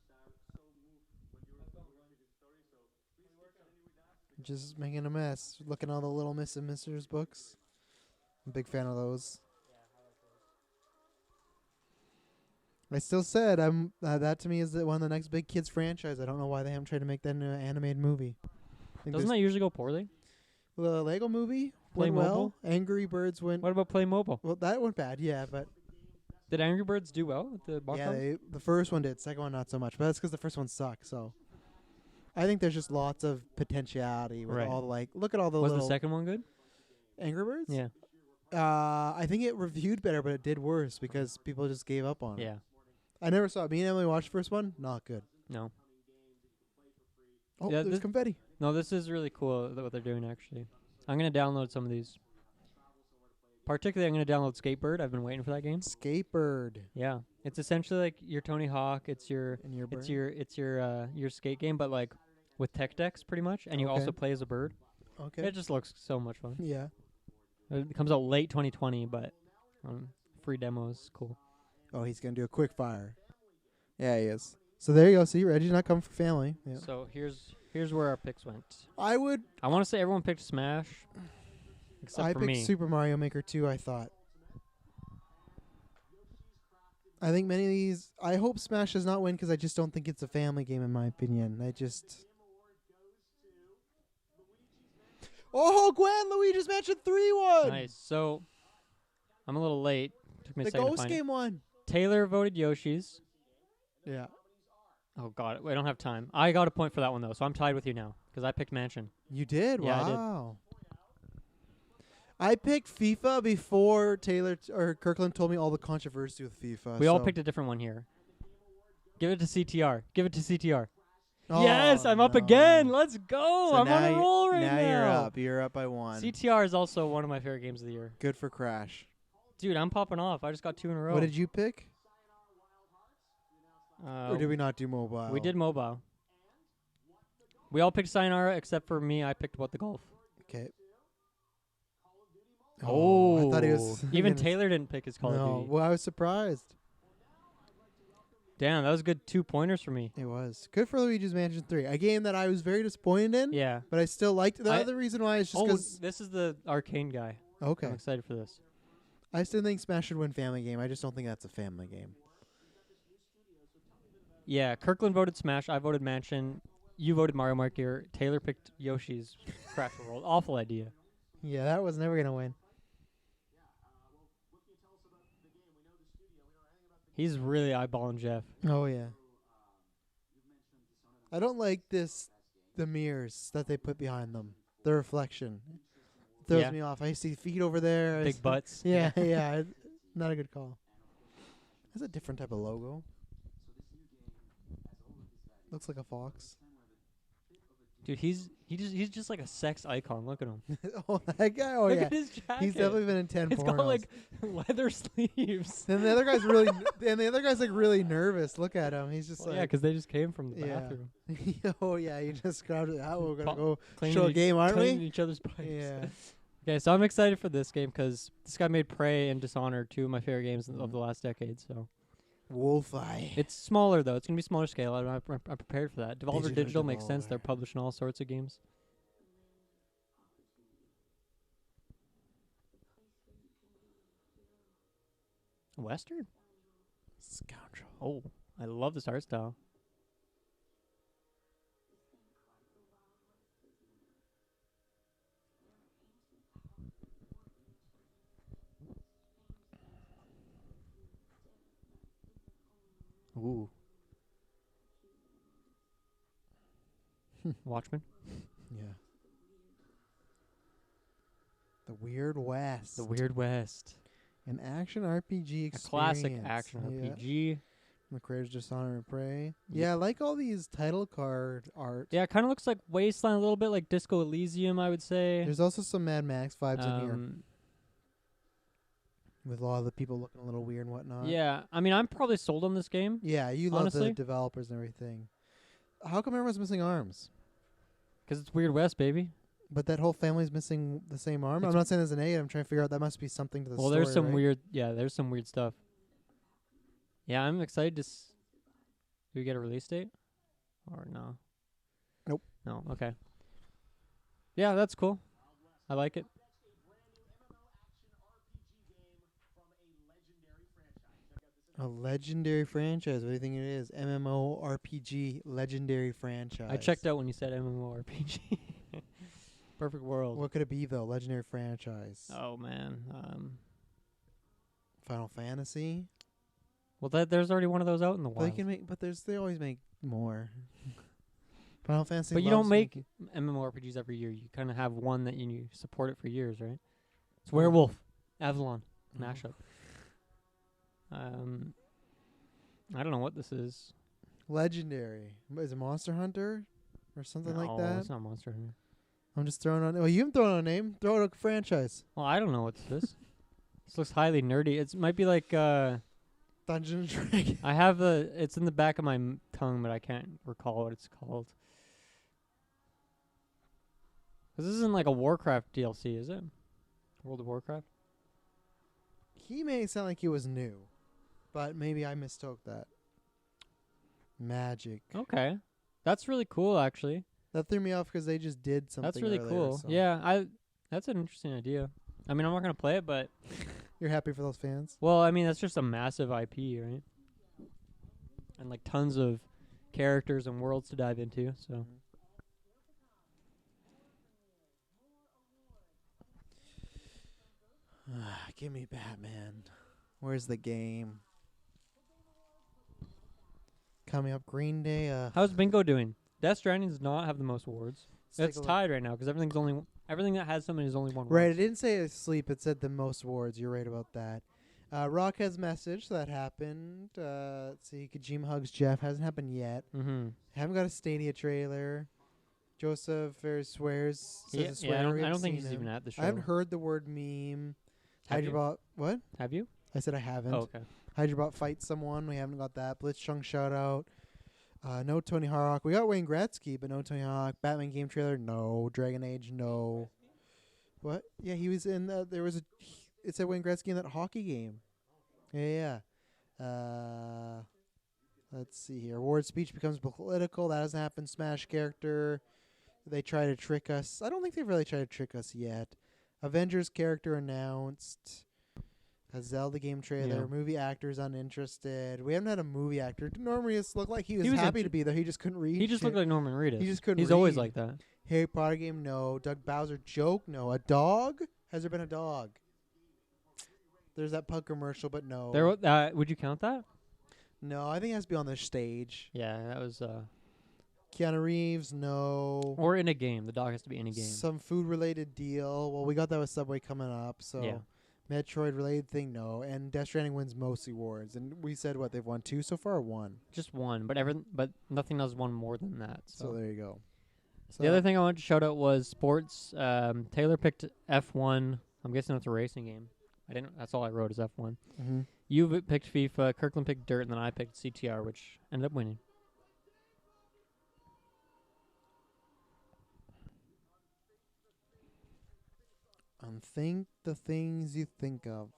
Just making a mess. Looking at all the Little Miss and Misters books. I'm a big fan of those. I still said that to me is one of the next big kids franchise. I don't know why they haven't tried to make that into an animated movie. I think Doesn't that usually go poorly? the Lego movie Play went Mobile? well. Angry Birds went. What about Play Mobile? Well, that went bad. Yeah, but Did Angry Birds do well with the box yeah, office? the first one did. Second one not so much. But that's because the first one sucked. So I think there's just lots of potentiality with Right. all the, like. Look at all the Was little the second one good? Angry Birds. Yeah. I think it reviewed better, but it did worse because people just gave up on it. Yeah. I never saw it. Me and Emily watched the first one. Not good. No. Oh, Yeah, there's this- confetti. No, this is really cool what they're doing, actually. I'm going to download some of these. Particularly, I'm going to download Skatebird. I've been waiting for that game. Skatebird. Yeah. It's essentially like your Tony Hawk. It's your And your bird. it's your skate game, but like with tech decks pretty much, and you Okay. also play as a bird. Okay. It just looks so much fun. Yeah. It comes out late 2020, but free demo is cool. Oh, he's gonna do a quick fire. Yeah, he is. So there you go. See, Reggie's not coming for family. Yeah. So here's where our picks went. I would. I want to say everyone picked Smash, except I for picked me. Super Mario Maker 2. I thought. I think many of these. I hope Smash does not win because I just don't think it's a family game in my opinion. I just. Oh, Gwen! Luigi's Mansion 3 won. Nice. So I'm a little late. Took me a The second to Ghost find it. game won. Taylor voted Yoshi's. Yeah. Oh God, I don't have time. I got a point for that one though, so I'm tied with you now because I picked Mansion. You did? Yeah, I did. Wow. I picked FIFA before Taylor or Kirkland told me all the controversy with FIFA. We all so- picked a different one here. Give it to CTR. Give it to CTR. Oh, Yes, I'm up no. again. Let's go. So I'm on now a you- roll right now. Now you're up. You're up by one. CTR is also one of my favorite games of the year. Good for Crash. Dude, I'm popping off. I just got 2 in a row. What did you pick? Uh, Or did we not do mobile? We did mobile. We all picked Sayonara except for me. I picked What the Golf. Okay. Oh, I thought he was even gonna- Taylor didn't pick his Call No, of Duty. well, I was surprised. Damn, that was good 2 pointers for me. It was good for Luigi's Mansion 3, a game that I was very disappointed in. Yeah. But I still liked it. The I- other reason why is just Oh, because. this is the arcane guy. Okay. I'm excited for this. I still think Smash should win family game. I just don't think that's a family game. Yeah, Kirkland voted Smash. I voted Mansion. You voted Mario Maker. Taylor picked Yoshi's Crafted World. Awful idea. Yeah, that was never gonna win. He's really eyeballing Jeff. Oh yeah. I don't like the mirrors that they put behind them. The reflection throws Yeah. me off. I see feet over there. Big butts. Yeah, yeah. Not a good call. That's a different type of logo. Looks like a fox. Dude, he's just like a sex icon. Look at him. Oh, that guy. Oh Look yeah. at his jacket. He's definitely been in 10 It's pornos. got like leather sleeves. Then the other guy's really, and the other guy's like really nervous. Look at him. He's just Well, yeah, like, because they just came from the Yeah. bathroom. oh yeah, you just grabbed it out. We're gonna Pop- go Cleaning show a each- game, aren't cleaning we? each other's pipes. Yeah. Okay, so I'm excited for this game because this guy made Prey and Dishonored, 2 of my favorite games of the last decade. So Wolfeye. it's smaller though. It's gonna be smaller scale. I'm prepared for that. Devolver Digital Digital makes sense. They're Devolver. publishing all sorts of games. Western? Scoundrel. Oh, I love this art style. Ooh. Watchmen? Yeah. The Weird West. The Weird West. An action RPG A experience. classic action Yeah. RPG. The Creators Dishonor and Prey. Yeah, I like all these title card art. Yeah, it kind of looks like Wasteland a little bit, like Disco Elysium, I would say. There's also some Mad Max vibes in here. With a lot of the people looking a little weird and whatnot. Yeah, I mean, I'm probably sold on this game. Yeah, you love Honestly? the developers and everything. How come everyone's missing arms? Because it's Weird West, baby. But that whole family's missing the same arm? It's- I'm not saying there's an A. I'm trying to figure out that must be something to the Well, story, there's some right? weird, there's some weird stuff. Yeah, I'm excited to do we get a release date? Or no? Nope. No, okay. Yeah, that's cool. I like it. A legendary franchise. What do you think it is? MMORPG legendary franchise. I checked out when you said MMORPG. Perfect world. What could it be though? Legendary franchise. Oh man. Final Fantasy. Well, there's already one of those out in the But wild. they can make. But they always make more. Final Fantasy. But you don't loves make making- MMORPGs every year. You kind of have one that you support it for years, right? It's Werewolf, Avalon, Oh. mashup. I don't know what this is. Legendary. Is it Monster Hunter or something like No, that? it's not Monster Hunter. I'm just throwing on. Well, you haven't thrown on a name. Throw out a franchise. Well, I don't know what this is. This looks highly nerdy. It might be like Dungeon and Dragon. I have it's in the back of my tongue, but I can't recall what it's called. 'Cause this isn't like a Warcraft DLC, is it? World of Warcraft? He made it sound like he was new, but maybe I mistook that. Magic. Okay. That's really cool, actually. That threw me off because they just did something. That's really earlier, cool. so- Yeah, that's an interesting idea. I mean, I'm not going to play it, but... You're happy for those fans? Well, I mean, that's just a massive IP, right? And, like, tons of characters and worlds to dive into, so... Give me Batman. Where's the game? Coming up, Green Day. How's Bingo doing? Death Stranding does not have the most awards. Let's take It's a look. tied right now because everything that has something is only one. Right, award. it didn't say asleep. It said the most awards. You're right about that. Rock has message that happened. Let's see. Kojima hugs Jeff. Hasn't happened yet. Mm-hmm. Haven't got a Stadia trailer. Joseph swears. Says a swear. I We don't haven't think seen he's him. even at the show. I haven't heard the word meme. Have you? Hydrabot. What? Have you? I said I haven't. Oh, okay. Hydrabot fights someone. We haven't got that. Blitzchung shout out. No Tony Hawk. We got Wayne Gretzky, but no Tony Hawk. Batman game trailer. No. Dragon Age. No. What? Yeah, he was in. There was a. It said Wayne Gretzky in that hockey game. Yeah. Let's see here. Award speech becomes political. That hasn't happened. Smash character. They try to trick us. I don't think they've really tried to trick us yet. Avengers character announced. A Zelda game trailer. Yeah. Movie actors uninterested. We haven't had a movie actor. Normally, it looked like he was was happy to be there. He just couldn't read. He just looked shit. like Norman Reedus. He just couldn't He's always read. like that. Harry Potter game, no. Doug Bowser joke, no. A dog? Has there been a dog? There's that pug commercial, but no. Would you count that? No, I think it has to be on the stage. Yeah, that was. Keanu Reeves, no. Or in a game. The dog has to be in a game. Some food-related deal. Well, we got that with Subway coming up, so. Yeah. Metroid-related thing, no. And Death Stranding wins most awards. And we said, what, they've won 2 so far or 1? Just one, but nothing else won more than that. So there you go. So The other thing I wanted to shout out was sports. Taylor picked F1. I'm guessing it's a racing game. That's all I wrote is F1. Mhm. You picked FIFA. Kirkland picked Dirt, and then I picked CTR, which ended up winning. Think the things you think of.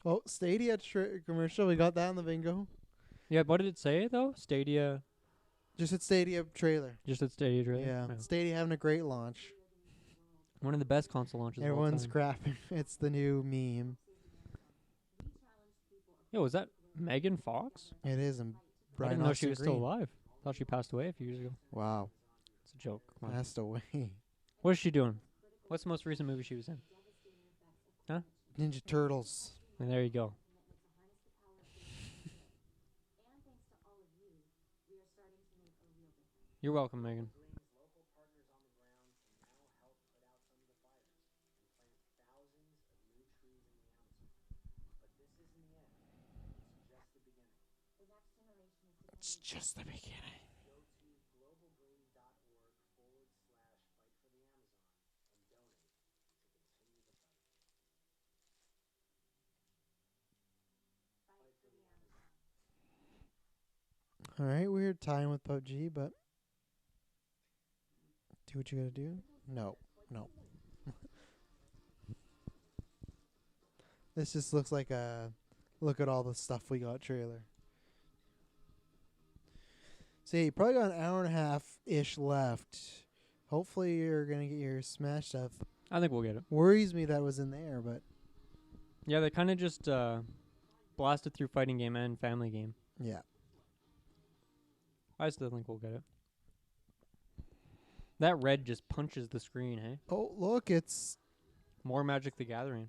Oh, Stadia commercial. We got that on the bingo. Yeah, what did it say though? Stadia. Just at Stadia trailer. Just at Stadia, really. Yeah. Stadia having a great launch. One of the best console launches. Everyone's of all time. crapping. It's the new meme. Yo, was that Megan Fox? It is. And I Brian didn't know she Austin was still Green. alive. Thought she passed away a few years ago. Wow. It's a joke. Come on. Passed away. What is she doing? What's the most recent movie she was in? Ninja Turtles. And there you go. You're welcome, Megan. It's just the beginning. All right, weird time with PUBG, but do what you gotta do. No. This just looks like a look at all the stuff we got trailer. See, you probably got an hour and a half ish left. Hopefully, you're gonna get your Smash stuff. I think we'll get it. Worries me that was in there, but Yeah, they kind of just blasted through fighting game and family game. yeah. I still think we'll get it. That red just punches the screen, hey? Oh, look, it's More Magic the Gathering.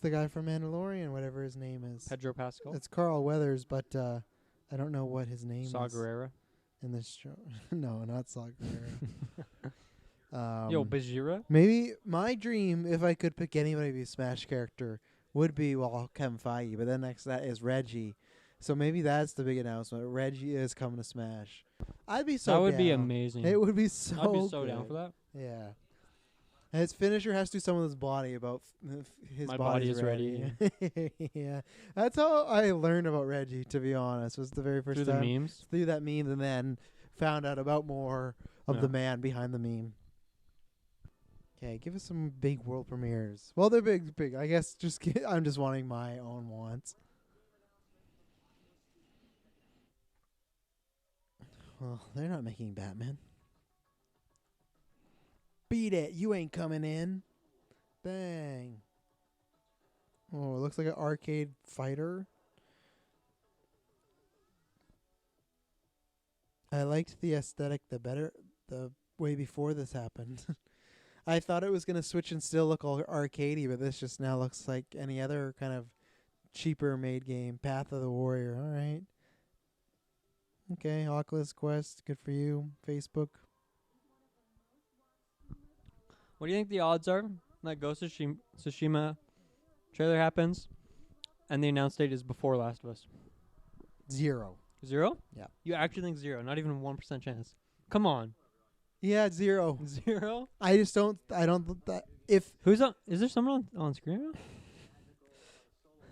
the guy from Mandalorian, whatever his name is. Pedro Pascal. It's Carl Weathers, but I don't know what his name Saw is Gerrera. in this show. No, not Saw Gerrera. Yo, Bajira. Maybe my dream, if I could pick anybody to be a Smash character, would be, well, Kevin Feige, but then next to that is Reggie. So maybe that's the big announcement. Reggie is coming to Smash. I'd be so That would be down. amazing. It would be so I'd be so down good. for that. Yeah. And his finisher has to do something with his body about his My body body is ready. Yeah. That's how I learned about Reggie, to be honest. Was the very first Through the time. memes. Through that meme, and then found out about more of the man behind the meme. Okay, give us some big world premieres. Well, they're big. I guess I'm just wanting my own wants. Well, they're not making Batman. Beat it. You ain't coming in. Bang. Oh, it looks like an arcade fighter. I liked the aesthetic the way before this happened. I thought it was going to switch and still look all arcadey, but this just now looks like any other kind of cheaper made game. Path of the Warrior. All right. Okay, Oculus Quest, good for you. Facebook. What do you think the odds are that Ghost of Tsushima trailer happens and the announced date is before Last of Us? 0. 0? Yeah. You actually think 0? Not even a 1% chance. Come on. Yeah, 0. 0? I don't if Who's on? Is there someone on screen?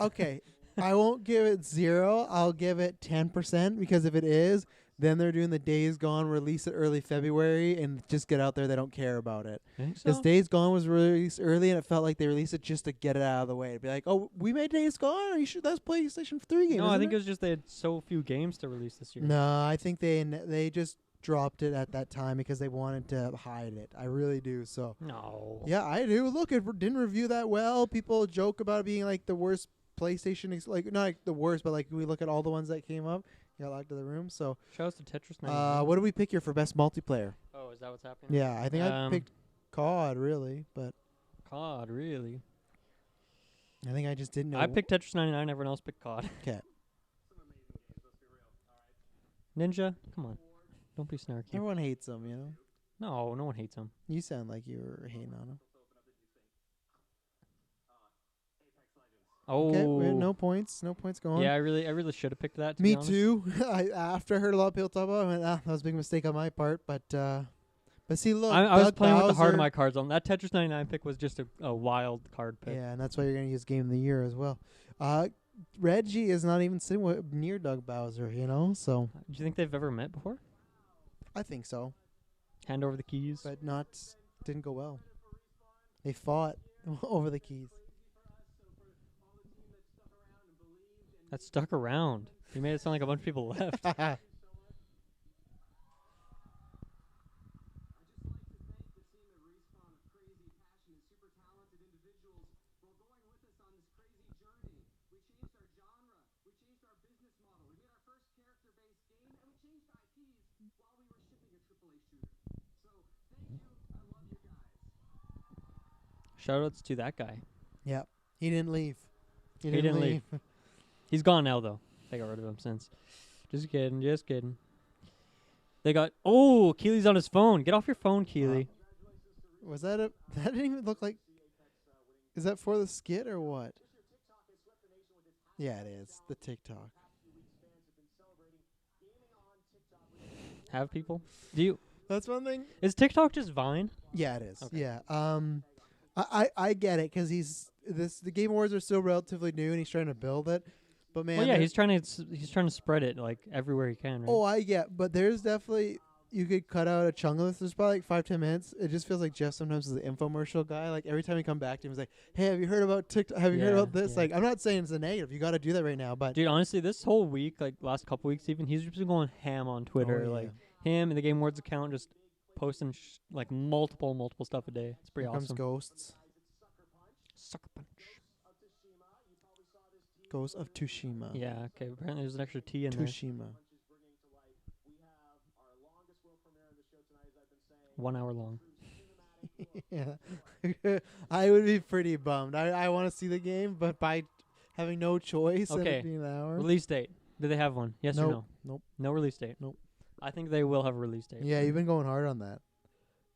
okay, I won't give it 0. I'll give it 10% because if it is, then they're doing the Days Gone release it early February and just get out there. They don't care about it. Think Because so? Days Gone was released early and it felt like they released it just to get it out of the way. It'd be like, oh, we made Days Gone? Are you sure that's PlayStation 3 game? No, I isn't think it it was just they had so few games to release this year. No, I think they just dropped it at that time because they wanted to hide it. I really do. So No. yeah, I do. Look, it didn't review that well. People joke about it being like the worst PlayStation, like not like the worst, but like we look at all the ones that came up. Got locked to the room. So Shout out to Tetris 99. what do we pick here for best multiplayer? Oh, is that what's happening? Yeah, I think I picked COD really, but COD, really? I think I just didn't know. I picked Tetris 99. Everyone else picked COD. Okay. Ninja, come on. Don't be snarky. Everyone hates them, you know. No one hates him. You sound like you were hating on them. Oh. Okay, we have no points. No points going. Yeah, I really should have picked that. To Me be honest. too. After I heard a lot of people talk about it, I went, that was a big mistake on my part. But see, look, I was Doug playing with the heart of Bowser- my cards on. That Tetris 99 pick was just a wild card pick. Yeah, and that's why you're going to use Game of the Year as well. Reggie is not even sitting near Doug Bowser, you know, so Do you think they've ever met before? I think so. Hand over the keys. But didn't go well. They fought over the keys. That stuck around. You made it sound like a bunch of people left. Shoutouts to that guy. Yep. He didn't leave. He didn't leave. He's gone now, though. They got rid of him since. Just kidding. They got... Oh, Keely's on his phone. Get off your phone, Keely. Was that that didn't even look like... Is that for the skit or what? Yeah, it is. The TikTok. Have people? Do you... That's one thing. Is TikTok just Vine? Yeah, it is. Okay. Yeah. I get it because the Game Awards are still relatively new and he's trying to build it. But man, Well, yeah, he's trying to spread it like everywhere he can, right? Oh, I get, but there's definitely you could cut out a chunk of this. There's probably like 5-10 minutes. It just feels like Jeff sometimes is an infomercial guy. Like every time we come back to him, he's like, "Hey, have you heard about TikTok? Have you heard about this?" Yeah. Like, I'm not saying it's a negative. You got to do that right now, but Dude, honestly, this whole week, like last couple weeks even, he's just been going ham on Twitter. Oh, yeah. Like him and the Game Awards account just posting like multiple stuff a day. It's pretty here comes awesome. Ghosts. Sucker punch. Ghost of Tsushima. Yeah, okay. Apparently there's an extra T in there. Tsushima. 1 hour long. Yeah. I would be pretty bummed. I want to see the game, but by having no choice, Okay. it'd be an hour. Release date. Do they have one? Yes or no? Nope. No release date. Nope. I think they will have a release date. Yeah, you've been going hard on that,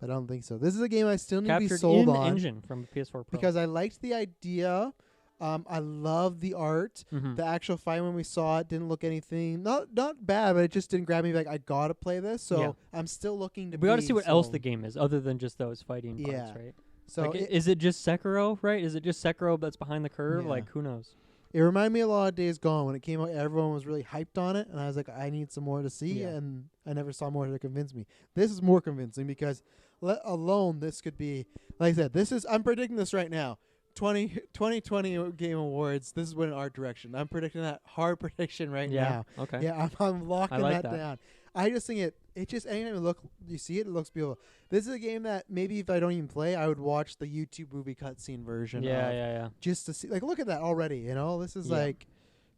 but I don't think so. This is a game I still need to be Captured sold in on engine from PS4 Pro. because I liked the idea. I love the art. Mhm. The actual fight when we saw it didn't look anything not bad, but it just didn't grab me. Like I gotta play this, so Yeah. I'm still looking to. we got to see what else the sold. game is other than just those fighting Yeah. parts, right? So Like, it, is it just Sekiro, right? Is it just Sekiro that's behind the curve? Yeah. Like, who knows? it reminded me a lot of Days Gone when it came out. Everyone was really hyped on it, and I was like, I need some more to see, Yeah. and I never saw more to convince me. This is more convincing because let alone this could be like I said. This is I'm predicting this right now. 2020 Game Awards. This is what an art direction. I'm predicting that hard prediction right Yeah. now. Okay. Yeah, I'm locking like that that. down. I just think it just anytime you see it, it looks beautiful. This is a game that maybe if I don't even play, I would watch the YouTube movie cutscene version. Yeah, of yeah. just to see. Like, look at that already. You know, this is Yeah. like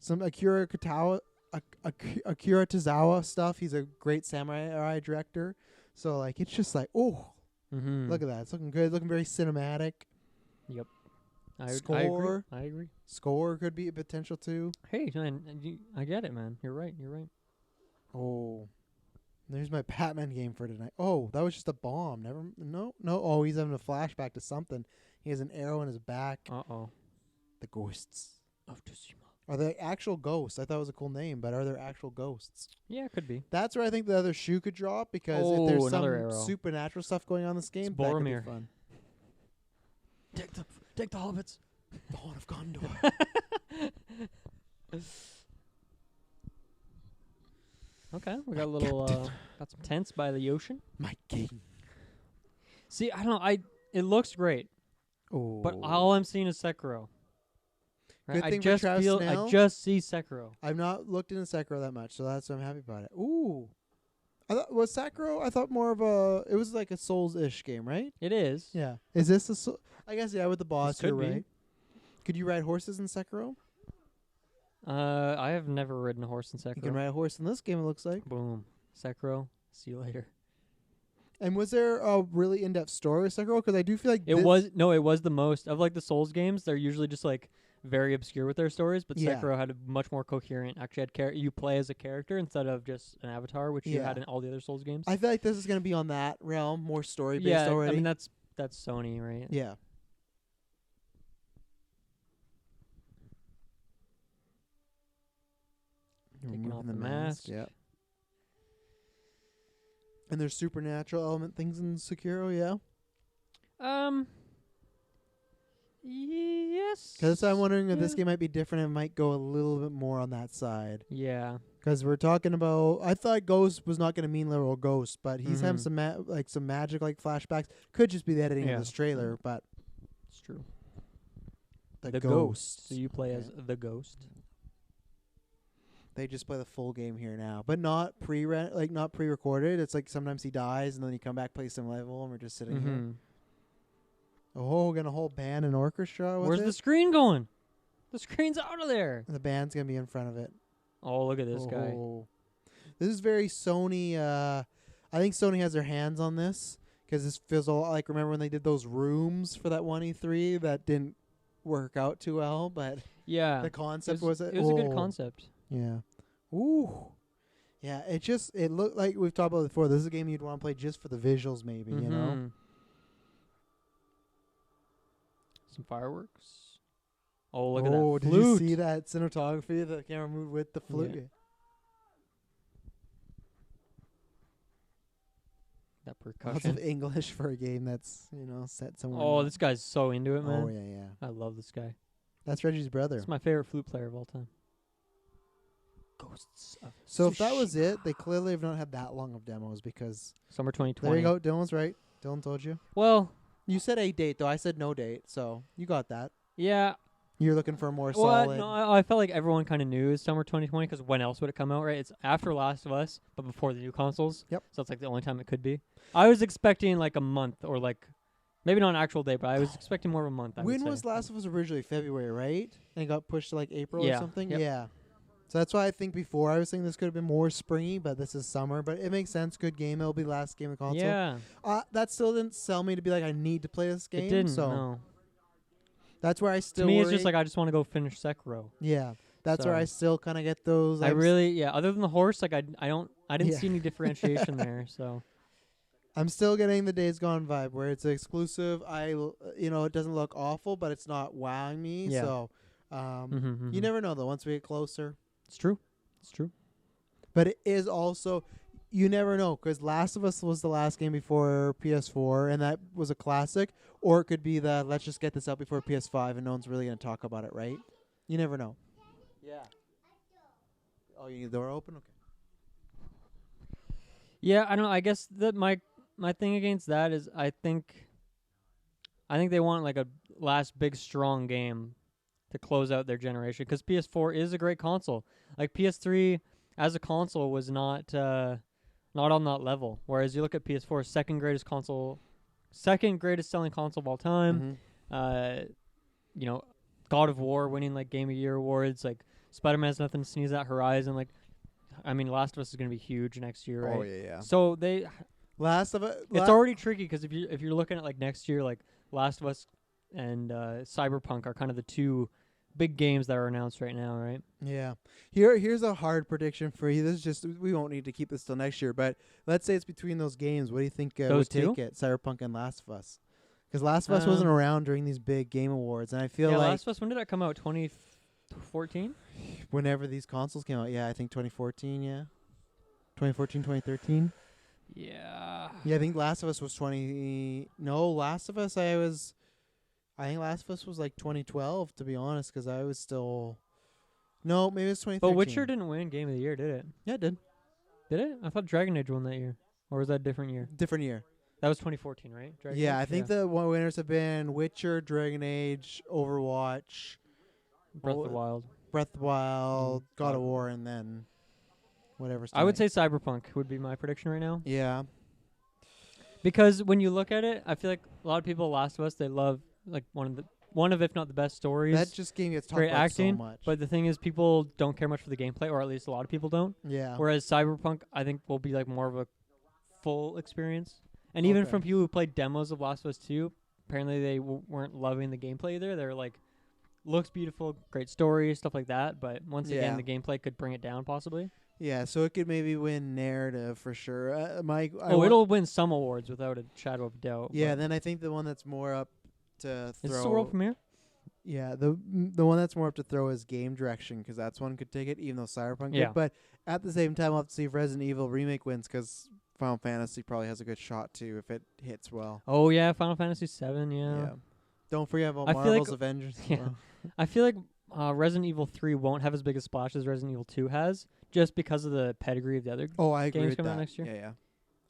some Akira Tozawa stuff. He's a great samurai director. So like, it's just like, oh, Mm-hmm. look at that. It's looking good. Looking very cinematic. I Score. agree. Score could be a potential too. Hey, man, I get it, man. You're right. Oh, there's my Batman game for tonight. Oh, that was just a bomb. No. Oh, he's having a flashback to something. He has an arrow in his back. Uh-oh. The ghosts. Of Tsushima. Are they actual ghosts? I thought it was a cool name, but are there actual ghosts? Yeah, it could be. That's where I think the other shoe could drop because Oh, if there's some another arrow. supernatural stuff going on in this game, that could be Boromir. fun. Take the hobbits. The Horn of Gondor. Okay, we got a little got some tents by the ocean. My king. See, I don't know. It looks great, Oh. but all I'm seeing is Sekiro. Right? Good I thing for just Travis feel Snell. I just see Sekiro. I've not looked into Sekiro that much, so that's why I'm happy about it. Ooh. Was Sekiro, I thought more of it was like a Souls-ish game, right? It is. Yeah. Is this I guess, yeah, with the boss, could you're be. right. Could you ride horses in Sekiro? I have never ridden a horse in Sekiro. You can ride a horse in this game, it looks like. Boom. Sekiro. See you later. And was there a really in-depth story with Sekiro? Because I do feel like It was the most of like the Souls games. They're usually just like very obscure with their stories, but Yeah. Sekiro had a much more coherent. Actually, had you play as a character instead of just an avatar, which you Yeah. had in all the other Souls games. I feel like this is going to be on that realm, more story-based yeah, already. I mean that's Sony, right? yeah. Taking off Removing the mask. Yeah. And there's supernatural element things in Sekiro, yeah? Yes. Because I'm wondering if this Yeah. game might be different and might go a little bit more on that side. Yeah. Because we're talking about, I thought Ghost was not going to mean literal Ghost, but he's having Mhm. some magic like flashbacks. Could just be the editing Yeah. of this trailer, but It's true. the Ghost. So Ghost. you play Okay. as the Ghost. They just play the full game here now, but not pre-recorded. It's like sometimes he dies and then you come back, play some level, and we're just sitting here. Mhm. Oh, we're gonna whole band and orchestra with Where's it. the screen going? The screen's out of there. And the band's gonna be in front of it. Oh, look at this guy. Oh. This is very Sony. I think Sony has their hands on this because this feels a lot like, remember when they did those rooms for that one E3 that didn't work out too well, but Yeah. the concept was it. It was a good Oh. concept. Yeah. Ooh. Yeah, it looked like we've talked about it before. This is a game you'd want to play just for the visuals, maybe, you know? Mhm. Some fireworks. Oh, look at that Oh, did flute. you see that cinematography? The camera moved with the flute. Yeah. That Lots percussion. of English for a game that's, set somewhere. Oh, in- this guy's so into it, man. Oh, yeah. I love this guy. That's Reggie's brother. He's my favorite flute player of all time. Ghosts of So if that was Tsushima. it, they clearly have not had that long of demos because Summer 2020. there you go. Dylan's right. Dylan told you. Well, You said a date though. I said no date, so you got that. yeah. You're looking for a more Well, solid. no, I felt like everyone kind of knew it was summer 2020 because when else would it come out, right? It's after Last of Us, but before the new consoles. Yep. So it's like the only time it could be. I was expecting like a month or like maybe not an actual date, but I was expecting more of a month. I When would was say. Last of Us originally? February, right? And it got pushed to like April or Yeah, something. yep. Yeah. So that's why I think before I was thinking this could have been more springy, but this is summer. But it makes sense. Good game. It'll be last game of the console. Yeah, That still didn't sell me to be like I need to play this game. it didn't. So No, that's where I to still. me, it's worry. just like I just want to go finish Sekiro. Yeah, that's where So- I still kind of get those. I really, yeah. Other than the horse, like I didn't Yeah. see any differentiation there. So I'm still getting the Days Gone vibe where it's exclusive. It doesn't look awful, but it's not wowing me. Yeah. So, you never know though. Once we get closer, It's true. It's true. but it is also, you never know because Last of Us was the last game before PS4, and that was a classic. Or it could be that let's just get this out before PS5, and no one's really gonna talk about it, right? You never know. Yeah. Oh, you need the door open? Okay. Yeah, I don't know. I guess that my thing against that is I think they want like a last big strong game to close out their generation because PS4 is a great console. Like PS3 as a console was not on that level. Whereas you look at PS4, second greatest selling console of all time. God of War winning like Game of the Year awards. Like Spider-Man has nothing to sneeze at. Horizon, like, I mean, Last of Us is gonna be huge next year, right? Oh yeah. So Last of Us. it's already tricky because if you're looking at like next year, like Last of Us and Cyberpunk are kind of the two big games that are announced right now, right? Yeah. Here's a hard prediction for you. This is just, we won't need to keep this till next year, but let's say it's between those games. What do you think Those would two? take it? Cyberpunk and Last of Us. Because Last of Us wasn't around during these big game awards, and I feel like Last of Us. When did that come out? 2014. whenever these consoles came out, I think 2014, 2014, 2013. Yeah. Yeah, I think Last of Us was Last of Us, I think Last of Us was like 2012, to be honest, because I was still... No, maybe it's 2013. But Witcher didn't win Game of the Year, did it? Yeah, it did. Did it? I thought Dragon Age won that year. Or was that a different year? Different year. That was 2014, right? Dragon Yeah, Age? I think the winners have been Witcher, Dragon Age, Overwatch, Breath of the Wild. Breath of the Wild, God of War, and then whatever's I would tonight. say Cyberpunk would be my prediction right now. Yeah. Because when you look at it, I feel like a lot of people, Last of Us, they love like one of if not the best stories. That just game gets talked great about acting, so much. but the thing is, people don't care much for the gameplay, or at least a lot of people don't. yeah. Whereas Cyberpunk, I think, will be like more of a full experience. And even Okay. from people who played demos of Last of Us 2, apparently they weren't loving the gameplay either. They're like, looks beautiful, great story, stuff like that. But once Yeah. again, the gameplay could bring it down possibly. Yeah, so it could maybe win narrative for sure. It'll win some awards without a shadow of doubt. Yeah, but then I think the one that's more up to is throw... this a world premiere? Yeah, the one that's more up to throw is game direction, because that's one could take it, even though Cyberpunk Yeah. did. But at the same time, I'll have to see if Resident Evil Remake wins, because Final Fantasy probably has a good shot too if it hits well. Oh yeah, Final Fantasy 7. Yeah. Don't forget about I feel Marvel's like- Avengers. as Yeah. well. I feel like Resident Evil 3 won't have as big a splash as Resident Evil 2 has, just because of the pedigree of the other. Oh, I agree Games with coming out that. next year? Yeah.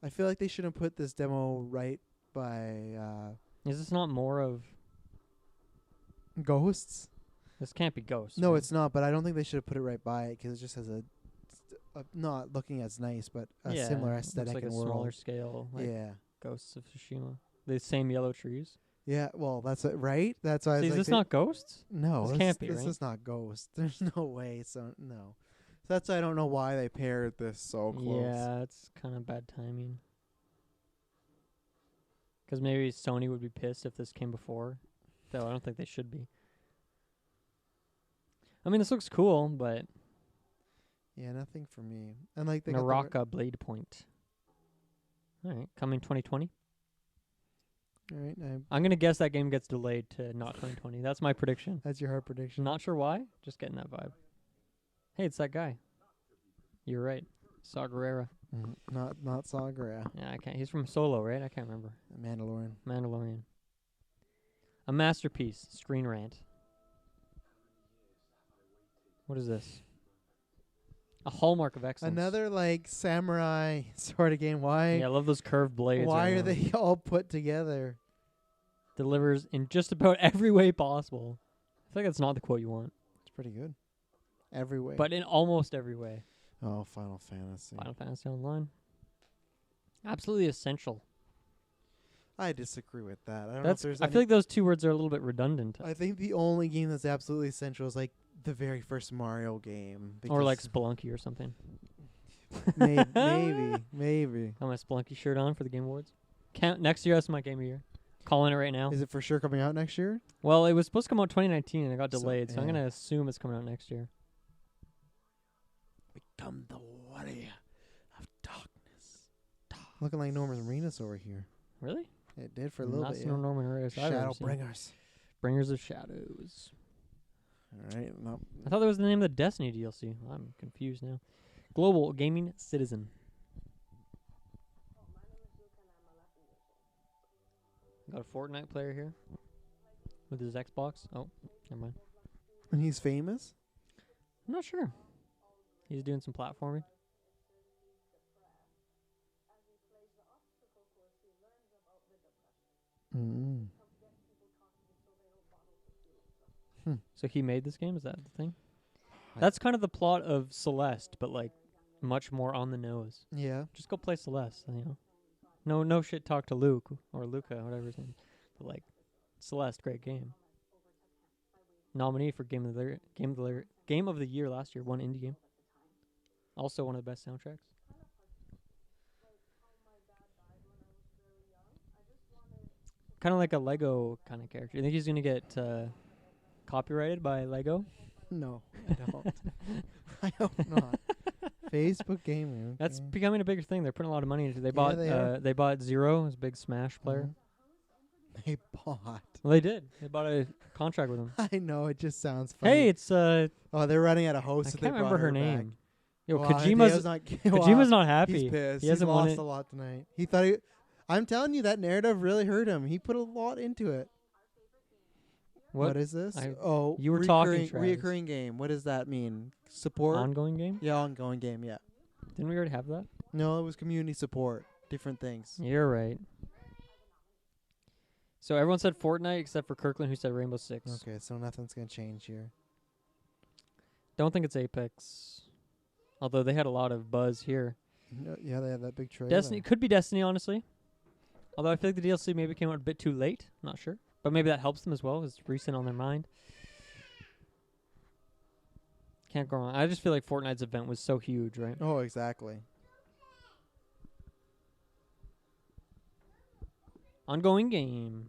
I feel like they shouldn't put this demo right by Is this not more of? Ghosts. This can't be Ghosts. No, right? it's not. But I don't think they should have put it right by it, because it just has a not looking as nice, but a Yeah, similar it looks aesthetic like a and smaller world. scale, like Yeah. Ghosts of Tsushima. The same yellow trees. Yeah. Well, that's it, right. That's why. I See, was is like, this not Ghosts? No, This can't be, This right? is not Ghost. There's no way. So no. So that's why I don't know why they paired this so close. Yeah, it's kind of bad timing. Because maybe Sony would be pissed if this came before, though I don't think they should be. I mean, this looks cool, but Yeah, nothing for me. And like they got the Naraka Blade Point. All right, coming 2020. all right, I'm gonna guess that game gets delayed to not 2020. That's my prediction. that's your hard prediction. Not sure why. Just getting that vibe. Hey, it's that guy. You're right. Saw Gerrera. Not Sagra. Yeah, I can't. He's from Solo, right? I can't remember. Mandalorian. Mandalorian. A masterpiece. Screen rant. What is this? A hallmark of excellence. Another like samurai sort of game. Why? Yeah, I love those curved blades. Why right are now. they all put together? Delivers in just about every way possible. I feel like that's not the quote you want, It's pretty good. Every way. but in almost every way. oh, Final Fantasy. Final Fantasy Online. Absolutely essential. I disagree with that. I don't know if That's. there's. I feel like those two words are a little bit redundant. I think the only game that's absolutely essential is like the very first Mario game. Or like because Spelunky or something. maybe. Got my Spelunky shirt on for the Game Awards. Next year, that's my game of year. Calling it right now. Is it for sure coming out next year? Well, it was supposed to come out 2019 and it got So, delayed, so I'm yeah. gonna assume it's coming out next year. Become the warrior of darkness. Looking like Norman Reedus over here. Really? It did for a little Not bit. seen no Norman Reedus I've ever seen. Shadowbringers. Bringers of Shadows. All right. No. I thought that was the name of the Destiny DLC. I'm confused now. Global Gaming Citizen. Got a Fortnite player here with his Xbox. Oh, never mind. And he's famous? I'm not sure. He's doing some platforming. Mm. So he made this game? Is that the thing? That's kind of the plot of Celeste, but like much more on the nose. Yeah. Just go play Celeste, you know. No shit talk to Luke or Luca, whatever his name is. But like Celeste, great game. Nominee for Game of the Year last year, one indie game. Also one of the best soundtracks. Kind of like a Lego kind of character. You think he's gonna get copyrighted by Lego? No, I don't. I hope not. Facebook gaming. That's okay. becoming a bigger thing. They're putting a lot of money into it. They Yeah, bought they are. they bought Zero, his big Smash player. Mhm. They bought. Well, they did. They bought a contract with him. I know, it just sounds funny. Hey, it's Oh, they're running out of I hosts. so can't they remember brought her back. name. Yo, Well, Kojima's Kojima's not happy. He's pissed. He hasn't won lost it. a lot tonight. He thought he. I'm telling you, that narrative really hurt him. He put a lot into it. What is this? You were talking, Travis. reoccurring game. What does that mean? Support? Ongoing game? Yeah, ongoing game. Yeah. Didn't we already have that? No, it was community support. Different things. You're right. So everyone said Fortnite except for Kirkland, who said Rainbow Six. Okay, so nothing's gonna change here. Don't think it's Apex. Although they had a lot of buzz here. No, yeah, they had that big trailer. Destiny could be Destiny, honestly. Although I feel like the DLC maybe came out a bit too late. Not sure. But maybe that helps them as well. It's recent on their mind. Can't go wrong. I just feel like Fortnite's event was so huge, right? Oh, exactly. Ongoing game.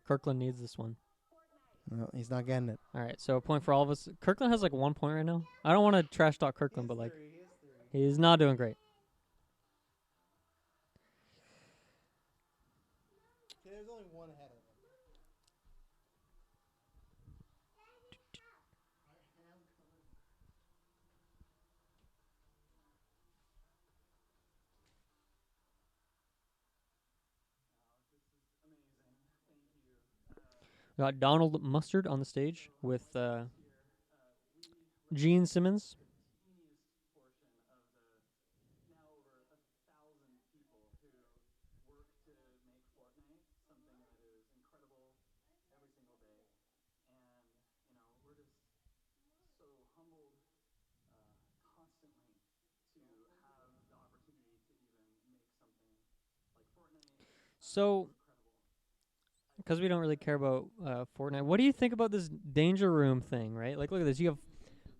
Kirkland needs this one. No, he's not getting it. All right, so a point for all of us. Kirkland has like 1 point right now. I don't want to trash talk Kirkland, but like he's not doing great. There's only one ahead of him. We got Donald Mustard on the stage with Gene Simmons. So, because we don't really care about Fortnite, what do you think about this danger room thing, right? Like, look at this. You have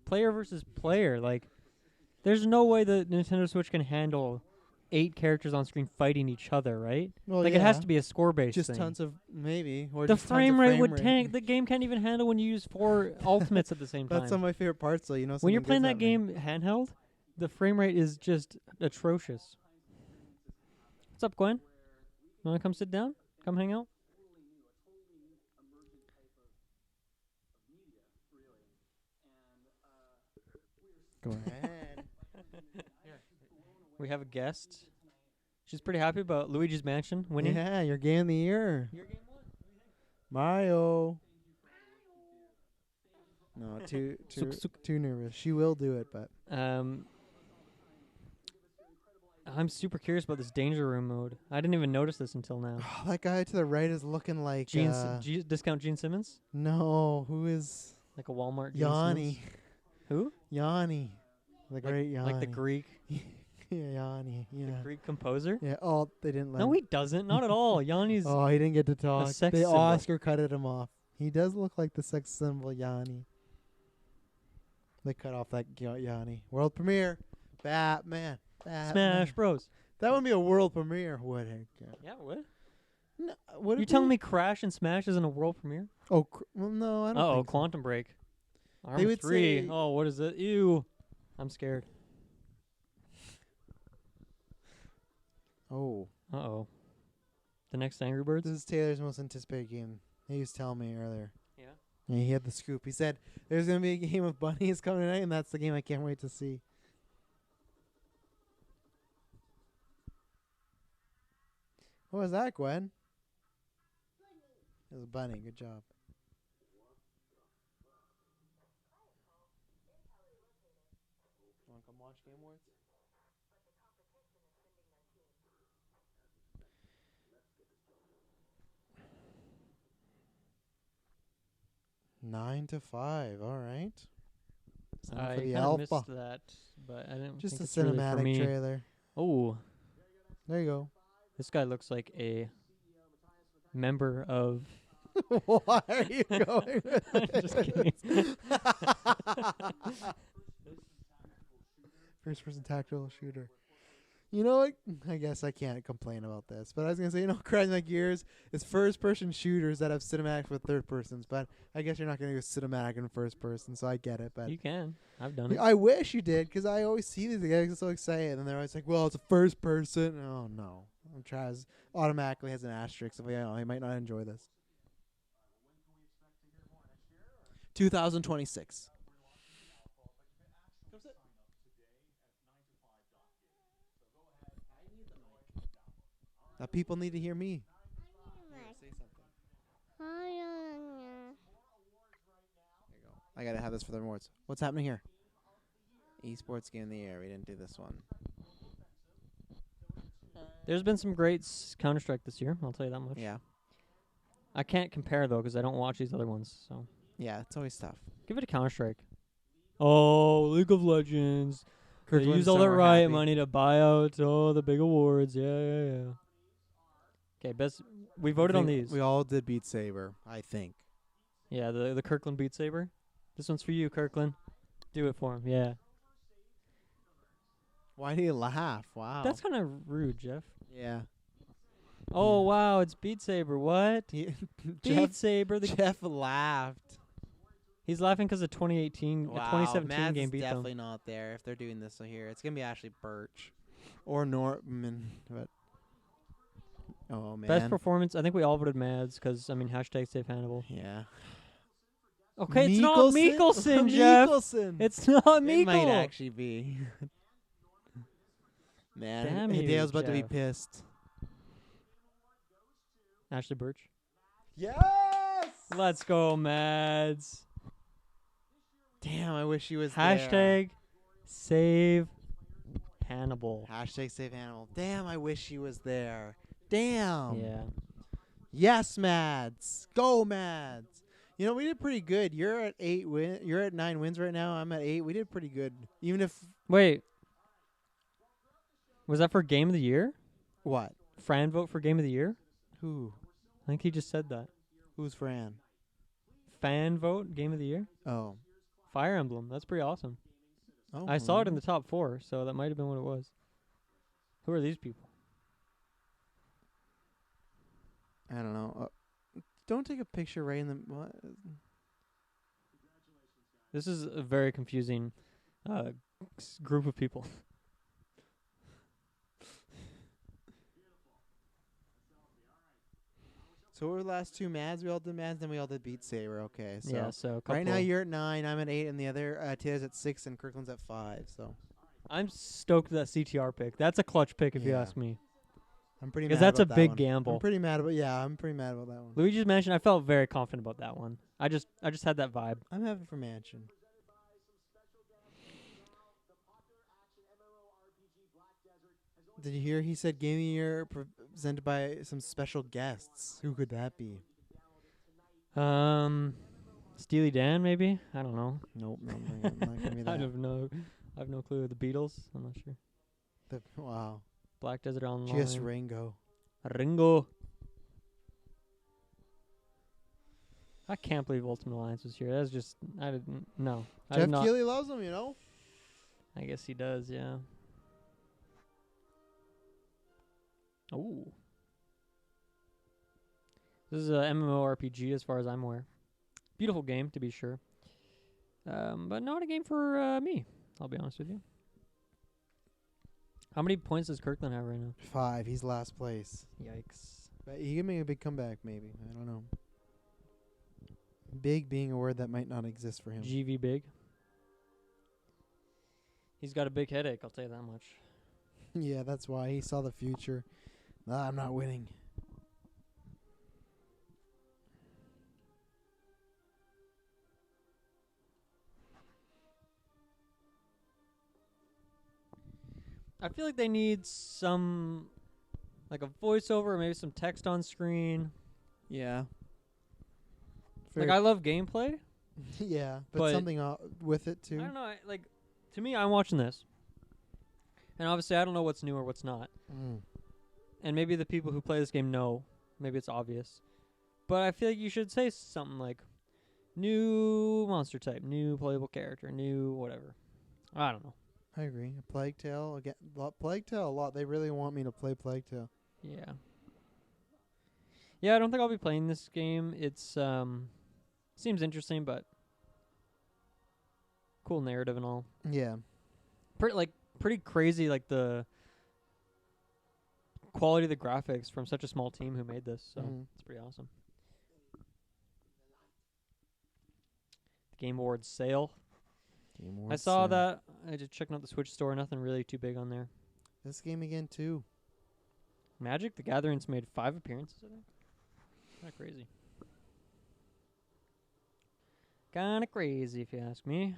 player versus player. Like, there's no way the Nintendo Switch can handle 8 characters on screen fighting each other, right? Well, Like, it has to be a score-based just thing. tons of maybe. Or The just tons frame of rate would rate. tank. The game can't even handle when you use 4 ultimates at the same time. That's some of my favorite parts, though. You know, When you're something playing good's that happening. game handheld, the frame rate is just atrocious. What's up, Gwen? You want to come sit down? Come hang out? Go ahead. We have a guest. She's pretty happy about Luigi's Mansion winning. Yeah, your game of the year. Your game won. Mario. No, too Suk. too nervous. She will do it, but I'm super curious about this danger room mode. I didn't even notice this until now. that guy to the right is looking like Discount Gene Simmons? no, who is Like a Walmart Gene Yanni? Simmons? Who? Yanni. The great Yanni. Like the Greek, yeah, Yanni. Yeah. the Greek composer. Yeah. Oh, they didn't let No, him. he doesn't. Not at all. Yanni's. Oh, he didn't get to talk. sex They symbol. Oscar cutted him off. He does look like the sex symbol Yanni. They cut off that Yanni. World premiere. Batman. Smash Bros. That would be a world premiere, would it? Yeah, what? No, would You it telling be? me Crash and Smash isn't a world premiere? Oh, well, no, I don't Oh, think so. Quantum Break. Arm They would 3. say- Oh, what is it? Ew. I'm scared. Oh. Uh-oh. The next Angry Birds? This is Taylor's most anticipated game. He was telling me earlier. Yeah. Yeah, he had the scoop. He said there's going to be a game of bunnies coming tonight, and that's the game I can't wait to see. What was that, Gwen? It was a bunny. Good job. Want to come watch Game Awards? Nine to 5. All right. Time I for the kinda alpha. missed that, but I didn't Just think a it's really for cinematic me. trailer. Oh, There you go. this guy looks like a member of... Why are you going with I'm just kidding. First person tactical shooter. You know what? I guess I can't complain about this. But I was going to say, you know, Crying My Gears is first person shooters that have cinematics with third persons. But I guess you're not going to go cinematic in first person, so I get it. But You can. I've done it. I wish you did, because I always see these guys get so excited. And they're always like, well, it's a first person. Oh, no. Traz automatically has an asterisk. So, yeah, I might not enjoy this. 2026. People need to hear me. Say something. There you go. I gotta have this for the awards. What's happening here? Esports game of the year. We didn't do this one. There's been some great Counter-Strike this year. I'll tell you that much. Yeah. I can't compare, though, because I don't watch these other ones. So Yeah, it's always tough. give it a Counter-Strike. Oh, League of Legends. They Kirkland use and all Sam their were riot happy. money to buy out all the big awards. Yeah. Okay, best. We voted on these. We all did Beat Saber, I think. Yeah, the Kirkland Beat Saber. This one's for you, Kirkland. Do it for him. Yeah. Why do you laugh? Wow. That's kind of rude, Jeff. yeah. Oh, wow, it's Beat Saber. What? He- Beat Saber. Jeff laughed. He's laughing because the 2018, Wow, 2017 Mads game is beat definitely them. not there if they're doing this here. It's gonna be Ashley Birch or Norman. But oh man, Best performance. I think we all voted Mads because, hashtag save Hannibal. yeah. Okay, it's not Mikkelsen, Jeff. Mikkelsen. It's not Mikkel. It might actually be. Man, Damn hey, you, Dale's about to be Jeff. pissed. Ashley Birch. Yes. Let's go, Mads. Damn, I wish he was Hashtag there. save Hannibal. Hashtag save animal. Damn, I wish he was there. Damn. Yeah. Yes, Mads. Go, Mads. You know, we did pretty good. You're at 8 win. You're at 9 wins right now. I'm at 8. We did pretty good. Even if Wait. Was that for Game of the Year? what? Fran vote for Game of the Year? Who? I think he just said that. Who's Fran? Fan vote Game of the Year? Oh. Fire Emblem. That's pretty awesome. Oh. I saw it in the top 4, so that might have been what it was. Who are these people? I don't know. Don't take a picture right in the. What? This is a very confusing group of people. So what were the last two Mads? We all did Mads, then we all did Beat Saber. Okay, so Yeah, so a couple. right now you're at 9, I'm at 8, and the other Taylor's at 6, and Kirkland's at 5. So I'm stoked with that CTR pick. That's a clutch pick if you Yeah. ask me. I'm pretty Because mad that's a about that big one. gamble. I'm pretty mad about I'm pretty mad about that one. Luigi's Mansion, I felt very confident about that one. I just had that vibe. I'm having for Mansion. Did you hear he said Game of the Year presented by some special guests? Who could that be? Steely Dan, maybe? I don't know. Nope, not gonna be I that. don't know. I have no clue. The Beatles? I'm not sure. Wow. Black Desert Online. Just Ringo. Ringo. I can't believe Ultimate Alliance was here. That's just, I didn't, no. I did Jeff not. Keighley loves them, you know? I guess he does, yeah. Ooh. This is a MMORPG as far as I'm aware. Beautiful game, to be sure. But not a game for me, I'll be honest with you. How many points does Kirkland have right now? 5. He's last place. Yikes. But he can make a big comeback, maybe. I don't know. Big being a word that might not exist for him. GV big. He's got a big headache, I'll tell you that much. Yeah, that's why he saw the future. I'm not winning. I feel like they need some, like a voiceover or maybe some text on screen. Yeah. Like, I love gameplay. yeah, but but something with it, too. I don't know. To me, I'm watching this. And obviously, I don't know what's new or what's not. Mm. And maybe the people who play this game know. Maybe it's obvious. But I feel like you should say something like, new monster type, new playable character, new whatever. I don't know. I agree. Plague Tale, again, Plague Tale a lot. They really want me to play Plague Tale. Yeah. Yeah, I don't think I'll be playing this game. It's, seems interesting, but cool narrative and all. Yeah. Pretty crazy, like the quality of the graphics from such a small team who made this. So it's pretty awesome. The Game Awards sale. I saw that. I just checking out the Switch store. Nothing really too big on there. This game again, too. Magic the Gathering's made 5 appearances, I think. Kinda crazy. Kinda crazy, if you ask me.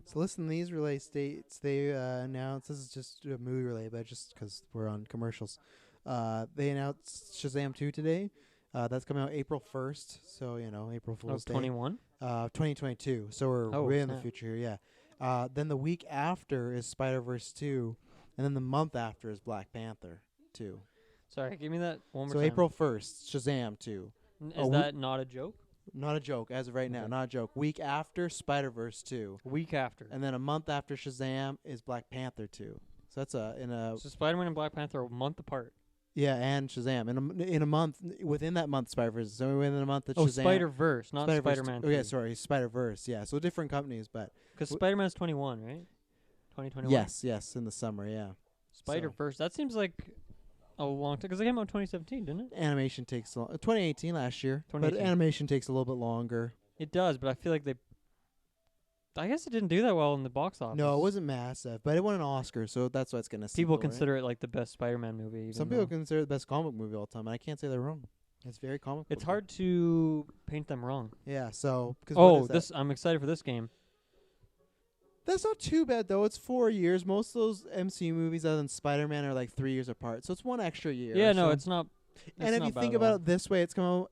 So listen, these relay states, they announced, this is just a movie relay, but just because we're on commercials. They announced Shazam 2 today. That's coming out April 1st, so, April Fool's Day. 21? 2022, so we're way in the future here, yeah. Then the week after is Spider-Verse 2, and then the month after is Black Panther 2. Sorry, give me that one more So time. April 1st, Shazam 2. Is that not a joke? Not a joke, as of right now, not a joke. Week after, Spider-Verse 2. Week after. And then a month after Shazam is Black Panther 2. So that's So Spider-Man and Black Panther are a month apart. Yeah, and Shazam. In a month, within that month, Spider-Verse. So within a month that Shazam. Spider-Verse, not Spider-Verse Spider-Man. Oh, yeah, sorry, Spider-Verse, yeah. So different companies, but. Because Spider-Man's 21, right? 2021? Yes, in the summer, yeah. Spider-Verse, that seems like a long time. Because it came out in 2017, didn't it? Animation takes 2018 last year. 2018. But animation takes a little bit longer. It does, but I feel like I guess it didn't do that well in the box office. No, it wasn't massive, but it won an Oscar, so that's why it's going to People consider it like the best Spider-Man movie. Even Some people consider it the best comic movie of all time, and I can't say they're wrong. It's very comic book. It's hard to paint them wrong. Yeah, so. I'm excited for this game. That's not too bad, though. It's 4 years. Most of those MCU movies, other than Spider-Man, are like 3 years apart. So it's one extra year. Yeah, no, so. it's not. And if you think about it this way, it's come out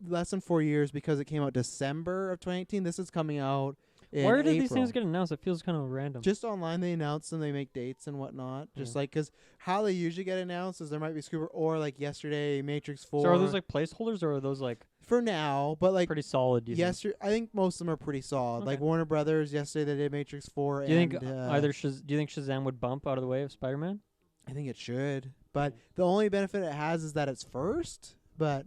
less than 4 years because it came out December of 2018. This is coming out in Where did April. these things get announced? It feels kind of random. Just online, they announce and they make dates and whatnot. Just like, because how they usually get announced is there might be Scooper or like yesterday, Matrix 4. So are those like placeholders or are those like for now, but like pretty solid? Yesterday, I think most of them are pretty solid. Okay. Like Warner Brothers, yesterday they did Matrix 4. Do you and, think do you think Shazam would bump out of the way of Spider-Man? I think it should, but the only benefit it has is that it's first. But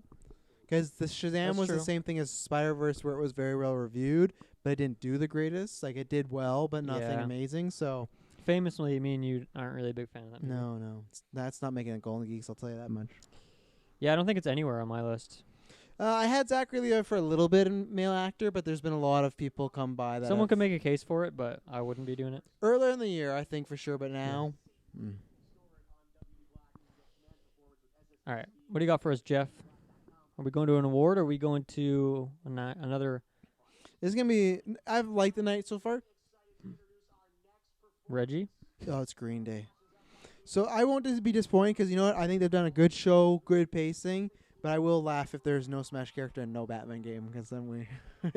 because the Shazam was the same thing as Spider-Verse, where it was very well reviewed, but it didn't do the greatest. Like it did well, but nothing amazing. So famously, me and you aren't really a big fan of that movie. No, that's not making it Golden Geeks. I'll tell you that much. Yeah, I don't think it's anywhere on my list. I had Zachary Levi for a little bit in male actor, but there's been a lot of people come by that. Someone could make a case for it, but I wouldn't be doing it. Earlier in the year, I think for sure, but now. Yeah. All right, what do you got for us, Jeff? Are we going to an award, or are we going to another? This is gonna be. I've liked the night so far. Reggie? Oh, it's Green Day. So I won't be disappointed because you know what? I think they've done a good show, good pacing. But I will laugh if there's no Smash character and no Batman game, because then we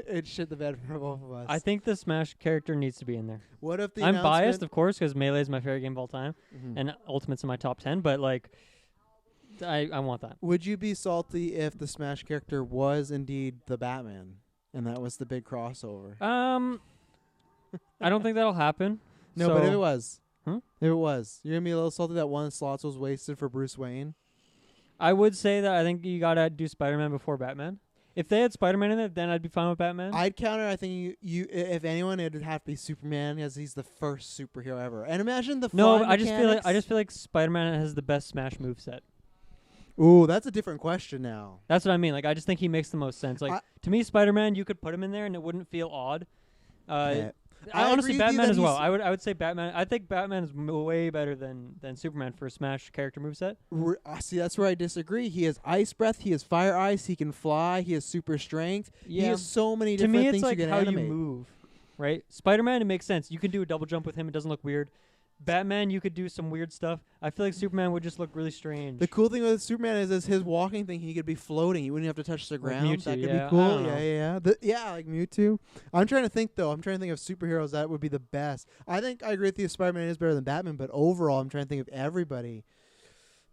it shit the bed for both of us. I think the Smash character needs to be in there. What if the I'm biased, announcement- of course, because Melee is my favorite game of all time, Mhm. and Ultimate's in my top 10. But like, I want that. Would you be salty if the Smash character was indeed the Batman, and that was the big crossover? I don't think that'll happen. No, but if So- it was, Hmm? if it was, you're gonna be a little salty that one of the slots was wasted for Bruce Wayne. I would say that I think you gotta do Spider-Man before Batman. If they had Spider-Man in it, then I'd be fine with Batman. I'd counter. I think you if anyone, it'd have to be Superman, as he's the first superhero ever. And imagine the no, fly but I just feel like mechanics. Spider-Man has the best Smash moveset. Ooh, that's a different question now. That's what I mean. Like, I just think he makes the most sense. Like, I- to me, Spider-Man, you could put him in there and it wouldn't feel odd. Yeah. I honestly, agree with you Batman that as well. he's- I would say Batman. I think Batman is way better than Superman for a Smash character moveset. See, that's where I disagree. He has ice breath. He has fire ice. He can fly. He has super strength. He Yeah. has so many To different me, it's things like you can how animate. you move, right? Spider-Man, it makes sense. You can do a double jump with him. It doesn't look weird. Batman, you could do some weird stuff. I feel like Superman would just look really strange. The cool thing with Superman is his walking thing. He could be floating. You wouldn't have to touch the Like ground. Mewtwo, that could yeah, I be cool. don't Yeah, know. yeah. Like Mewtwo. I'm trying to think though. I'm trying to think of superheroes that would be the best. I think I agree with you. Spider-Man is better than Batman, but overall, I'm trying to think of everybody.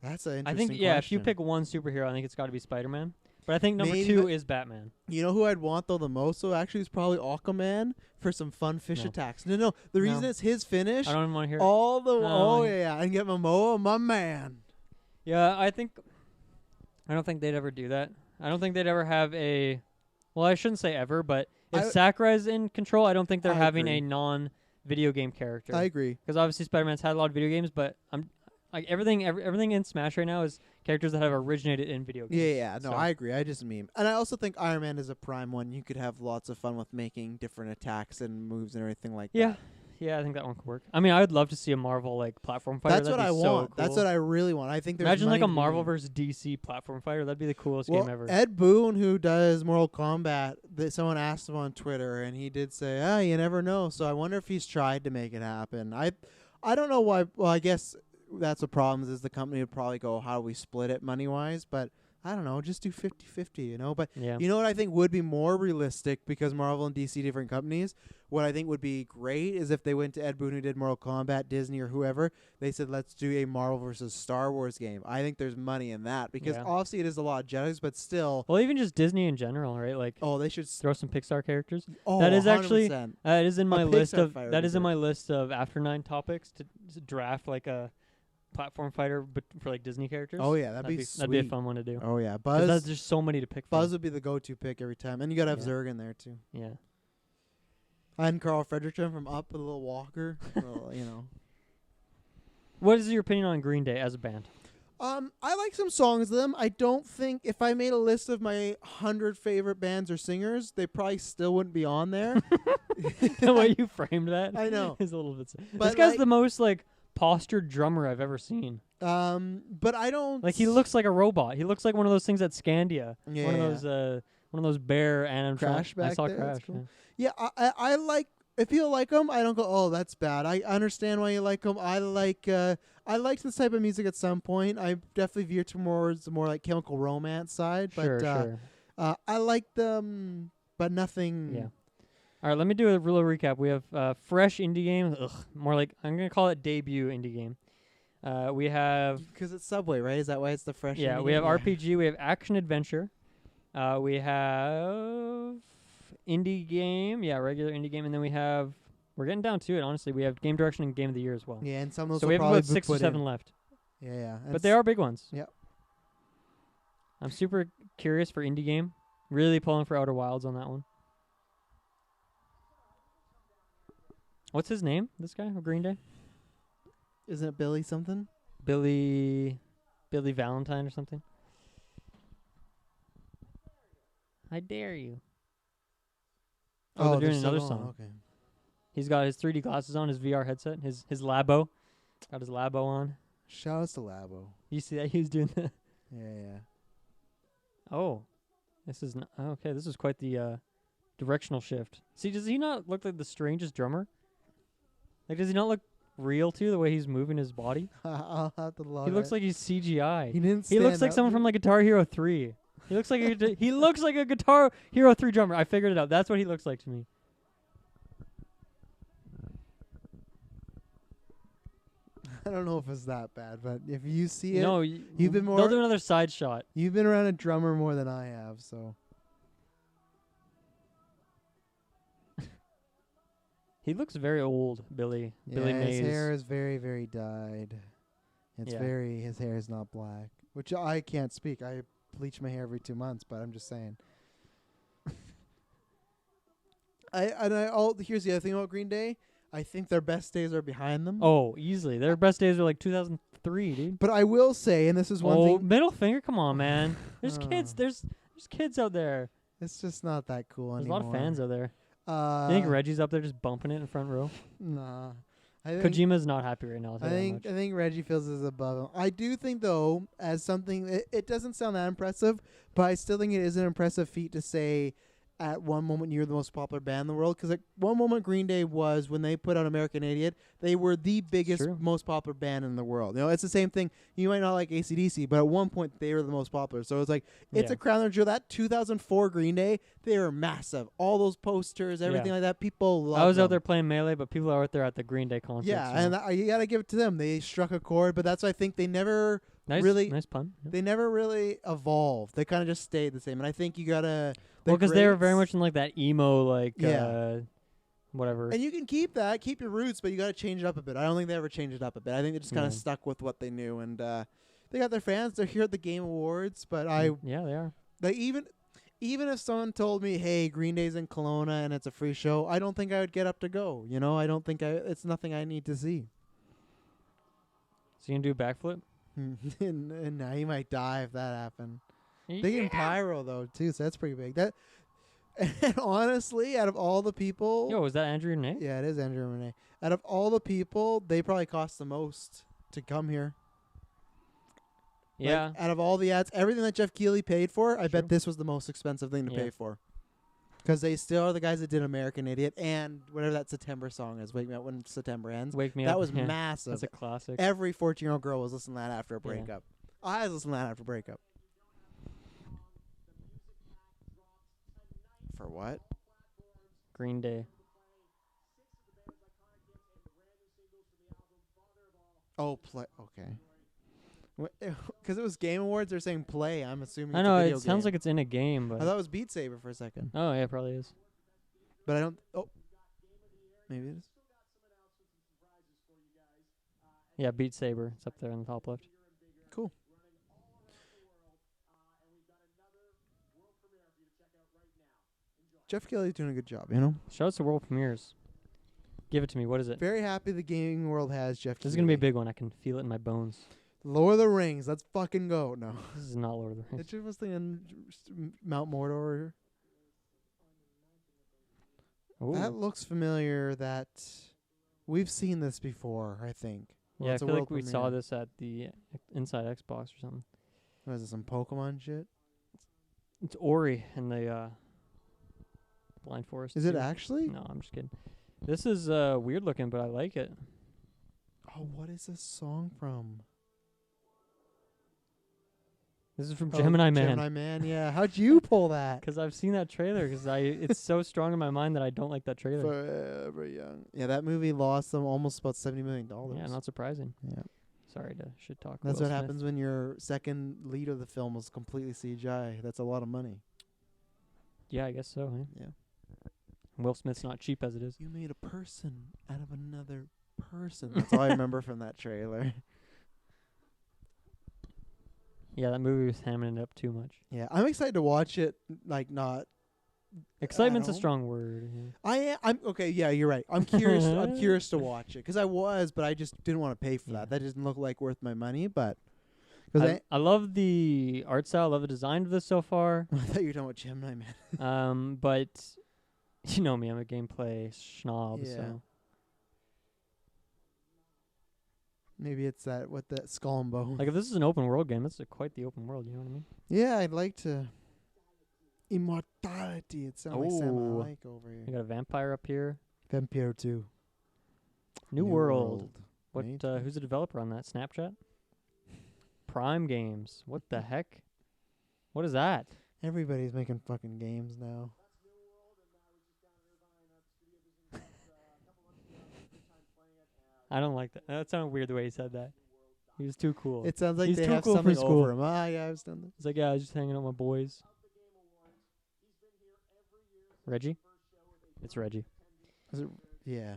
That's an I interesting think, yeah, if you question. pick one superhero, I think it's got to be Spider-Man. But I think number Maybe 2 the- is Batman. You know who I'd want though the most? So actually, it's probably Aquaman for some fun fish No. attacks. No. The reason it's his finish. I don't even want to hear it. All the No. yeah, and get Momoa, my man. Yeah, I don't think they'd ever do that. I don't think they'd ever have a. Well, I shouldn't say ever, but if Sakurai's in control, I don't think they're I having agree. a non-video game character. I agree. Because obviously Spider-Man's had a lot of video games, but I'm like everything in Smash right now is characters that have originated in video games. Yeah. No, So- I agree. I just mean, and I also think Iron Man is a prime one. You could have lots of fun with making different attacks and moves and everything like Yeah. that. Yeah, I think that one could work. I mean, I would love to see a Marvel like platform fighter. That's what That'd I be so want. That's cool. what I really want. I think there's Imagine like money a to be Marvel made. versus DC platform fighter. That'd be the coolest Well, game ever. Ed Boon, who does Mortal Kombat, someone asked him on Twitter, and he did say, you never know." So I wonder if he's tried to make it happen. I don't know why. Well, I guess that's the problem is the company would probably go, "How do we split it money wise?" But I don't know, just do 50-50, you know. But Yeah. you know what I think would be more realistic, because Marvel and DC different companies. What I think would be great is if they went to Ed Boon, who did Mortal Kombat, Disney, or whoever. They said, "Let's do a Marvel versus Star Wars game." I think there's money in that, because Yeah. obviously it is a lot of Jedis, but still. Well, even just Disney in general, right? Like, Oh, they should. throw some Pixar characters. Oh, That is actually 100%. That is in my Pixar list of fighter would that be is in great. my list of after 9 topics to draft like a platform fighter, but for like Disney characters. Oh yeah, that'd be sweet. that'd be a fun one to do. Oh yeah, 'Cause Buzz. there's so many to pick from. Buzz would be the go-to pick every time, and you gotta have Yeah. Zurg in there too. Yeah. And Carl Fredrickson from Up, a little walker. Well, you know. What is your opinion on Green Day as a band? I like some songs of them. I don't think if I made a list of my 100 favorite bands or singers, they probably still wouldn't be on there. The way you framed that, I know. is a little bit. But This guy's like- the most like postured drummer I've ever seen. But I don't Like he looks like a robot. He looks like one of those things at Scandia. Yeah, One yeah. of those bear animatronics. Crash I back saw there, that's Crash. cool. Yeah. Yeah, I like. If you like them, I don't go, "Oh, that's bad." I understand why you like them. I liked this type of music at some point. I definitely veer towards the more like Chemical Romance side, but Sure. I like them, but nothing. Yeah. All right, let me do a real recap. We have fresh indie game. More like I'm gonna call it debut indie game. We have Because it's Subway, right? Is that why it's the fresh? yeah. indie We have game? RPG. We have action adventure. We have indie game. Yeah, regular indie game, and then we're getting down to it. Honestly, we have game direction and game of the year as well. Yeah, and some of those So will we have probably about be 6 or put 7 in. left, Yeah. but they are big ones. Yep. I'm super curious for indie game. Really pulling for Outer Wilds on that one. What's his name? This guy of Green Day? Isn't it Billy something? Billy Valentine or something. I dare you. Oh, they're doing still another going, song. Okay. He's got his 3D glasses on, his VR headset, his Labo. Got his Labo on. Shout out to Labo. You see that he was doing that? Yeah. Oh, this is okay. This is quite the directional shift. See, does he not look like the strangest drummer? Like, does he not look real to you, the way he's moving his body? I'll have to log He looks it. like he's CGI. He didn't. He looks stand like up. someone from like Guitar Hero 3. He looks like he looks like a Guitar Hero 3 drummer. I figured it out. That's what he looks like to me. I don't know if it's that bad, but if you see it, No, you've been They'll more. do another side shot. You've been around a drummer more than I have, so. He looks very old, Billy. Billy Yeah, Mays. his hair is very, very dyed. It's Yeah. his hair is not black, which I can't speak. I bleach my hair every 2 months, but I'm just saying. Here's the other thing about Green Day. I think their best days are behind them. Oh, easily. Their best days are like 2003, dude. But I will say, and this is one thing, Middle finger, come on, man. There's Oh. kids. There's kids out there. it's just not that cool There's anymore. a lot of fans out there. Uh, You think Reggie's up there just bumping it in front row? Nah. I think, Kojima's not happy right now. I'll tell I you that think much. I think Reggie feels is above him. I do think though, as something it doesn't sound that impressive, but I still think it is an impressive feat to say at one moment you're the most popular band in the world. Because at one moment Green Day was, when they put out American Idiot, they were the biggest, True. most popular band in the world. You know, it's the same thing. You might not like AC/DC, but at one point they were the most popular. So it's like it's Yeah. a crown and jewel. That 2004 Green Day, they were massive. All those posters, everything Yeah. like that. People love. I was out them. there playing Melee, but people are out there at the Green Day concert. Yeah, so. and you gotta give it to them. They struck a chord, but that's why I think they never nice, really- nice pun. Yeah. they never really evolved. They kind of just stayed the same. And I think you gotta the Well, because they were very greats- much in like that emo, like Yeah. whatever. And you can keep that, keep your roots, but you gotta change it up a bit. I don't think they ever changed it up a bit. I think they just kind of Yeah. stuck with what they knew, and they got their fans. They're here at the Game Awards, but Yeah, they are. they even if someone told me, "Hey, Green Day's in Kelowna and it's a free show," I don't think I would get up to go. You know, I don't think it's nothing I need to see. So you can do a backflip. and now you might die if that happened. They can pyro though too, so that's pretty big. That and honestly, out of all the people, Yo, is that Andrew Renee? yeah, it is Andrew and Renee. Out of all the people, they probably cost the most to come here. Yeah. Like, out of all the ads, everything that Jeff Keighley paid for, I True. bet this was the most expensive thing to Yeah. pay for. Because they still are the guys that did American Idiot and whatever that September song is, Wake Me Up When September Ends. Wake me That up. was Yeah. massive. That's a classic. Every 14-year-old girl was listening to that after a Yeah. breakup. I was listening to that after a breakup. For what? Green Day. Oh, play. Okay. Because it was Game Awards, they're saying play. I'm assuming. I it's know a it video sounds game. like it's in a game, I but thought it was Beat Saber for a second, oh yeah, it probably is. but I don't. Oh, maybe it is. Yeah, Beat Saber. It's up there in the top left. Cool. Jeff Kelly's doing a good job, you know. Shout out to world premieres. Give it to me. What is it? Very happy the gaming world has Jeff. This is gonna be a Keighley. big one. I can feel it in my bones. Lord of the Rings. Let's fucking go. No, This is not Lord of the Rings. it just was thinking Mount Mordor. Ooh. That looks familiar. That we've seen this before. I think. Well, Yeah, I it's a feel like world we saw premiere. this at the Inside Xbox or something. What is it? Some Pokemon shit? It's Ori in the Blind Forest. Is it 2. actually? No, I'm just kidding. This is weird looking, but I like it. Oh, what is this song from? This is from Oh, Gemini Man. Gemini Man, yeah. How'd you pull that? Because I've seen that trailer. Because it's so strong in my mind that I don't like that trailer. Forever Young. Yeah, that movie lost them almost about $70 million. Yeah, not surprising. Yeah. Sorry to shit talk. That's Will what Smith. happens when your second lead of the film was completely CGI. That's a lot of money. Yeah, I guess so. Eh? Yeah. Will Smith's not cheap as it is. You made a person out of another person. That's all I remember from that trailer. Yeah, that movie was hamming it up too much. Yeah, I'm excited to watch it. Like, not. Excitement's a know. strong word. Yeah. I'm okay. Yeah, you're right. I'm curious. I'm curious to watch it because I was, but I just didn't want to pay for Yeah. that. That didn't look like worth my money. But because I love the art style. I love the design of this so far. I thought you were talking about Gemini Man. But you know me, I'm a gameplay schnob. Yeah. So Maybe it's that with the Skull and Bone. like, if this is an open world game, it's quite the open world. You know what I mean? Yeah, I'd like to. Immortality. It sounds like Sam Ooh. I like over here. You got a vampire up here. Vampire 2. New World. What? Made. Who's the developer on that? Snapchat. Prime Games. What the heck? What is that? Everybody's making fucking games now. I don't like that. That sounded weird the way he said that. He was too cool. It sounds like He's they too have cool for something school. over him. Ah, yeah, I was done that. It's like, yeah, I was just hanging out with my boys. Reggie? It's Reggie. Yeah.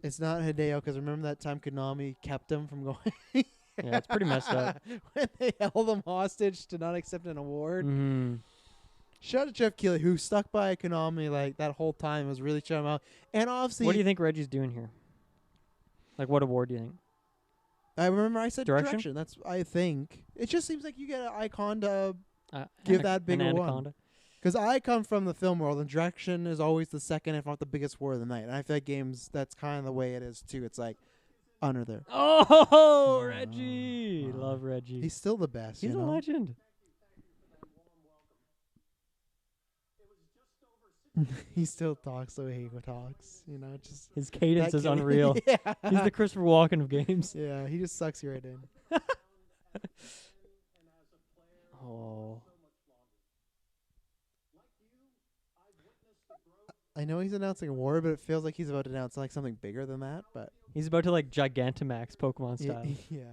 It's not Hideo, because remember that time Konami kept him from going? Yeah, it's pretty messed up. When they held him hostage to not accept an award. Mm-hmm. Shout out to Jeff Keighley, who stuck by Konami like that whole time, was really shouting him out. And obviously, What do you think Reggie's doing here? Like, what award do you think? I remember I said Direction? direction. That's I think. It just seems like you get an icon to give that bigger an one. anaconda. Because I come from the film world, and direction is always the second, if not the biggest word of the night. And I feel like games, that's kind of the way it is too. It's like under there. Oh, Reggie! Love Reggie. He's still the best. He's you a know? legend. He still talks the way he talks. You know, just His cadence that is kid- unreal. yeah. He's the Christopher Walken of games. Yeah, he just sucks you right in. Oh. I know he's announcing a award, but it feels like he's about to announce like something bigger than that. But He's about to, like, Gigantamax Pokemon style. yeah.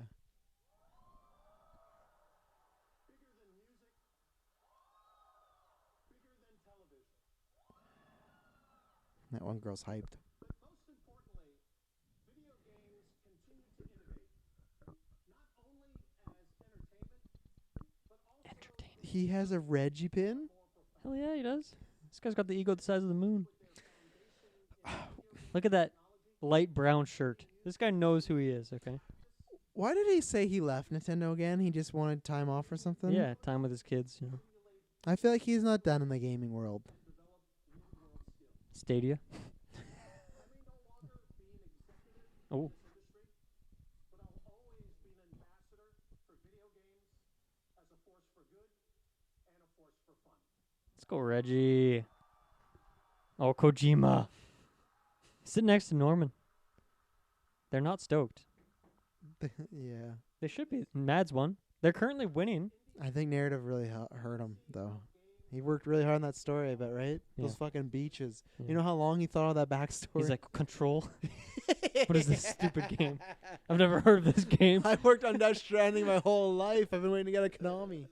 That one girl's hyped. Entertaining. He has a Reggie pin. Hell yeah, he does. This guy's got the ego the size of the moon. Look at that light brown shirt. This guy knows who he is, okay? Why did he say he left Nintendo again? He just wanted time off or something? Yeah, time with his kids, you know. I feel like he's not done in the gaming world. Stadia. Oh. Let's go, Reggie. Oh, Kojima. Sit next to Norman. They're not stoked. Yeah. They should be. Mad's won. They're currently winning. I think narrative really hurt him, though. He worked really hard on that story, I bet, right? Those fucking beaches. Yeah. You know how long he thought of that backstory? He's like, Control? What is this stupid game? I've never heard of this game. I worked on Death Stranding my whole life. I've been waiting to get a Konami.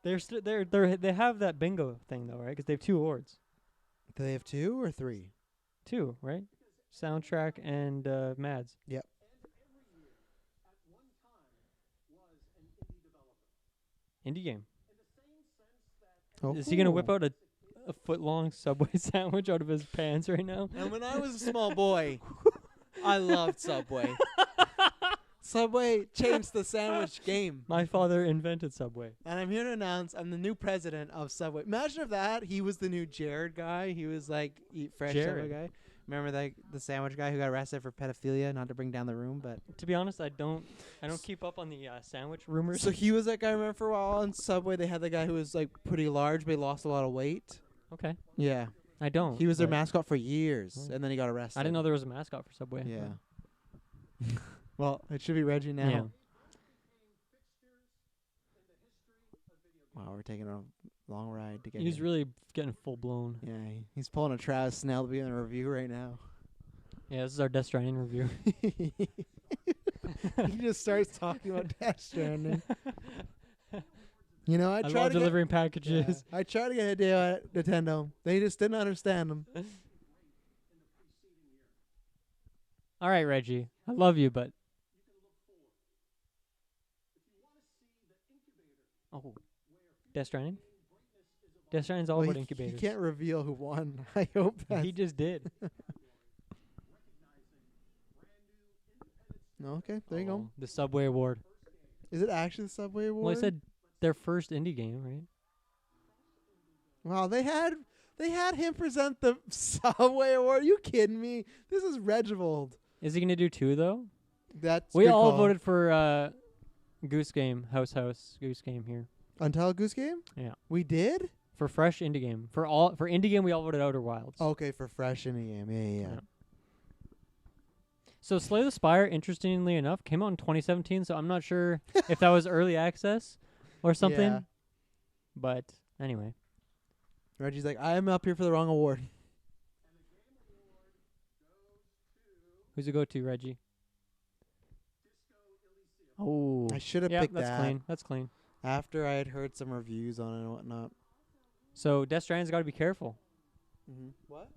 They have that bingo thing, though, right? Because they have 2 awards. Do they have 2 or 3? 2, right? Soundtrack and Mads. Yep. Indie game. Oh, Is he going to whip out a foot-long Subway sandwich out of his pants right now? And when I was a small boy, I loved Subway. Subway changed the sandwich game. My father invented Subway. And I'm here to announce I'm the new president of Subway. Imagine if he was the new Jared guy. He was like eat fresh Jared. Subway guy. Remember the sandwich guy who got arrested for pedophilia? Not to bring down the room, but To be honest, I don't keep up on the sandwich rumors. so he was that guy. Remember for a while on Subway they had the guy who was like pretty large but he lost a lot of weight. Okay. Yeah, I don't. he was their but mascot for years, Oh. and then he got arrested. I didn't know there was a mascot for Subway. Yeah. Well, it should be Reggie now. Yeah. Wow, we're taking a long ride to get. He's here. really getting full-blown. Yeah, he's pulling a Travis Snell to be in the review right now. Yeah, this is our Death Stranding review. He just starts talking about Death Stranding. You know, I I tried love to get, delivering packages. I tried to get a deal at Nintendo. They just didn't understand them. All right, Reggie. I love you, but... Oh. Death Stranding? Death Stranding's all Well, about he incubators. can't reveal who won. I hope that. He just did. No, okay, there you go. Oh, the Subway Award. Is it actually the Subway Award? Well, I said their first indie game, right? Wow, they had him present the Subway Award. Are you kidding me? This is Reginald. Is he going to do 2, though? That's We good all call. voted for Goose Game, House, Goose Game here. Until Goose Game. Yeah. We did. For fresh indie game. For indie game, we all voted Outer Wilds. Okay, for fresh in the game. Yeah. So Slay the Spire, interestingly enough, came out in 2017. So I'm not sure if that was early access or something. Yeah. But anyway, Reggie's like, I'm up here for the wrong award. who's it go to, Reggie? Oh, I should have yeah, picked that's that clean. That's clean. after I had heard some reviews on it and whatnot. So Death Stranding's got to be careful. Mm-hmm. What?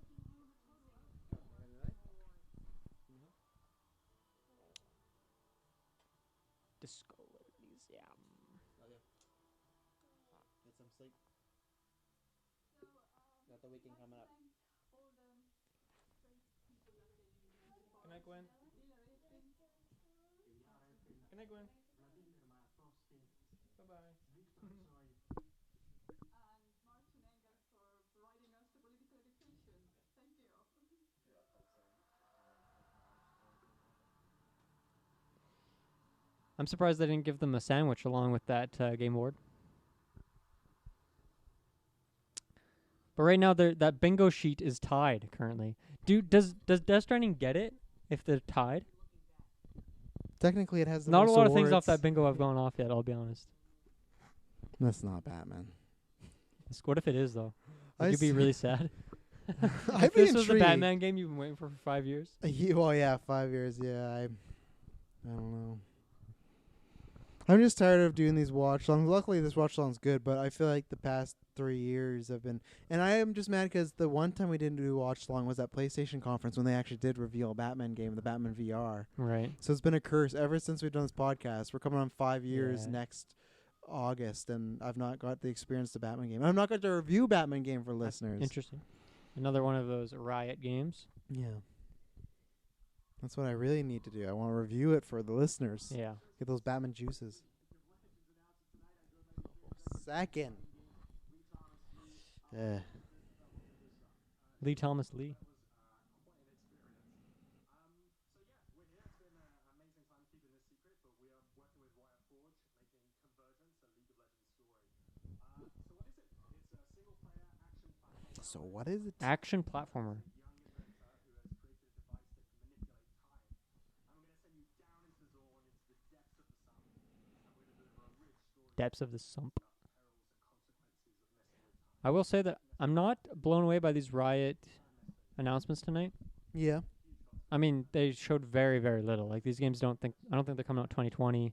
Disco Elysium. Get some sleep. Got the weekend coming up. Good night, Gwen. Good night, Gwen. Bye-bye. And Martin Enger for providing us the political education. Thank you. I'm surprised they didn't give them a sandwich along with that Game Award. But right now, that bingo sheet is tied currently. Does Death Stranding get it if they're tied? Technically, it has the Not a most lot of things off awards. that bingo have gone off yet, I'll be honest. That's not Batman. What if it is, though? I Would you be s- really sad? I'd If be this was the intrigued. Batman game you've been waiting for 5 years? Well, yeah, 5 years. Yeah, I don't know. I'm just tired of doing these watch songs. Luckily, this watch song's good, but I feel like the past 3 years have been, and I am just mad because the one time we didn't do watch song was at PlayStation conference when they actually did reveal a Batman game, the Batman VR. Right. So it's been a curse ever since we've done this podcast. We're coming on 5 years Yeah. next August, and I've not got the experience the Batman game. I'm not going to review Batman game for listeners. Interesting. Another one of those Riot games. Yeah. That's what I really need to do. I want to review it for the listeners. Yeah. Get those Batman juices. Second. Lee Thomas Lee. So what is it? Action platformer. Depths of the Sump. I will say that I'm not blown away by these Riot announcements tonight. Yeah. I mean, they showed very, very little. Like, these games I don't think they're coming out 2020.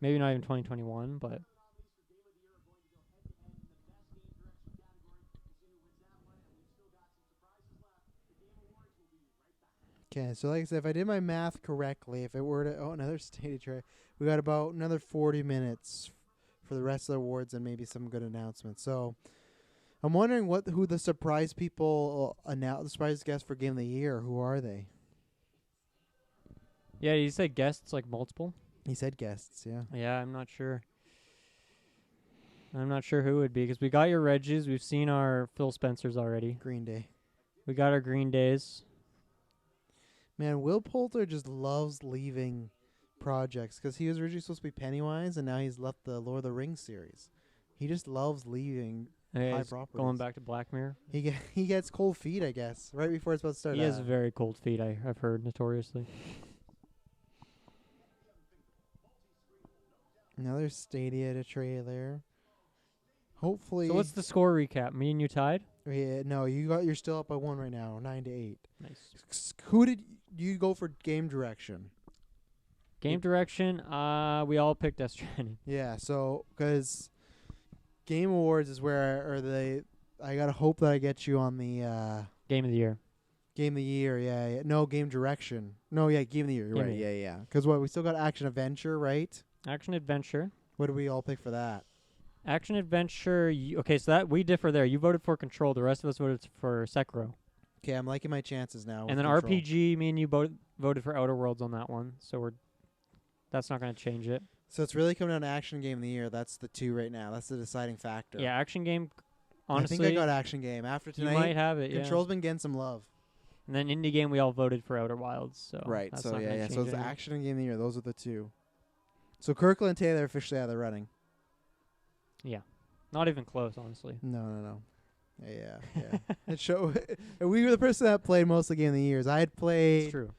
Maybe not even 2021, but Okay, so like I said, if I did my math correctly, if it were to another stage tray, we got about another 40 minutes for the rest of the awards and maybe some good announcements. So I'm wondering who the surprise people the surprise guests for Game of the Year. Who are they? yeah, you said guests like multiple. He said guests. Yeah. Yeah, I'm not sure. I'm not sure who it would be because we got your Reggies. We've seen our Phil Spencers already. Green Day. We got our Green Days. Man, Will Poulter just loves leaving projects because he was originally supposed to be Pennywise, and now he's left the Lord of the Rings series. He just loves leaving high He's properties. going back to Black Mirror. He gets cold feet, I guess, right before it's about to start. He has very cold feet, I've heard, notoriously. Another Stadia trailer. Hopefully. So what's the score recap? Me and you tied? Yeah, no, you're still up by 1 right now, 9-8. Nice. Who did you go for game direction? Game direction, we all picked Death Stranding. Yeah, so because Game Awards is where I gotta hope that I get you on the Game of the Year. Game of the Year. Yeah. No, game direction. No, yeah, Game of the Year. You're Game of right. the Yeah. Because we still got Action Adventure, right? Action Adventure. What did we all pick for that? Action Adventure. Okay, so that we differ there. You voted for Control. The rest of us voted for Sekiro. Okay, I'm liking my chances now. And with then Control. RPG, me and you voted for Outer Worlds on that one. So that's not going to change it. So it's really coming down to Action Game of the Year. That's the 2 right now. That's the deciding factor. Yeah, Action Game, honestly. I think I got Action Game. After you tonight, might have it, Control's been getting some love. And then Indie Game, we all voted for Outer Wilds. So Right, that's so not gonna yeah. change So it's anything. Action and Game of the Year. Those are the 2. So Kirkland and Taylor are officially out of the running. Yeah. Not even close, honestly. No. Yeah. It we were the person that played most of the Game of the Years. I had played It's true.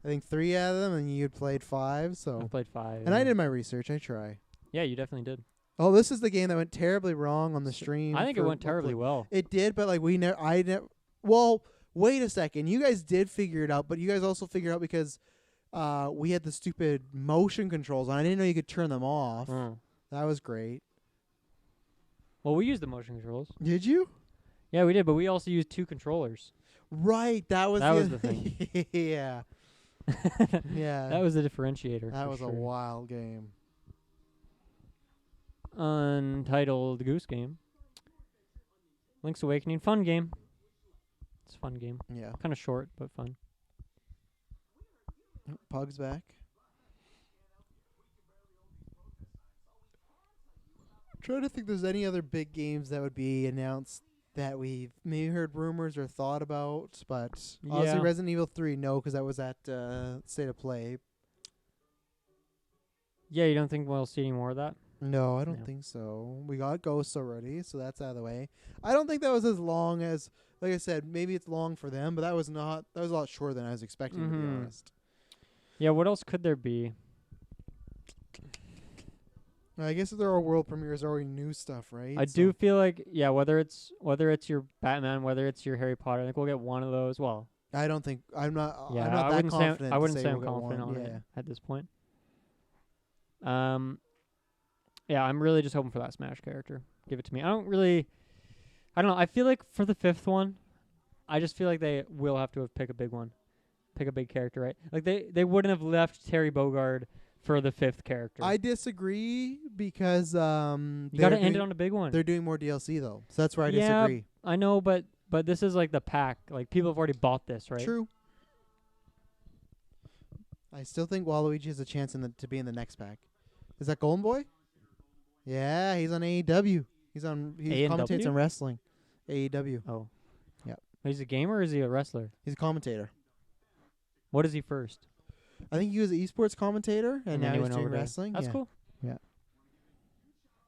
I think 3 out of them, and you'd played 5. I So, played 5. and I did my research. I try. Yeah, you definitely did. Oh, this is the game that went terribly wrong on the stream. I think it for went terribly Wood. well. It did, but like we never. I never. Well, wait a second. You guys did figure it out, but you guys also figured out because we had the stupid motion controls on. I didn't know you could turn them off. Mm. That was great. Well, we used the motion controls. Did you? Yeah, we did, but we also used 2 controllers. Right. That was the thing. yeah. Yeah. That was the differentiator. That for was sure. a wild game. Untitled Goose Game. Link's Awakening, fun game. It's a fun game. Yeah. Kind of short, but fun. Pug's back. Trying to think if there's any other big games that would be announced that we've maybe heard rumors or thought about, but obviously Yeah. Resident Evil 3, no, because that was at State of Play. Yeah, you don't think we'll see any more of that? No, I don't No. think so. We got Ghosts already, so that's out of the way. I don't think that was as long as, like I said, maybe it's long for them, but that was not. That was a lot shorter than I was expecting, to be Mhm. honest. Yeah, what else could there be? I guess if there are world premieres, there are already new stuff, right? I So- do feel like, yeah, whether it's your Batman, whether it's your Harry Potter, I think we'll get one of those. Well, I don't think I'm not. yeah, I'm not I that wouldn't confident. say I wouldn't to say I'm we'll get confident one. on Yeah. it at this point. Yeah, I'm really just hoping for that Smash character. Give it to me. I don't know. I feel like for the 5th one, I just feel like they will have to pick a big one, pick a big character, right? Like they wouldn't have left Terry Bogard for the 5th character. I disagree because you got to end it on a big one. They're doing more DLC though, so that's where I Yeah, disagree. I know, but this is like the pack. Like people have already bought this, right? True. I still think Waluigi has a chance to be in the next pack. Is that Golden Boy? Yeah, he's on AEW. He commentates on wrestling. AEW. Oh. Yep. He's a gamer or is he a wrestler? He's a commentator. What is he first? I think he was an esports commentator, and then now he he's went doing over to- wrestling. That's Yeah. cool.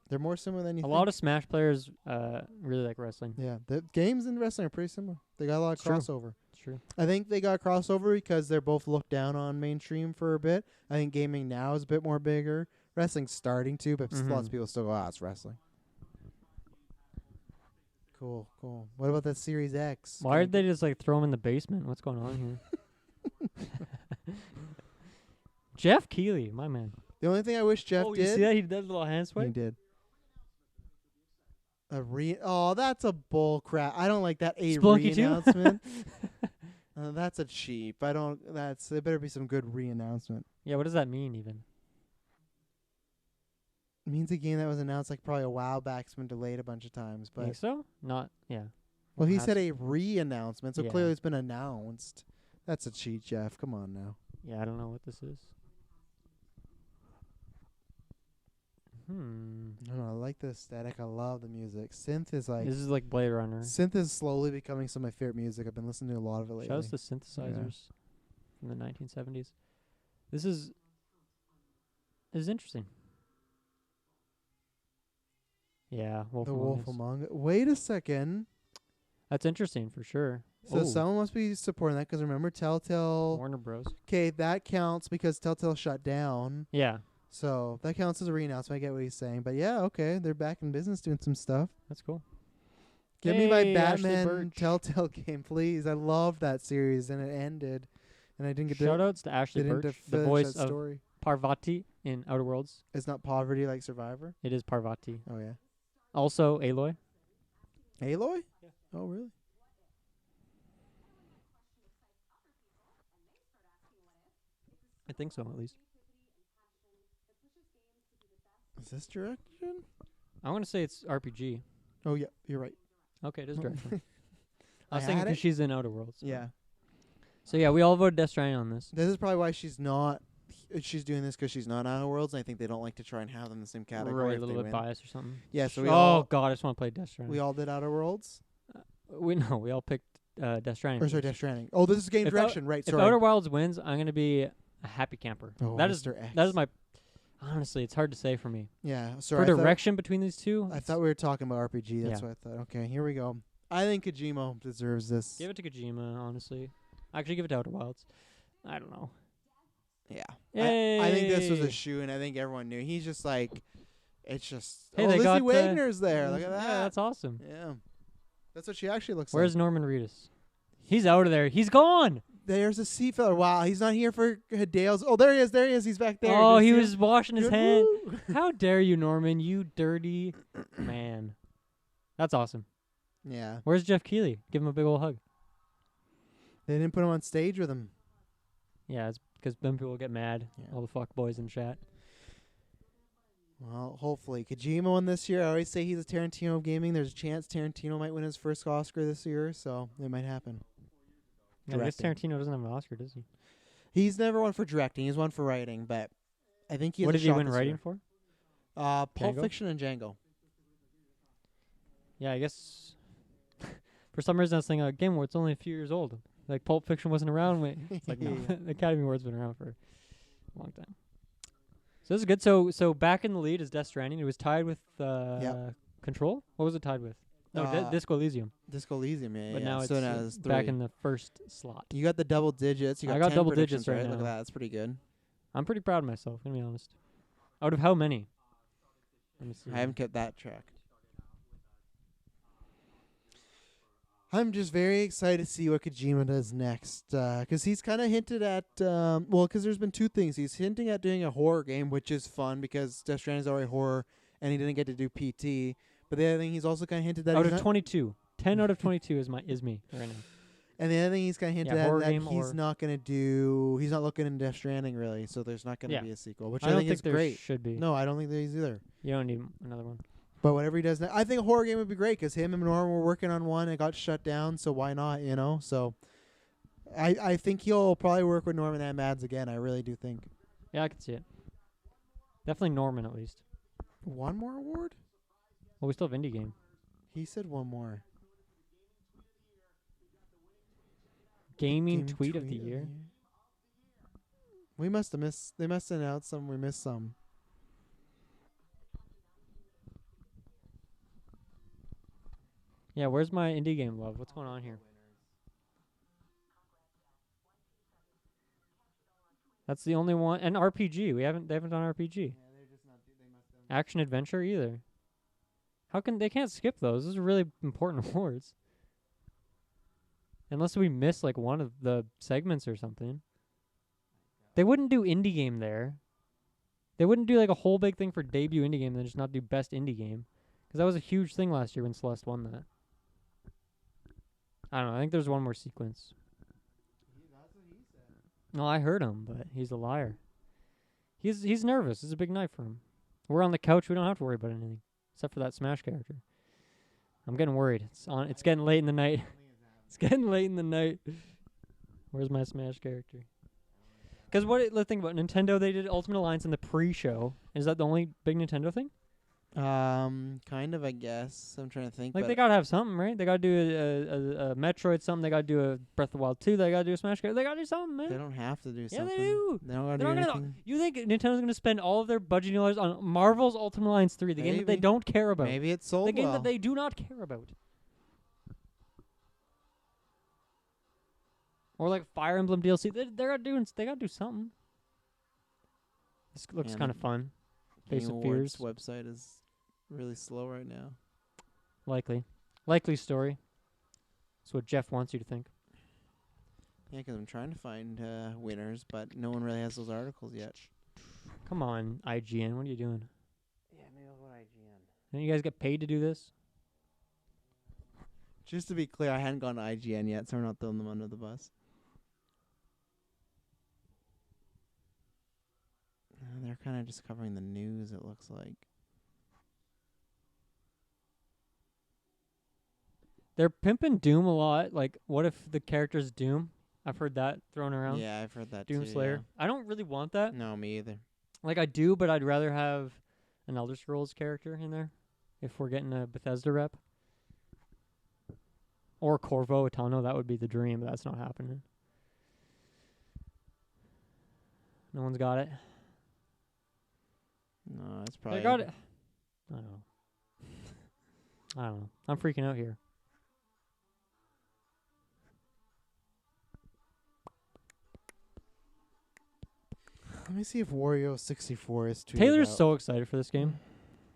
They're more similar than you A think. lot of Smash players really like wrestling. Yeah, the games and wrestling are pretty similar. They got a lot of It's true. crossover. It's true. I think they got crossover because they're both looked down on mainstream for a bit. I think gaming now is a bit more bigger. Wrestling's starting to, but lots Mhm. of people still go, it's wrestling. Cool. What about that Series X? Why did they just like throw him in the basement? What's going on here? Jeff Keighley, my man. The only thing I wish Jeff oh, did. you see that? He did a little hand He swipe. did. That's a bull crap. I don't like that Splunky too? re-announcement. That's a cheap. There better be some good re-announcement. Yeah, what does that mean even? It means a game that was announced like probably a while back's been delayed a bunch of times. But Think so? Not, yeah. well, he Has- said a re-announcement, so Yeah. clearly it's been announced. That's a cheat, Jeff. Come on now. Yeah, I don't know what this is. I don't know. I like the aesthetic. I love the music. Synth is like This is like Blade Runner. synth is slowly becoming some of my favorite music. I've been listening to a lot of it lately. Shows the synthesizers from the 1970s. This is interesting. Yeah, Wolf The Among Wolf Us. Among Us. Wait a second. That's interesting for sure. So Ooh, someone must be supporting that because remember Telltale. Warner Bros. Okay, that counts because Telltale shut down. Yeah, So that counts as a re-announcement. I get what he's saying. But yeah, okay. They're back in business doing some stuff. that's cool. Give me my Yay, Ashley Batman Birch. Telltale game, please. I loved that series and it ended. And I didn't get Shoutouts to Ashley didn't Birch, to the finish voice that of story. Parvati in Outer Worlds. It's not poverty like Survivor. It is Parvati. Oh yeah. Also, Aloy. Aloy? Yeah. Oh really? I think so, at least. Is this direction? I want to say it's RPG. Oh yeah, you're right. Okay, it is direction. I I was thinking had because it. she's in Outer Worlds. Yeah. So yeah, we all voted Death Stranding on this. This is probably why she's not. She's doing this because she's not Outer Worlds. And I think they don't like to try and have them in the same category. Right, if a little they bit win. biased or something. Yeah, so we oh all god, I just want to play Death Stranding. we all did Outer Worlds. We all picked Death Stranding. Or sorry, Death Stranding. Oh, this is game If direction, right? If Sorry. Outer Wilds wins, I'm gonna be a happy camper. Oh, that is Mr. X. that is my. Honestly, it's hard to say for me. Yeah, sorry. For direction between these two, I thought we were talking about RPG. That's Yeah. what I thought. Okay, here we go. I think Kojima deserves this. give it to Kojima. Honestly, actually, give it to Outer Wilds. I don't know. Yeah. Yay. I think this was a shoe, and I think everyone knew. He's just like, it's just. Hey, oh, they Lizzie got, Wagner's there. Look at that. Yeah, that's awesome. Yeah. That's what she actually looks Where's like. Norman Reedus? He's out of there. He's gone. There's a sea filler. Wow, he's not here for Hidale's. Oh, there he is. There he is. He's back there. Oh, Did he you see was him? washing his Good. hand. Woo. How dare you, Norman? You dirty man. That's awesome. Yeah. Where's Jeff Keighley? Give him a big old hug. They didn't put him on stage with him. Yeah, it's because then people will get mad. Yeah. All the fuck boys in chat. Well, hopefully. Kojima won this year. I always say he's a Tarantino of gaming. There's a chance Tarantino might win his first Oscar this year, so it might happen. Yeah, I guess Directing. Tarantino doesn't have an Oscar, does he? He's never won for directing. He's won for writing, but I think he has What a did he shot win this writing year. for? Pulp Django? Fiction and Django. Yeah, I guess for some reason I was thinking a game where it's only a few years old. Like Pulp Fiction wasn't around when it's like no, the Academy Award's been around for a long time. So this is good. So back in the lead is Death Stranding. It was tied with Control. What was it tied with? No, Disco Elysium. Disco Elysium, yeah. But yeah. now so it's now it's back 3. in the first slot. You got the double digits. You got I got 10 double predictions, digits right Look at now. that. That's pretty good. I'm pretty proud of myself, gonna be honest. Out of how many? Let me see. I haven't kept that track. I'm just very excited to see what Kojima does next. Because he's kind of hinted at, because there's been two things. He's hinting at doing a horror game, which is fun because Death Stranding is already horror, and he didn't get to do PT. But the other thing he's also kind of hinted that out he's of not, 22. 10 out of 22 is me right now. and the other thing he's kind of hinted Yeah, at horror that game he's or- not going to do. He's not looking in Death Stranding really, so there's not going to Yeah. be a sequel, which I I, don't think think is there great. should be. No, I don't think there is either. You don't need another one. But whatever he does now, I think a horror game would be great because him and Norm were working on one. It got shut down, so why not? You know, so I think he'll probably work with Norman and Mads again. I really do think. Yeah, I can see it. Definitely Norman at least. One more award? Well, we still have indie game. He said one more. Gaming tweet of the year. We must have missed. They must have announced some. We missed some. Yeah, where's my indie game love? What's going on here? That's the only one. And RPG. They haven't done RPG. Action adventure either. How can they can't skip those? Those are really important awards. Unless we miss like one of the segments or something. They wouldn't do indie game there. They wouldn't do like a whole big thing for debut indie game and then just not do best indie game. Because that was a huge thing last year when Celeste won that. I don't know. I think there's one more sequence. No, I heard him, but he's a liar. He's nervous. It's a big night for him. We're on the couch. We don't have to worry about anything. Except for that Smash character. I'm getting worried. It's getting late in the night. It's getting late in the night. Where's my Smash character? Because let's think about Nintendo. They did Ultimate Alliance in the pre-show. Is that the only big Nintendo thing? Kind of, I guess. I'm trying to think. Like but they gotta have something, right? They gotta do a Metroid something. They gotta do a Breath of the Wild 2. They gotta do a Smash character. They gotta do something, man. they don't have to do Yeah, something. they do. They don't gotta They're do not gonna. anything. You think Nintendo's gonna spend all of their budget dollars on Marvel's Ultimate Alliance 3, the game that they Maybe. don't care about, Maybe it's sold the game well. that they do not care about, or like Fire Emblem DLC? They gotta do something. This looks Man, kind of fun. Face Game of Awards Fears, website is really slow right now. likely story. That's what Jeff wants you to think. Yeah, because I'm trying to find winners, but no one really has those articles yet. Come on, IGN, what are you doing? Yeah, maybe I'll go to IGN. Don't you guys get paid to do this? Just to be clear, I hadn't gone to IGN yet, so we're not throwing them under the bus. They're kind of just covering the news, it looks like. They're pimping Doom a lot. Like, what if the character's Doom? I've heard that thrown around. Yeah, I've heard that Doom too. Slayer. I don't really want that. No, me either. Like, I do, but I'd rather have an Elder Scrolls character in there if we're getting a Bethesda rep. Or Corvo Atano. That would be the dream, but that's not happening. No one's got it. No, it's probably. They got it. I don't know. I don't know. I'm freaking out here. Let me see if Wario 64 is tweeted Taylor's out. so excited for this game,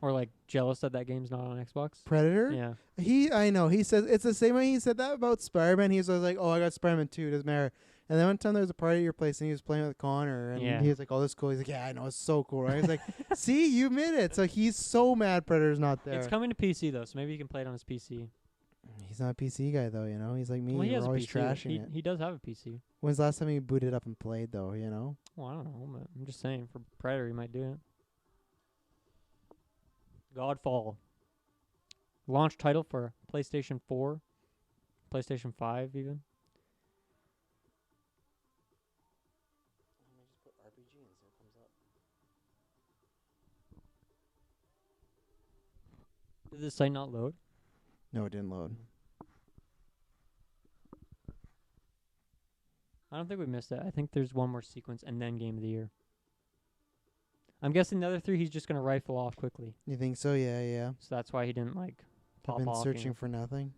or like jealous that that game's not on Xbox. Predator? Yeah. I know. He says it's the same way he said that about Spider-Man. He was always like, "Oh, I got Spider-Man 2. Doesn't matter." And then one time there was a party at your place, and he was playing with Connor, and Yeah. he was like, "Oh, this is cool." He's like, "Yeah, I know. It's so cool." Right? He's like, "See, you admit it." So he's so mad Predator's not there. It's coming to PC though, so maybe you can play it on his PC. He's not a PC guy though, you know. He's like me. Well, he We're has a always PC. trashing it. He does have a PC. When's the last time he booted up and played though? You know. Well, I don't know, but I'm just saying for Predator, he might do it. Godfall. Launch title for PlayStation 4, PlayStation 5 even. Let me just put RPG and see what comes up. Did this site not load? No, it didn't load. I don't think we missed it. I think there's one more sequence and then Game of the Year. I'm guessing the other three he's just going to rifle off quickly. You think so? Yeah, yeah. So that's why he didn't like I've pop been off. searching for nothing.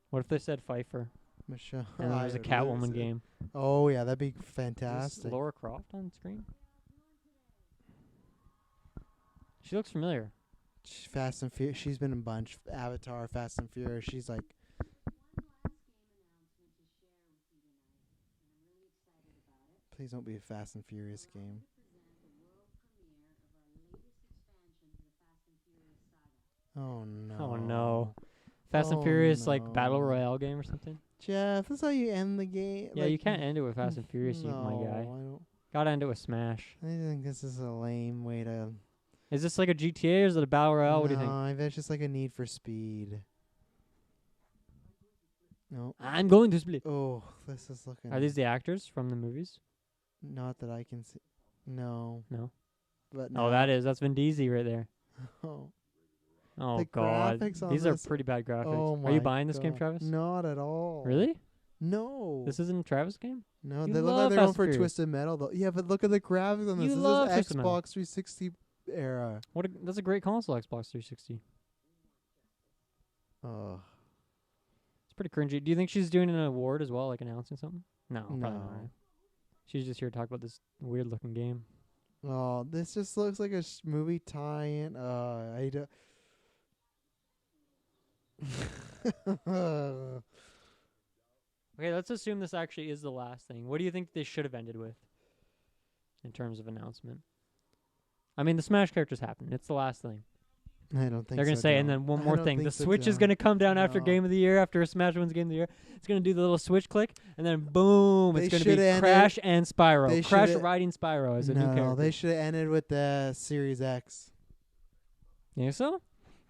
What if they said Pfeiffer Michelle. and there was a Catwoman game? Oh yeah, that'd be Is fantastic. Laura Croft on screen? She looks familiar. Fast and Furious. She's been in a bunch. Avatar, Fast and Furious. She's like. Please don't be a Fast and Furious game. Oh no. Oh no. Fast and Oh, Furious like Battle no. Royale game or something? Jeff, that's how you end the game. Yeah, you can't end it with Fast and Furious, you my No, guy. I don't. Gotta end it with Smash. I think this is a lame way to. Is this like a GTA or is it a Battle Royale? What do you think? No, that's just like a Need for Speed. No. I'm going to split. Oh, this is looking. Are these the actors from the movies? Not that I can see. No. No. But Oh, that's Vin Diesel right there. Oh. Oh The god. graphics on These are this- pretty bad graphics. Oh Are you my buying this game, God. Travis? Not at all. Really? No. This isn't a Travis game? No, You they look love like they're going Fast for and Furious. Twisted Metal though. Yeah, but look at the graphics on this. You This love is Twisted Metal. Xbox 360 era. That's a great console, Xbox 360. Oh. It's pretty cringy. Do you think she's doing an award as well, like announcing something? No, probably not. No. Right? She's just here to talk about this weird looking game. Oh, this just looks like a movie tie-in. I do. Okay, let's assume this actually is the last thing. What do you think they should have ended with in terms of announcement? I mean, the Smash characters happen. It's the last thing. I don't think They're going to so, say, and John. then one I more don't thing. think The so, Switch is John. going to come down after No. Game of the Year, after Smash wins Game of the Year. It's going to do the little Switch click, and then boom, They it's going to shoulda be ended- Crash and Spyro. they Crash shoulda- riding Spyro as a new No, character. they should have ended with the Series X. You think so?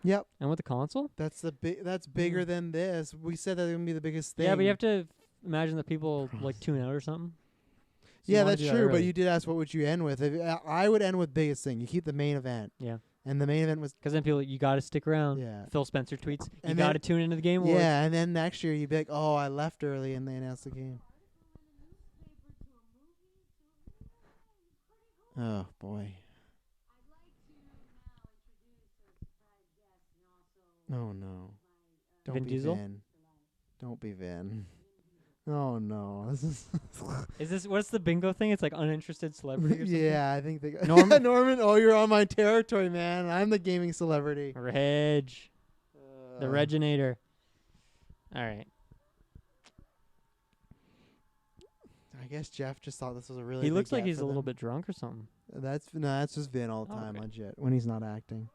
Yep, And with the console? that's the big. That's bigger than this. We said that it would be the biggest thing. Yeah, but you have to imagine that people like tune out or something. So you Yeah, wanna that's do that true. But early. you did ask what would you end with. I would end with biggest thing. You keep the main event, Yeah. and the main event was Because then people, you got to stick around. yeah, Phil Spencer tweets, you And got to then- tune into the Game Awards. yeah, and then next year you'd be like, oh, I left early, and they announced the game. Oh boy. Oh no. Don't Vin be Diesel? Vin. Don't be Vin. Oh no. This is Is this, what's the bingo thing? It's like uninterested celebrity or something? yeah, I think they got Norman? Norman, oh, you're on my territory, man. I'm the gaming celebrity. Reg. The Reginator. All right. I guess Jeff just thought this was a really He big looks like get he's for a little them. bit drunk or something. That's just Vin all the Oh, time, okay. legit, when he's not acting.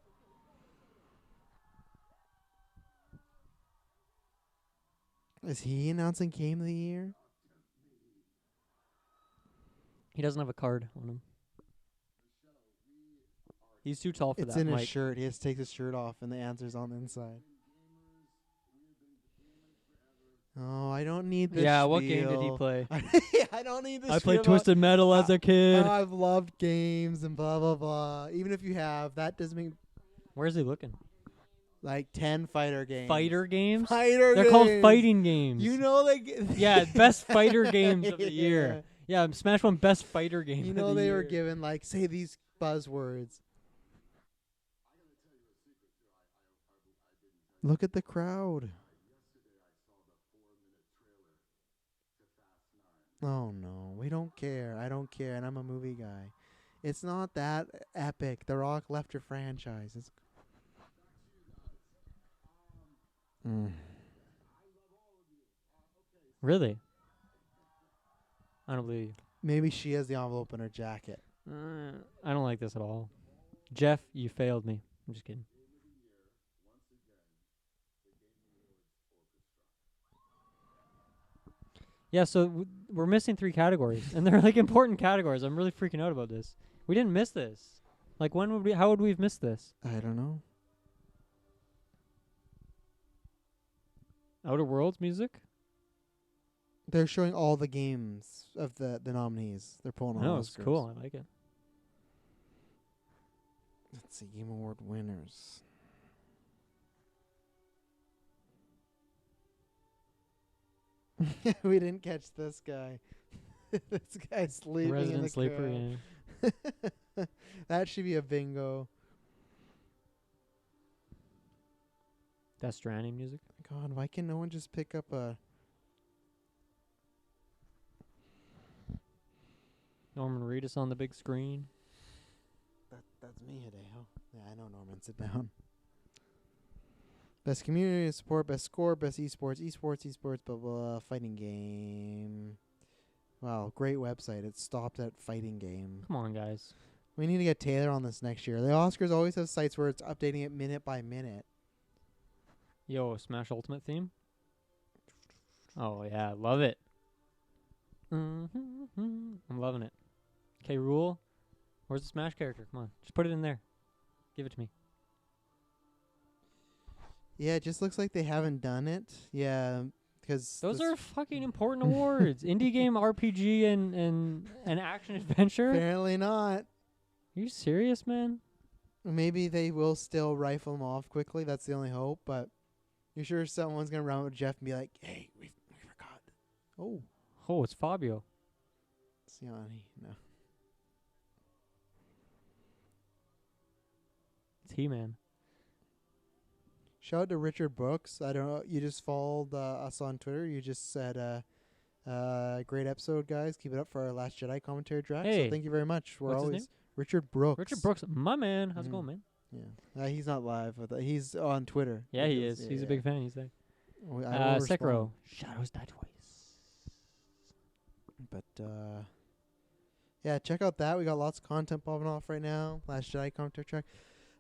Is he announcing Game of the Year? He doesn't have a card on him. He's too tall for It's that in his mic. shirt. He has to take his shirt off, and the answer's on the inside. Oh, I don't need this. Yeah, what game did he spiel. play? I don't need this. I spiel played about- Twisted Metal as a kid. I've loved games and blah blah blah. Even if you have, that doesn't mean Where's he looking? like 10 fighter games. Fighter games? Fighter They're games. called fighting games. You know they. Yeah, best fighter games of the Yeah. year. Yeah, Smash won best fighter game. You of know the they year. were given like say these buzzwords. Look at the crowd. Oh no, we don't care. I don't care, and I'm a movie guy. It's not that epic. The Rock left your franchise. It's Really? I don't believe you. Maybe she has the envelope in her jacket. I don't like this at all. Jeff, you failed me. I'm just kidding. Yeah, so we're missing 3 categories, and they're like important categories. I'm really freaking out about this. We didn't miss this. Like, when would we? How would we have missed this? I don't know. Outer Worlds music? They're showing all the games of the nominees. They're pulling all No, those it's cool. I like it. Let's see, Game Award winners. We didn't catch this guy. This guy's sleeping in Resident the Sleeper. car. Yeah. That should be a bingo. Death Stranding music. God, why can no one just pick up a... Norman Reedus on the big screen. That's me, Hideo. Yeah, I know, Norman. Sit down. Best community support, best score, best esports, blah, blah, fighting game. Wow, great website. It stopped at fighting game. Come on, guys. We need to get Taylor on this next year. The Oscars always have sites where it's updating it minute by minute. Yo, Smash Ultimate theme. Oh, yeah. Love it. I'm loving it. Okay, Rule. Where's the Smash character? Come on. Just put it in there. Give it to me. Yeah, it just looks like they haven't done it. Yeah, because... Those are fucking important awards. Indie game, RPG, and action adventure? Apparently not. Are you serious, man? Maybe they will still rifle them off quickly. That's the only hope. But you're sure someone's going to run with Jeff and be like, hey, we forgot. Oh. Oh, it's Fabio. Siani. No. It's He-Man. Shout out to Richard Brooks. I don't know. You just followed us on Twitter. You just said, great episode, guys. Keep it up for our Last Jedi commentary track. Hey. So thank you very much. We're What's his always name? Richard Brooks. Richard Brooks. My man. How's it going, man? Yeah. He's not live. But he's on Twitter. Yeah, he is. He's a big fan. He's there. I will Sekiro. Shadows Die Twice. But yeah, check out that. We got lots of content popping off right now. Last Jedi commentary track.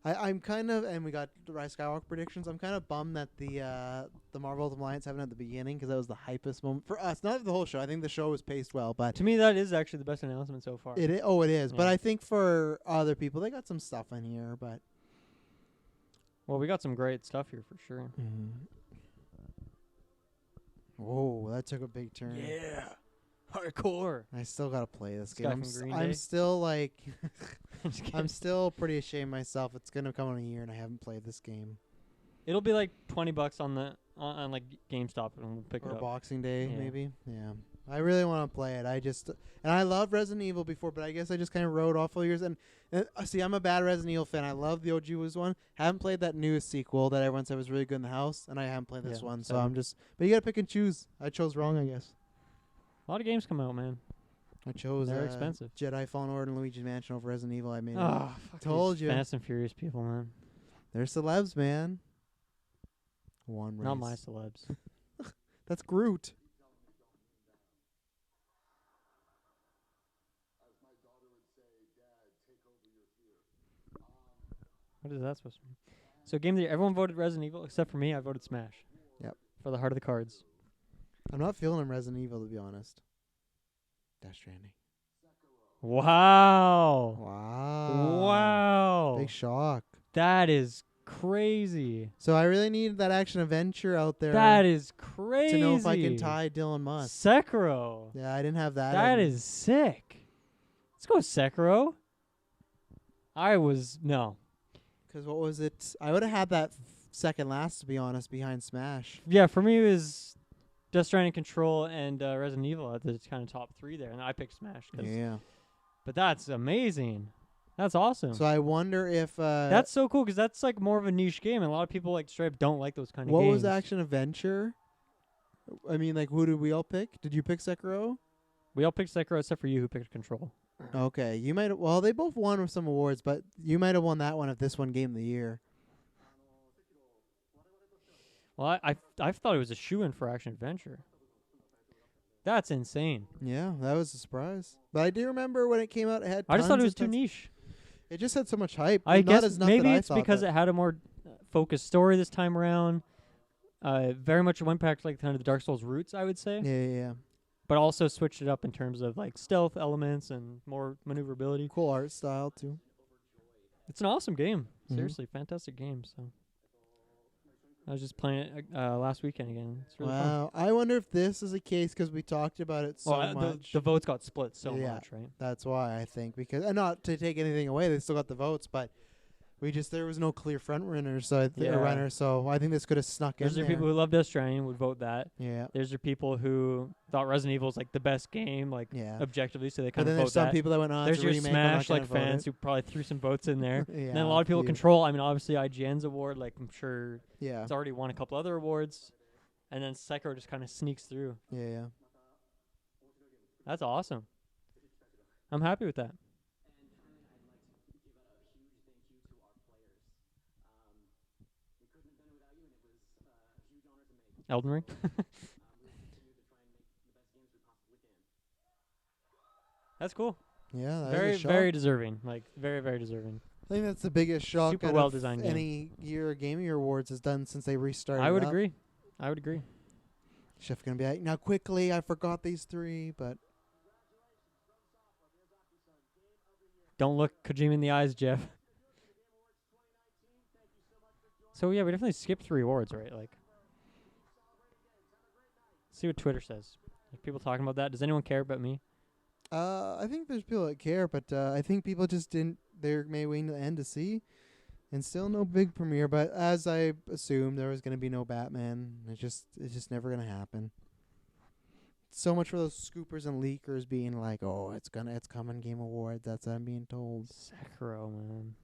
I'm kind of, and we got the Rise of Skywalker predictions. I'm kind of bummed that the Marvel Ultimate Alliance happened at the beginning because that was the hypest moment for us. Not the whole show. I think the show was paced well, but To me, that is actually the best announcement so far. it is. But Yeah. I think for other people, they got some stuff in here. But Well, we got some great stuff here for sure. whoa, that took a big turn. Yeah. Hardcore. I still gotta play this This game. guy from Green I'm Day? still like, Just kidding. I'm still pretty ashamed myself. It's gonna come in a year, and I haven't played this game. It'll be like $20 on the on like GameStop, and we'll pick Or it up. Boxing Day, Yeah. maybe. Yeah. I really want to play it. And I loved Resident Evil before, but I guess I just kind of rode off all years. And see, I'm a bad Resident Evil fan. I love the OG was one. Haven't played that newest sequel that everyone said was really good in the house, and I haven't played this Yeah, one. So same. I'm just, but you gotta pick and choose. I chose wrong, I guess. A lot of games come out, man. I chose They're expensive. Jedi Fallen Order and Luigi's Mansion over Resident Evil. I made it. Oh, fuck Told these you. Fast and Furious people, man. They're celebs, man. One race. Not my celebs. That's Groot. What is that supposed to mean? So game of the year, everyone voted Resident Evil except for me. I voted Smash. Yep. For the heart of the cards. I'm not feeling him Resident Evil, to be honest. Death Stranding. Wow. Wow. Wow. Big shock. That is crazy. So I really need that action adventure out there That is crazy. to know if I can tie Dylan Musk. Sekiro. Yeah, I didn't have that. That is sick. Let's go Sekiro. No. Because what was it? I would have had that second last, to be honest, behind Smash. Yeah, for me it was Death Stranding, Control, and Resident Evil at the kind of top 3 there, and I picked Smash. Yeah. But that's amazing. That's awesome. So I wonder if... that's so cool because that's like more of a niche game, and a lot of people like straight up don't like those kind of what games. was action adventure? I mean, like, who did we all pick? Did you pick Sekiro? We all picked Sekiro except for you, who picked Control. Okay, you might. Well, they both won with some awards, but you might have won that one if this one Game of the Year. Well, I thought it was a shoo-in for action adventure. That's insane. Yeah, that was a surprise. But I do remember when it came out, it had. I just thought it tons was of too tons- niche. It just had so much hype. I Not guess as enough maybe that I it's thought, because but- it had a more focused story this time around. Very much went back to like kind of the Dark Souls roots, I would say. Yeah. But also switched it up in terms of like stealth elements and more maneuverability. Cool art style too. It's an awesome game. Mhm. Seriously, fantastic game. So I was just playing it last weekend again. It's really fun. Wow. I wonder if this is a case because we talked about it so Well, much. the votes got split so Yeah. much, right? That's why I think because and not to take anything away, they still got the votes, but there was no clear front runner, so Yeah. runner. So I think this could have snuck in There's your there. people who love Death Stranding would vote that. Yeah. There's your people who thought Resident Evil was like the best game, like Yeah. objectively, so they But kind then of there's vote some that. people that went on. There's to your remake, I'm not Smash gonna like vote fans it. who probably threw some votes in there. Yeah, And then a lot of people few. Control. I mean, obviously IGN's award, like I'm sure Yeah. it's already won a couple other awards, and then Sekiro just kind of sneaks through. Yeah. That's awesome. I'm happy with that. Elden Ring. That's cool. Yeah. That Very, was a shock. very deserving. Like very, very deserving. I think that's the biggest shock. Super out well of designed game. any year Gaming Awards has done since they restarted. I would up. agree. I would agree. Chef gonna be like, now quickly, I forgot these three, but Don't look Kojima in the eyes, Jeff. So yeah, we definitely skipped 3 awards, right? Like, see what Twitter says. There's people talking about that. Does anyone care about me? I think there's people that care, but I think people just didn't. They're maybe waiting to the end to see, and still no big premiere. But as I assumed, there was gonna be no Batman. It's just never gonna happen. So much for those scoopers and leakers being like, "Oh, it's coming Game Awards." That's what I'm being told. Sekiro, man.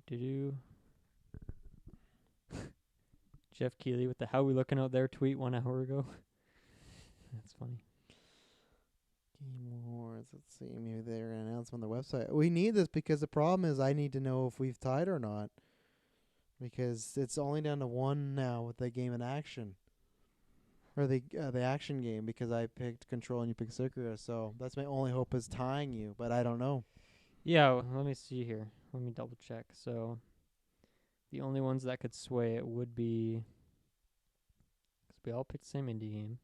Do. Jeff Keighley with the "How we looking out there" tweet 1 hour ago. That's funny. Game Awards. Let's see. Maybe they're gonna announce them on their website. We need this because the problem is I need to know if we've tied or not. Because it's only down to 1 now with the game in action. Or the action game, because I picked Control and you picked Sekiro, so that's my only hope is tying you, but I don't know. Yeah, let me see here. Let me double check. So, the only ones that could sway it would be, because we all picked the same indie game.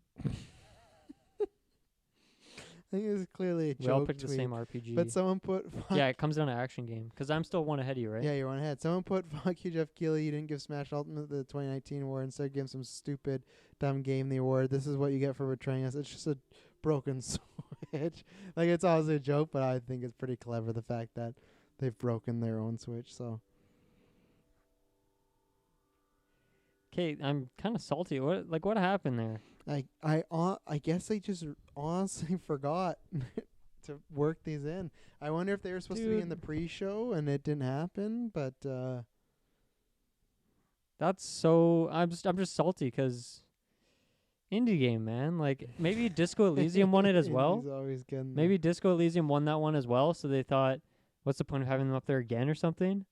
I think it was clearly a joke We all picked tweet, the same RPG. but someone put Yeah, it comes down to action game. Because I'm still 1 ahead of you, right? Yeah, you're one ahead. Someone put fuck you, Jeff Keighley. You didn't give Smash Ultimate the 2019 award. Instead, give some stupid, dumb game the award. This is what you get for betraying us. It's just a broken Switch. Like, it's obviously a joke, but I think it's pretty clever, the fact that they've broken their own Switch. So, Okay, I'm kind of salty. What happened there? I guess they just honestly forgot to work these in. I wonder if they were supposed to be in the Dude. pre-show and it didn't happen, but That's so. I'm just salty because indie game, man. Like maybe Disco Elysium won it as well. He's always getting Maybe Disco Elysium won that one as well. So they thought, what's the point of having them up there again or something?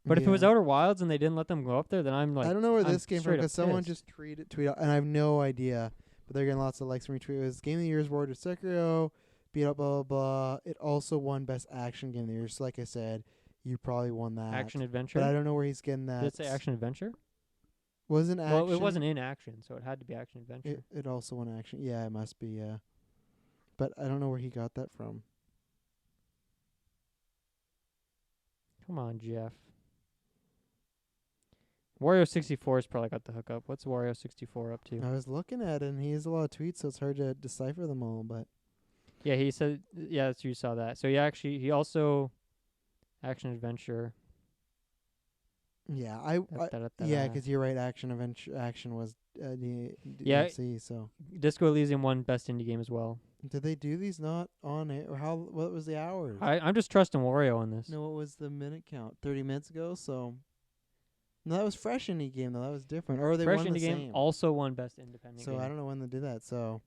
But if it was Yeah. Outer Wilds and they didn't let them go up there, then I'm like, I don't know where I'm this came from straight up because someone pissed. just tweet out, and I have no idea, but they're getting lots of likes from retweet. It was Game of the Year's award to Sekiro, beat up blah blah blah. It also won Best Action Game of the Year. So like I said, you probably won that. action adventure. But I don't know where he's getting that. Did it say action adventure? Wasn't action? Well, it wasn't in action, so it had to be action adventure. It also won action. Yeah, it must be. Yeah, but I don't know where he got that from. Come on, Jeff. Wario 64's probably got the hookup. What's Wario 64 up to? I was looking at it, and he has a lot of tweets, so it's hard to decipher them all. But Yeah, he said. Yeah, that's you saw that. So he also action adventure. yeah, Yeah, because you're right. Action was the Yeah. DLC. So Disco Elysium won best indie game as well. did they do these not on it, or how? What was the hours? I'm just trusting Wario on this. No, what was the minute count? 30 minutes ago. So No, that was fresh indie game though. That was different. Or they Fresh won Indie the Game same. also won Best Independent So Game. I don't know when they did that. So,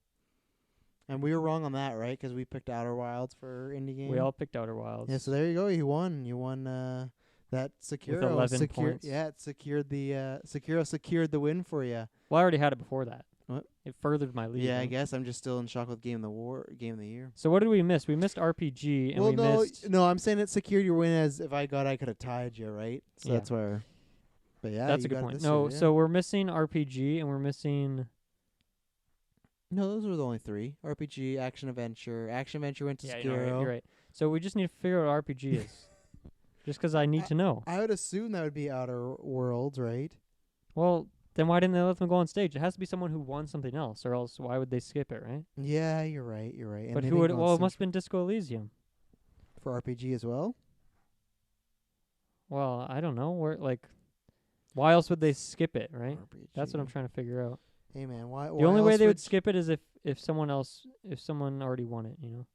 and we were wrong on that, right? Because we picked Outer Wilds for indie game. We all picked Outer Wilds. Yeah. So there you go. You won. You won. That Sekiro 11 points. Yeah, it secured the Sekiro secured the win for you. Well, I already had it before that. What? It furthered my lead. Yeah, I right? guess I'm just still in shock with Game of the Year. So what did we miss? We missed RPG, and well, we no, missed. no, I'm saying it secured your win. As if I could have tied you, right? So Yeah. that's where. But yeah, That's you a good got it point. this No, year, yeah. so we're missing RPG, and we're missing. No, those were the only three: RPG, action adventure. Action adventure went to Yeah, Sekiro. you're right. So we just need to figure out what RPG is. Just 'cause I need to know. I would assume that would be Outer Worlds, right? Well, then why didn't they let them go on stage? It has to be someone who won something else, or else why would they skip it, right? Yeah, you're right. You're right. And But they who didn't would? go on Well, it stage must have been Disco Elysium. for RPG as well. Well, I don't know. Why else would they skip it, right? RPG. That's what I'm trying to figure out. Hey man, why? The only way they would skip it is if someone already won it, you know.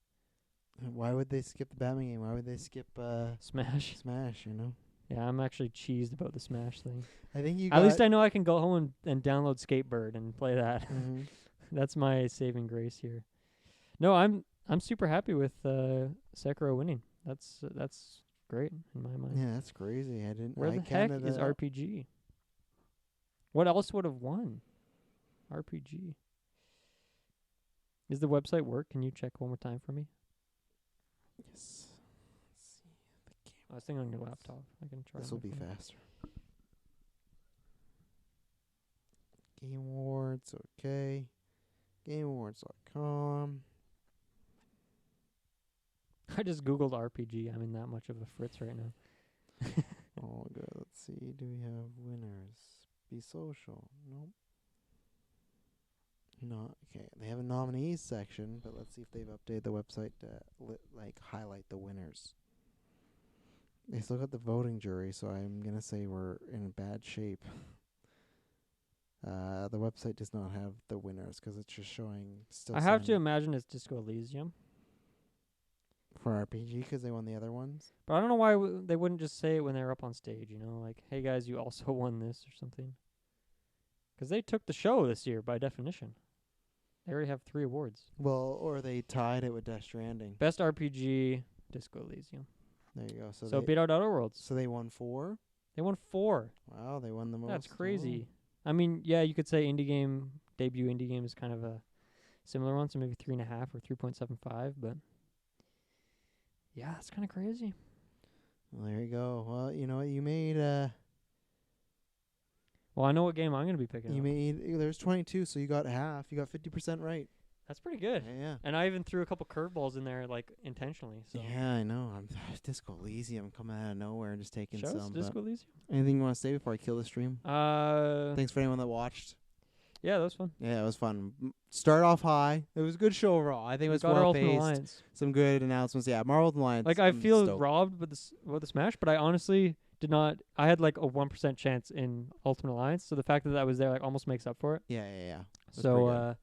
Why would they skip the Batman game? Why would they skip Smash. Smash? You know. Yeah, I'm actually cheesed about the Smash thing. I think you. At least I know I can go home and download Skatebird and play that. Mhm. That's my saving grace here. No, I'm super happy with Sekiro winning. That's great in my mind. Yeah, that's crazy. I didn't. Where I the heck counted is that out. RPG? What else would have won? RPG. Is the website work? Can you check one more time for me? Yes. Let's see the game. I was thinking on your laptop. I can try. This on will be my phone. faster. Game Awards, okay. GameAwards.com. I just googled RPG. I'm in that much of a fritz right now. Oh, good. Let's see. Do we have winners? Be social. Nope. No. Okay. They have a nominees section, but let's see if they've updated the website to highlight the winners. They still got the voting jury, so I'm gonna say we're in bad shape. The website does not have the winners 'cause it's just showing still. I have to signing imagine it's Disco Elysium, for RPG 'cause they won the other ones. but I don't know why they wouldn't just say it when they're up on stage. You know, like, "Hey guys, you also won this" or something. 'Cause they took the show this year by definition. They already have 3 awards. Well, or they tied it with Death Stranding. Best RPG, Disco Elysium. There you go. So they, beat out Outer Worlds. so they won 4. They won 4. Wow, they won the most. That's Oh. crazy. I mean, yeah, you could say debut indie game is kind of a similar one, so maybe 3.5 or 3.75, but yeah, it's kind of crazy. Well, there you go. Well, you know what you made. Well, I know what game I'm going to be picking You up. made. There's 22, so you got half. You got 50% right. That's pretty good. Yeah. And I even threw a couple curveballs in there, like, intentionally. So Yeah, I know. I'm Disco Elysium coming out of nowhere and just taking shows some. Disco Elysium. Anything you want to say before I kill the stream? Thanks for anyone that watched. Yeah, that was fun. Yeah, it was fun. Start off high. It was a good show overall. I think it was Got our well Ultimate paced. Alliance. Some good announcements. Yeah, Marvel Alliance. Like, I I'm feel stoked. robbed with the Smash, but I honestly did not. I had like a 1% chance in Ultimate Alliance, so the fact that was there like almost makes up for it. Yeah. That's So pretty good.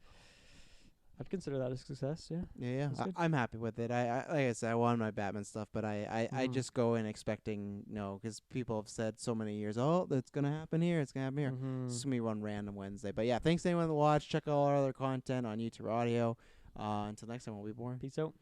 I'd consider that a success. Yeah. Yeah. That's good. I'm happy with it. I like I said, I won my Batman stuff, but I Mhm. just go in expecting because people have said so many years, oh, that's gonna happen here. It's gonna happen here. Mhm. It's gonna be one random Wednesday. But yeah, thanks to anyone that watched. Check out all our other content on YouTube Audio. Until next time, we'll be born. Peace out.